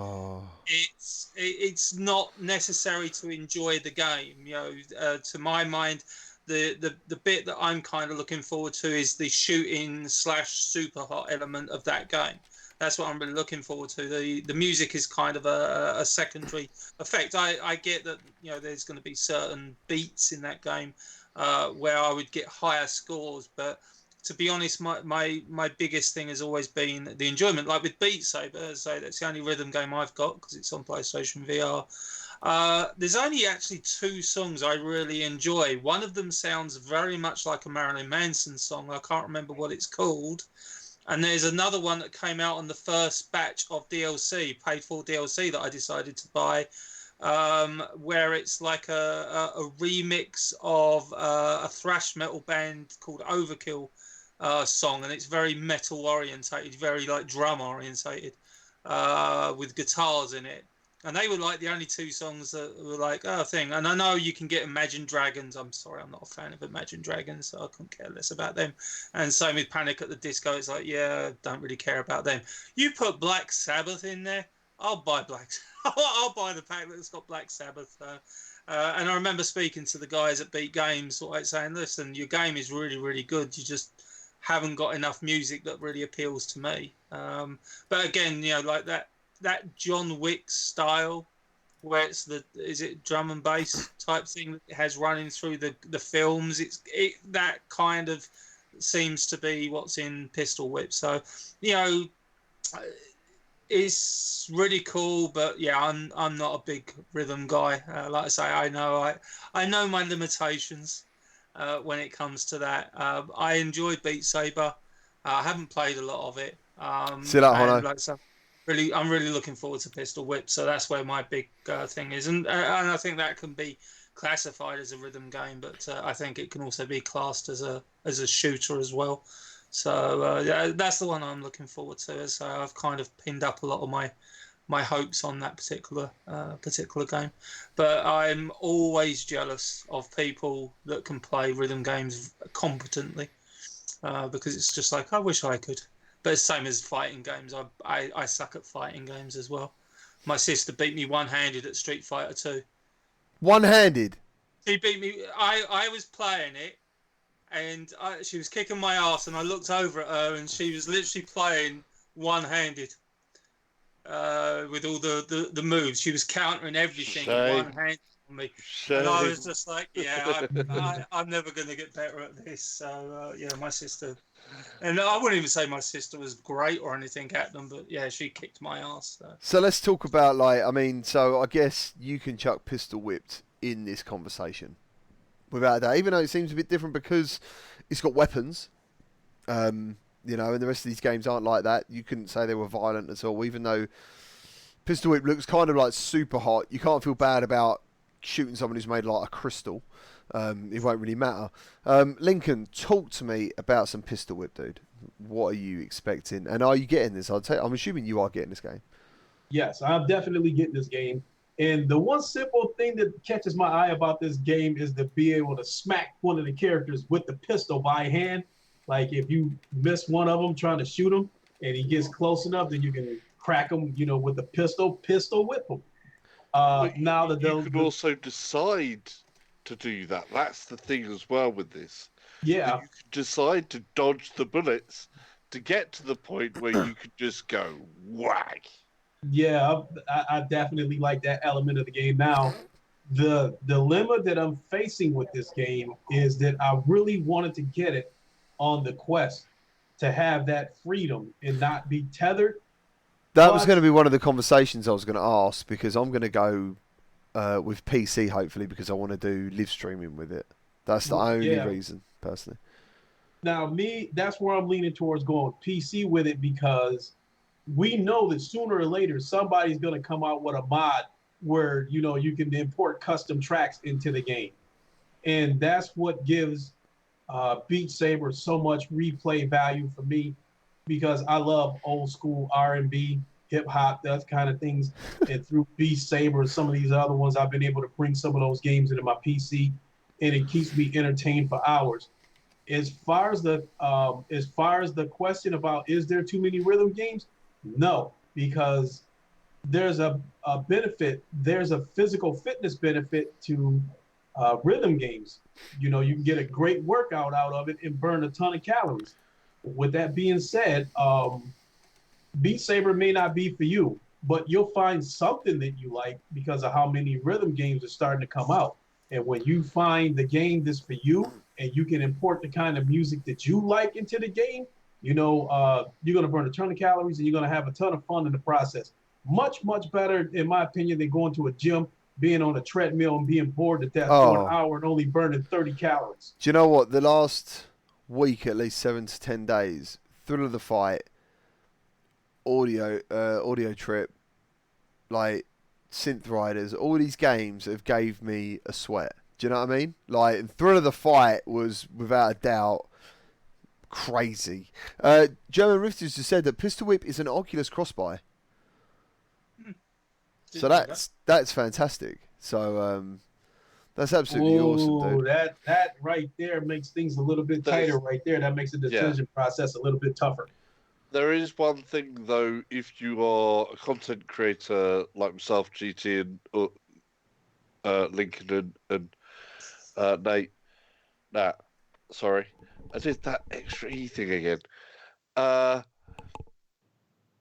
it's not necessary to enjoy the game. To my mind, the bit that I'm kind of looking forward to is the shooting / super hot element of that game. That's what I'm really looking forward to. The music is kind of a secondary effect. I get that there's going to be certain beats in that game where I would get higher scores, but to be honest, my biggest thing has always been the enjoyment. Like with Beat Saber, so that's the only rhythm game I've got because it's on PlayStation VR. There's only actually 2 songs I really enjoy. One of them sounds very much like a Marilyn Manson song. I can't remember what it's called. And there's another one that came out on the first batch of DLC, paid for DLC, that I decided to buy, where it's like a remix of a thrash metal band called Overkill song, and it's very metal orientated, very like drum orientated, with guitars in it. And they were like the only 2 songs that were like thing. And I know you can get Imagine Dragons. I'm sorry, I'm not a fan of Imagine Dragons, so I couldn't care less about them. And same with Panic at the Disco. It's like, yeah, don't really care about them. You put Black Sabbath in there, I'll buy I'll buy the pack that's got Black Sabbath. And I remember speaking to the guys at Beat Games, like saying, listen, your game is really, really good. You just haven't got enough music that really appeals to me. But again, like that John Wick style, where it's is it drum and bass type thing that it has running through the films. That kind of seems to be what's in Pistol Whip. So, it's really cool. But yeah, I'm not a big rhythm guy. Like I say, I know my limitations when it comes to that. I enjoy Beat Saber. I haven't played a lot of it. See that, Hono? I'm really looking forward to Pistol Whip, so that's where my big thing is, and I think that can be classified as a rhythm game, but I think it can also be classed as a shooter as well. So that's the one I'm looking forward to. So I've kind of pinned up a lot of my hopes on that particular game, but I'm always jealous of people that can play rhythm games competently, because it's just like, I wish I could. But it's the same as fighting games. I suck at fighting games as well. My sister beat me one-handed at Street Fighter 2. One-handed? She beat me. I was playing it, and she was kicking my ass, and I looked over at her, and she was literally playing one-handed with all the moves. She was countering everything one-handed on me. And I was just like, yeah, I'm never going to get better at this. So, my sister... And I wouldn't even say my sister was great or anything at them, but yeah, she kicked my ass. So let's talk about, so I guess you can chuck Pistol Whipped in this conversation without a doubt, even though it seems a bit different because it's got weapons, and the rest of these games aren't like that. You couldn't say they were violent at all, even though Pistol Whip looks kind of like super hot. You can't feel bad about shooting someone who's made like a crystal. It won't really matter. Lincoln, talk to me about some Pistol Whip, dude. What are you expecting? And are you getting this? I'm assuming you are getting this game. Yes, I'm definitely getting this game. And the one simple thing that catches my eye about this game is to be able to smack one of the characters with the pistol by hand. Like if you miss one of them trying to shoot him and he gets close enough, then you can crack him, with the pistol whip him. Now you can also decide to do that. That's the thing as well with this. Yeah, that you can decide to dodge the bullets to get to the point where you could just go whack. Yeah, I definitely like that element of the game. Now, the dilemma that I'm facing with this game is that I really wanted to get it on the Quest to have that freedom and not be tethered. That was going to be one of the conversations I was going to ask, because I'm going to go with PC, hopefully, because I want to do live streaming with it. That's the only reason, personally. Now, that's where I'm leaning towards going PC with it, because we know that sooner or later somebody's going to come out with a mod where you can import custom tracks into the game, and that's what gives Beat Saber so much replay value for me, because I love old school R&B, hip hop, that kind of things. And through Beat Saber and some of these other ones, I've been able to bring some of those games into my PC, and it keeps me entertained for hours. As far as the question about is there too many rhythm games? No, because there's a benefit. There's a physical fitness benefit to rhythm games. You can get a great workout out of it and burn a ton of calories. With that being said, Beat Saber may not be for you, but you'll find something that you like because of how many rhythm games are starting to come out. And when you find the game that's for you, and you can import the kind of music that you like into the game, you're going to burn a ton of calories and you're going to have a ton of fun in the process. Much, much better, in my opinion, than going to a gym, being on a treadmill and being bored to death for an hour and only burning 30 calories. Do you know what? The last week, at least 7 to 10 days, Thrill of the Fight, Audio Trip, like Synth Riders, all these games have gave me a sweat. Do you know what I mean? Like, Thrill of the Fight was, without a doubt, crazy. German Rifters just said that Pistol Whip is an Oculus cross-buy. So that's fantastic. So that's absolutely awesome, dude. That right there makes things a little bit tighter right there. That makes the decision process a little bit tougher. There is one thing, though, if you are a content creator like myself, GT, and Lincoln, and Nate. Sorry. I did that extra E thing again. And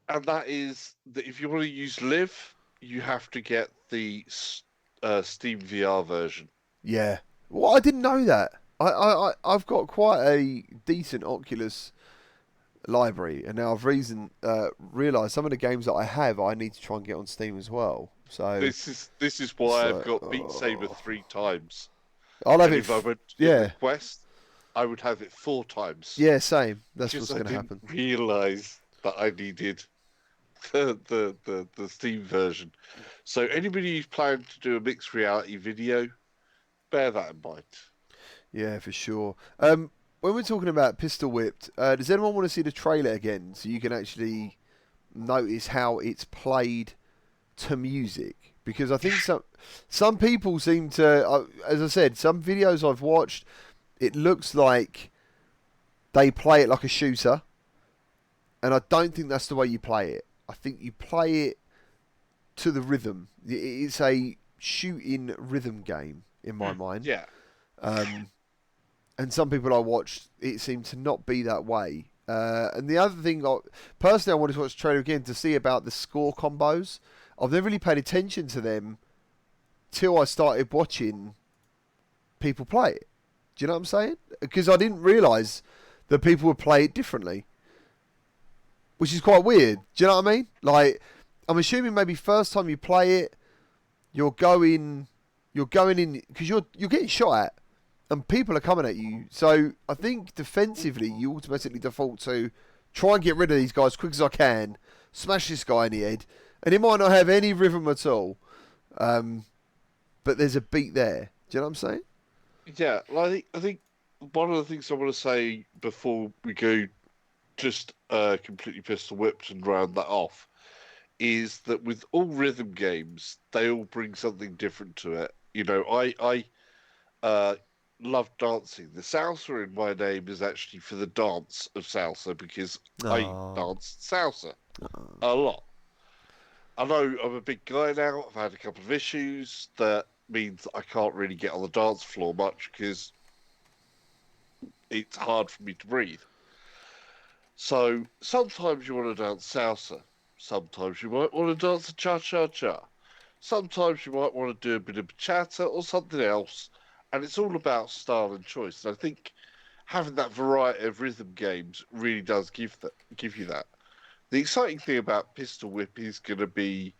that is that if you want to use Live, you have to get the Steam VR version. Yeah. Well, I didn't know that. I've got quite a decent Oculus library, and now I've realised some of the games that I have, I need to try and get on Steam as well. So this is why I've got Beat Saber 3 times. I'll have it. If I went to Quest, I would have it 4 times. Yeah, same. That's what's going to happen. I didn't realise that I needed the Steam version. So anybody who's planning to do a mixed reality video, bear that in mind. Yeah, for sure. When we're talking about Pistol Whipped, does anyone want to see the trailer again so you can actually notice how it's played to music? Because I think some people seem to, as I said, some videos I've watched, it looks like they play it like a shooter, and I don't think that's the way you play it. I think you play it to the rhythm. It's a shooting rhythm game in my mind. Yeah. And some people I watched, it seemed to not be that way. And the other thing, personally, I wanted to watch the trailer again to see about the score combos. I've never really paid attention to them till I started watching people play it. Do you know what I'm saying? Because I didn't realise that people would play it differently, which is quite weird. Do you know what I mean? Like, I'm assuming maybe first time you play it, you're going in because you're getting shot at, and people are coming at you. So I think defensively, you automatically default to try and get rid of these guys as quick as I can, smash this guy in the head, and it might not have any rhythm at all, but there's a beat there. Do you know what I'm saying? Yeah, well, I think one of the things I want to say before we go just completely pistol whipped and round that off is that with all rhythm games, they all bring something different to it. You know, I love dancing. The salsa in my name is actually for the dance of salsa because I danced salsa a lot. I know I'm a big guy now. I've had a couple of issues that means I can't really get on the dance floor much because it's hard for me to breathe. So sometimes you want to dance salsa. Sometimes you might want to dance a cha-cha-cha. Sometimes you might want to do a bit of bachata or something else. And it's all about style and choice. And I think having that variety of rhythm games really does give you that. The exciting thing about Pistol Whip is going to be,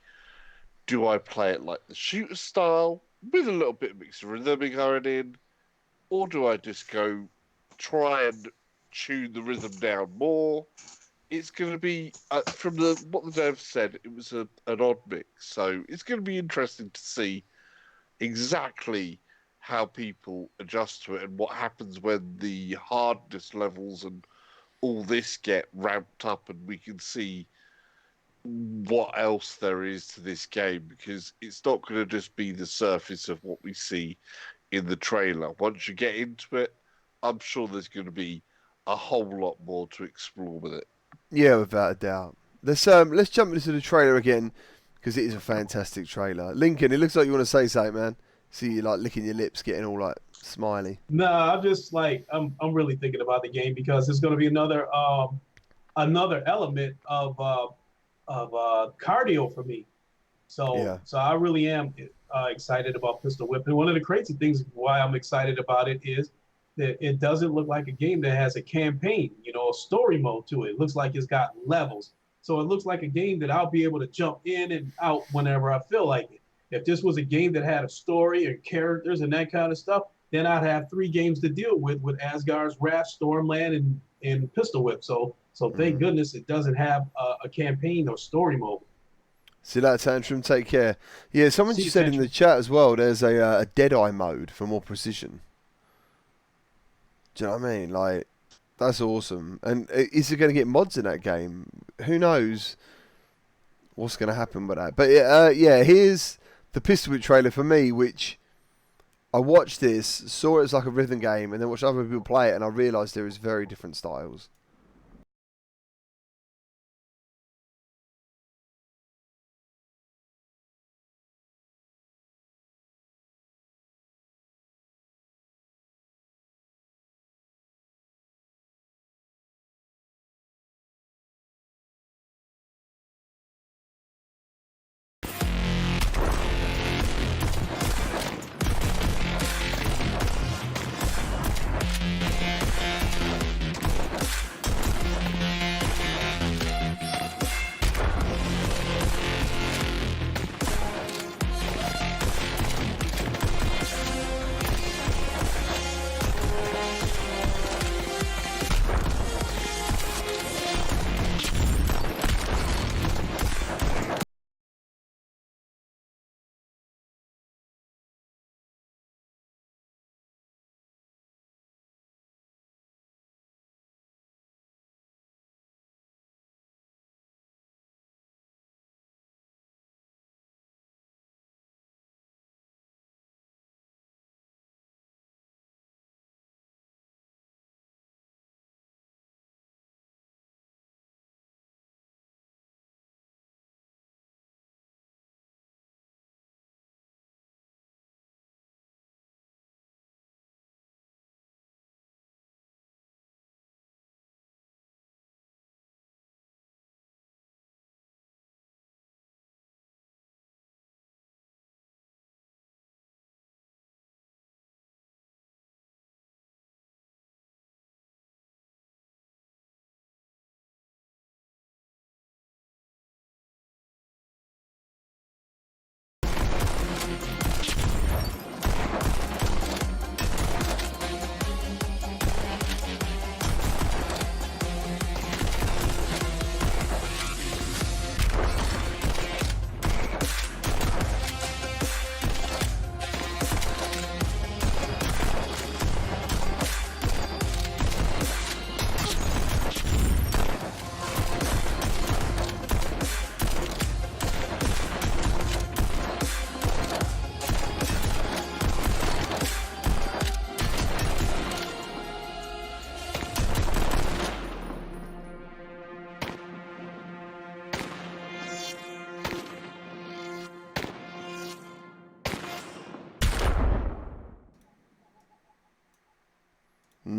do I play it like the shooter style with a little bit of mixed rhythm going in, or do I just go try and tune the rhythm down more? It's going to be, from what the dev said, it was an odd mix. So it's going to be interesting to see exactly how people adjust to it and what happens when the hardness levels and all this get ramped up and we can see what else there is to this game, because it's not going to just be the surface of what we see in the trailer. Once you get into it, I'm sure there's going to be a whole lot more to explore with it. Yeah, without a doubt. Let's jump into the trailer again, because it is a fantastic trailer. Lincoln, it looks like you want to say something, man. See you like licking your lips, getting all like smiley. No, I'm just like I'm really thinking about the game because it's going to be another element of cardio for me. So I really am excited about Pistol Whip. And one of the crazy things why I'm excited about it is that it doesn't look like a game that has a campaign, a story mode to it. It looks like it's got levels. So it looks like a game that I'll be able to jump in and out whenever I feel like it. If this was a game that had a story and characters and that kind of stuff, then I'd have 3 games to deal with Asgard's Wrath, Stormland, and Pistol Whip. So thank goodness it doesn't have a campaign or story mode. See that, Tantrum? Take care. Yeah, someone just said in the chat as well, there's a Deadeye mode for more precision. Do you know what I mean? Like, that's awesome. And is it going to get mods in that game? Who knows what's going to happen with that. But yeah, here's the Pistol Whip trailer for me, which I watched this, saw it as like a rhythm game, and then watched other people play it, and I realised there is very different styles.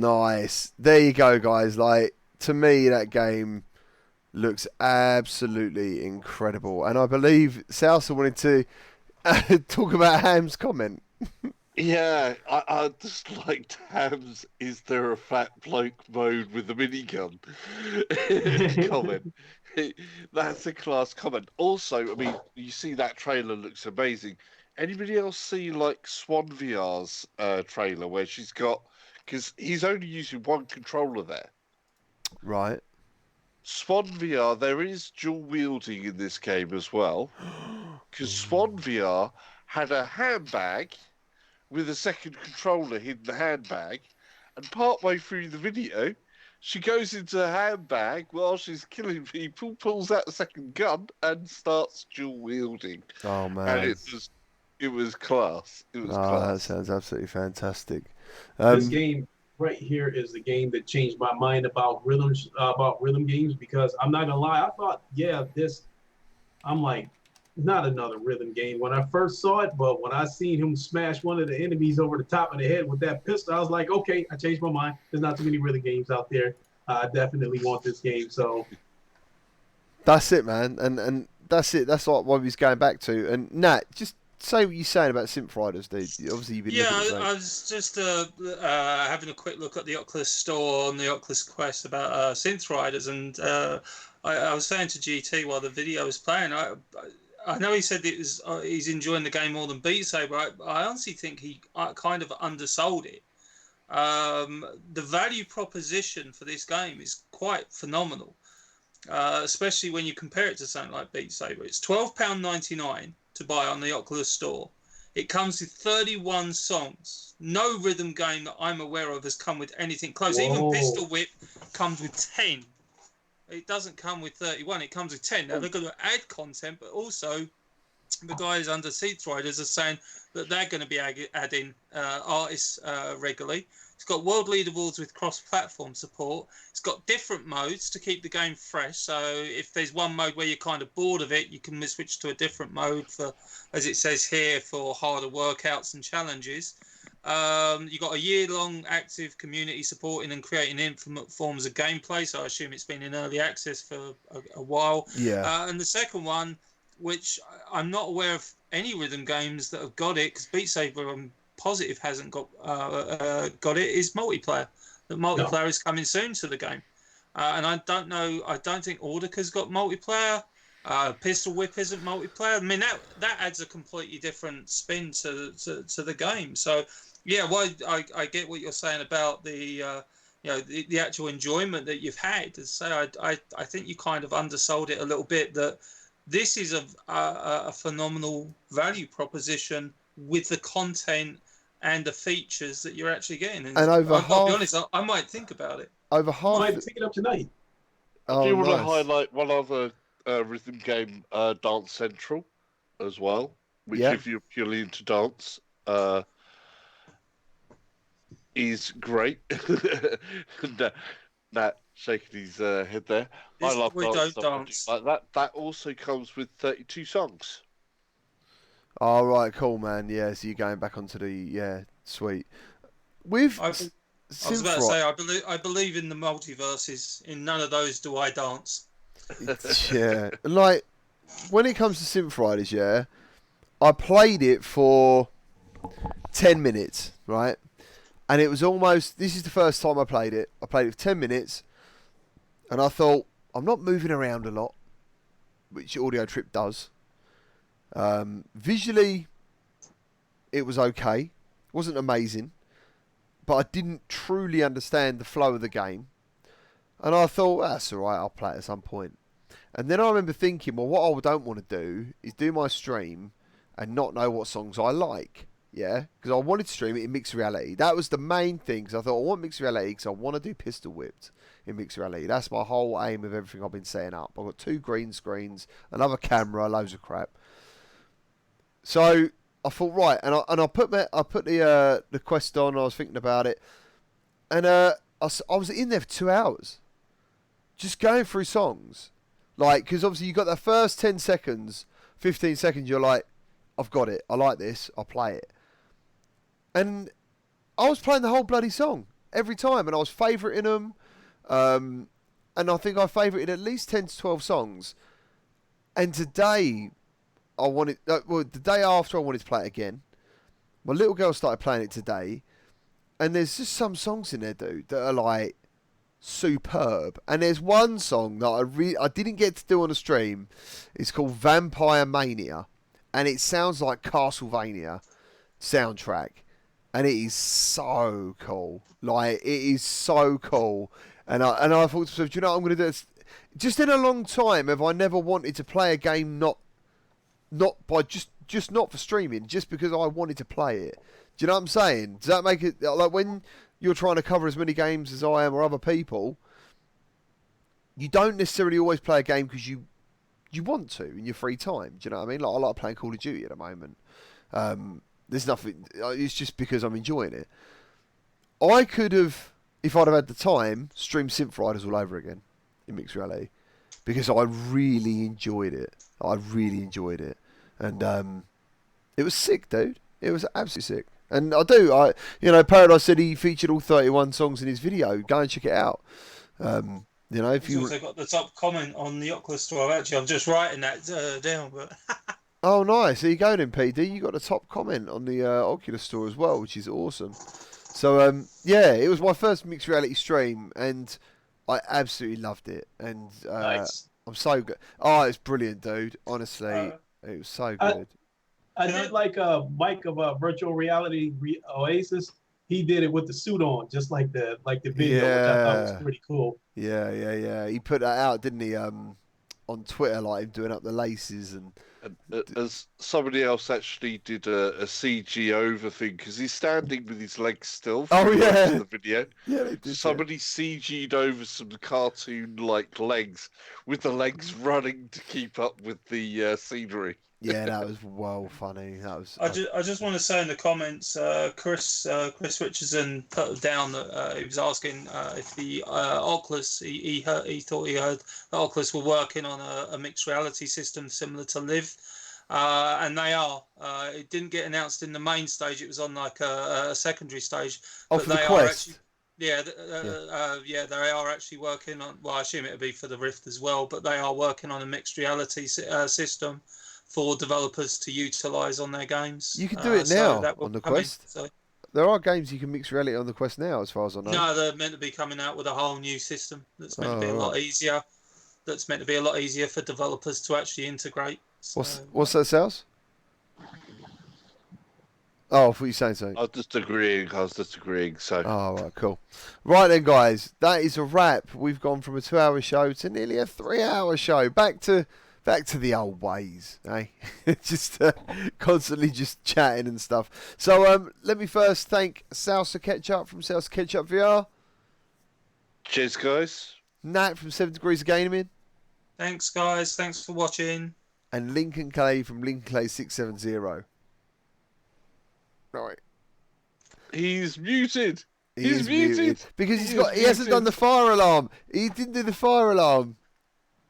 Nice. There you go, guys. Like, to me, that game looks absolutely incredible. And I believe Salsa wanted to talk about Ham's comment. Yeah, I just liked Ham's "Is there a fat bloke mode with a minigun?" comment. That's a class comment. Also, I mean, you see that trailer looks amazing. Anybody else see like Swan VR's trailer where she's got, because he's only using one controller there. Right. Swan VR, there is dual wielding in this game as well, because Swan VR had a handbag with a second controller in the handbag, and partway through the video, she goes into the handbag while she's killing people, pulls out a second gun, and starts dual wielding. Oh, man. And it was class. It was class. That sounds absolutely fantastic. This game right here is the game that changed my mind about rhythm games, because I'm not gonna lie, I thought, I'm like, not another rhythm game when I first saw it, but when I seen him smash one of the enemies over the top of the head with that pistol, I was like, okay, I changed my mind. There's not too many rhythm games out there. I definitely want this game. So that's it, man, and that's it. That's like what we was going back to. And Nat, just say what you're saying about Synth Riders, dude. Obviously, you've been looking at I was just having a quick look at the Oculus store on the Oculus Quest about Synth Riders, and I was saying to GT while the video was playing, I know he said he's enjoying the game more than Beat Saber. I honestly think he kind of undersold it. The value proposition for this game is quite phenomenal, especially when you compare it to something like Beat Saber. It's £12.99 to buy on the Oculus store. It comes with 31 songs. No rhythm game that I'm aware of has come with anything close. Whoa. Even Pistol Whip comes with 10. It doesn't come with 31. It comes with 10. Now, they're going to add content, but also the guys under Synth Riders are saying that they're going to be adding artists regularly. It's got world leaderboards with cross-platform support. It's got different modes to keep the game fresh. So if there's one mode where you're kind of bored of it, you can switch to a different mode for, as it says here, for harder workouts and challenges. You've got a year-long active community supporting and creating infinite forms of gameplay. So I assume it's been in early access for a while. Yeah. And the second one, which I'm not aware of any rhythm games that have got it, because Beat Saber, I'm positive, hasn't got it, is multiplayer. The multiplayer is coming soon to the game. And I don't know, I don't think Audica's got multiplayer. Pistol Whip isn't multiplayer. I mean, that adds a completely different spin to the game. So, yeah, well, I get what you're saying about the the actual enjoyment that you've had. So I think you kind of undersold it a little bit, that this is a phenomenal value proposition with the content and the features that you're actually getting. And over I'll be honest, I might think about it. Over half. I might pick it up tonight. Oh, Do you want to nice. highlight one other rhythm game, Dance Central, as well? Which, if you're purely into dance, is great. Nat shaking his head there. I love dance. Like that. That also comes with 32 songs. All right, cool, man. Yeah, so you're going back onto sweet. With I was about to say, I believe in the multiverses. In none of those do I dance. Yeah, like when it comes to Synth Riders, I played it for 10 minutes, right? And it was almost, this is the first time I played it. I played it for 10 minutes, and I thought, I'm not moving around a lot, which Audio Trip does. Visually, it was okay. It wasn't amazing, but I didn't truly understand the flow of the game. And I thought, that's all right, I'll play it at some point. And then I remember thinking, well, what I don't want to do is do my stream and not know what songs I like. Yeah, because I wanted to stream it in mixed reality. That was the main thing, because I thought I want mixed reality because I want to do Pistol Whipped in mixed reality. That's my whole aim of everything I've been setting up. I've got 2 green screens, another camera, loads of crap. So I thought, right, and I put the Quest on. I was thinking about it, and I was in there for 2 hours, just going through songs, like, because obviously you got that first 10 seconds, 15 seconds. You're like, I've got it. I like this. I'll play it. And I was playing the whole bloody song. every time, and I was favouriting them. And I think I favourited at least 10 to 12 songs. And today, the day after I wanted to play it again, my little girl started playing it today, and there's just some songs in there, dude, that are like superb. And there's one song that I didn't get to do on the stream. It's called Vampire Mania, and it sounds like Castlevania soundtrack, and it is so cool. Like, it is so cool. And I thought to myself, do you know what I'm going to do? Just in a long time have I never wanted to play a game not by just not for streaming, just because I wanted to play it. Do you know what I'm saying? Does that make it like when you're trying to cover as many games as I am or other people, you don't necessarily always play a game because you want to in your free time. Do you know what I mean? Like, I like playing Call of Duty at the moment. There's nothing. It's just because I'm enjoying it. I could have, if I'd have had the time, stream Synth Riders all over again in mixed reality, because I really enjoyed it. And it was sick, dude. It was absolutely sick. And Paradise said he featured all 31 songs in his video. Go and check it out. If you also got the top comment on the Oculus store. Actually, I'm just writing that down. But oh, nice. There you go, then, PD. You got the top comment on the Oculus store as well, which is awesome. So, it was my first mixed reality stream, and I absolutely loved it. And Nice. I'm so good. Oh, it's brilliant, dude. Honestly, it was so good. I did like Mike of Virtual Reality Oasis. He did it with the suit on, just like the video, which I thought was pretty cool. Yeah. He put that out, didn't he? On Twitter, like him doing up the laces and. As somebody else actually did a CG over thing, because he's standing with his legs still. Oh yeah, in the video. Yeah, they did. Somebody CG'd over some cartoon-like legs, with the legs running to keep up with the scenery. Yeah, that was well funny. That was. I just want to say in the comments, Chris Richardson put down that he was asking if the Oculus. He thought he heard the Oculus were working on a mixed reality system similar to Live, and they are. It didn't get announced in the main stage. It was on like a secondary stage. Oh, but for the they Quest. Are actually, they are actually working on. Well, I assume it would be for the Rift as well, but they are working on a mixed reality system for developers to utilise on their games. You can do it now on the Quest. So. There are games you can mix reality on the Quest now, as far as I know. No, they're meant to be coming out with a whole new system that's meant to be a lot easier. That's meant to be a lot easier for developers to actually integrate. So, what's that, Sales? Oh, I thought you were saying something. I was just agreeing. So. Oh, right, cool. Right then, guys, that is a wrap. We've gone from a 2-hour show to nearly a 3-hour show. Back to the old ways, eh? Just constantly just chatting and stuff. So let me first thank Salsa Ketchup from Salsa Ketchup VR. Cheers, guys. Nat from 7 Degrees of Gaming. Thanks, guys. Thanks for watching. And Lincoln Clay from Lincoln Clay 670. Right. He's muted. He's muted. Because he hasn't done the fire alarm. He didn't do the fire alarm.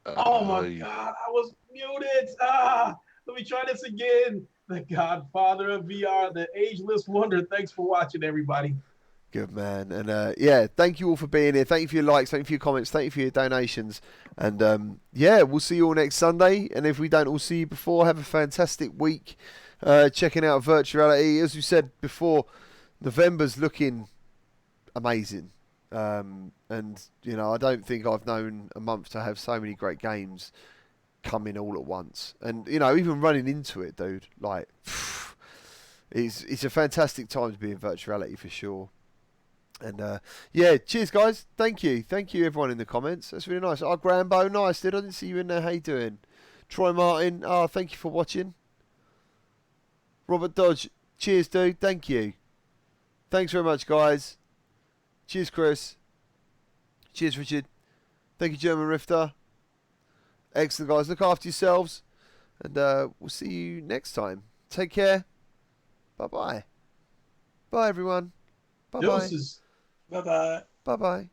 Oh my God, I was muted. Let me try this again. The Godfather of VR, the ageless wonder. Thanks for watching, everybody. Good, man. And thank you all for being here. Thank you for your likes. Thank you for your comments. Thank you for your donations. And we'll see you all next Sunday. And if we don't all see you before, have a fantastic week checking out virtual reality. As we said before, November's looking amazing. And I don't think I've known a month to have so many great games come in all at once. And even running into it, dude, like it's a fantastic time to be in virtual reality for sure. And cheers, guys. Thank you everyone in the comments. That's really nice. Grambo, nice, dude. I didn't see you in there. How you doing? Troy Martin, thank you for watching. Robert Dodge, cheers, dude. Thank you. Thanks very much, guys. Cheers, Chris. Cheers, Richard. Thank you, German Rifter. Excellent, guys. Look after yourselves. And we'll see you next time. Take care. Bye-bye. Bye, everyone. Bye-bye. Deuces. Bye-bye. Bye-bye.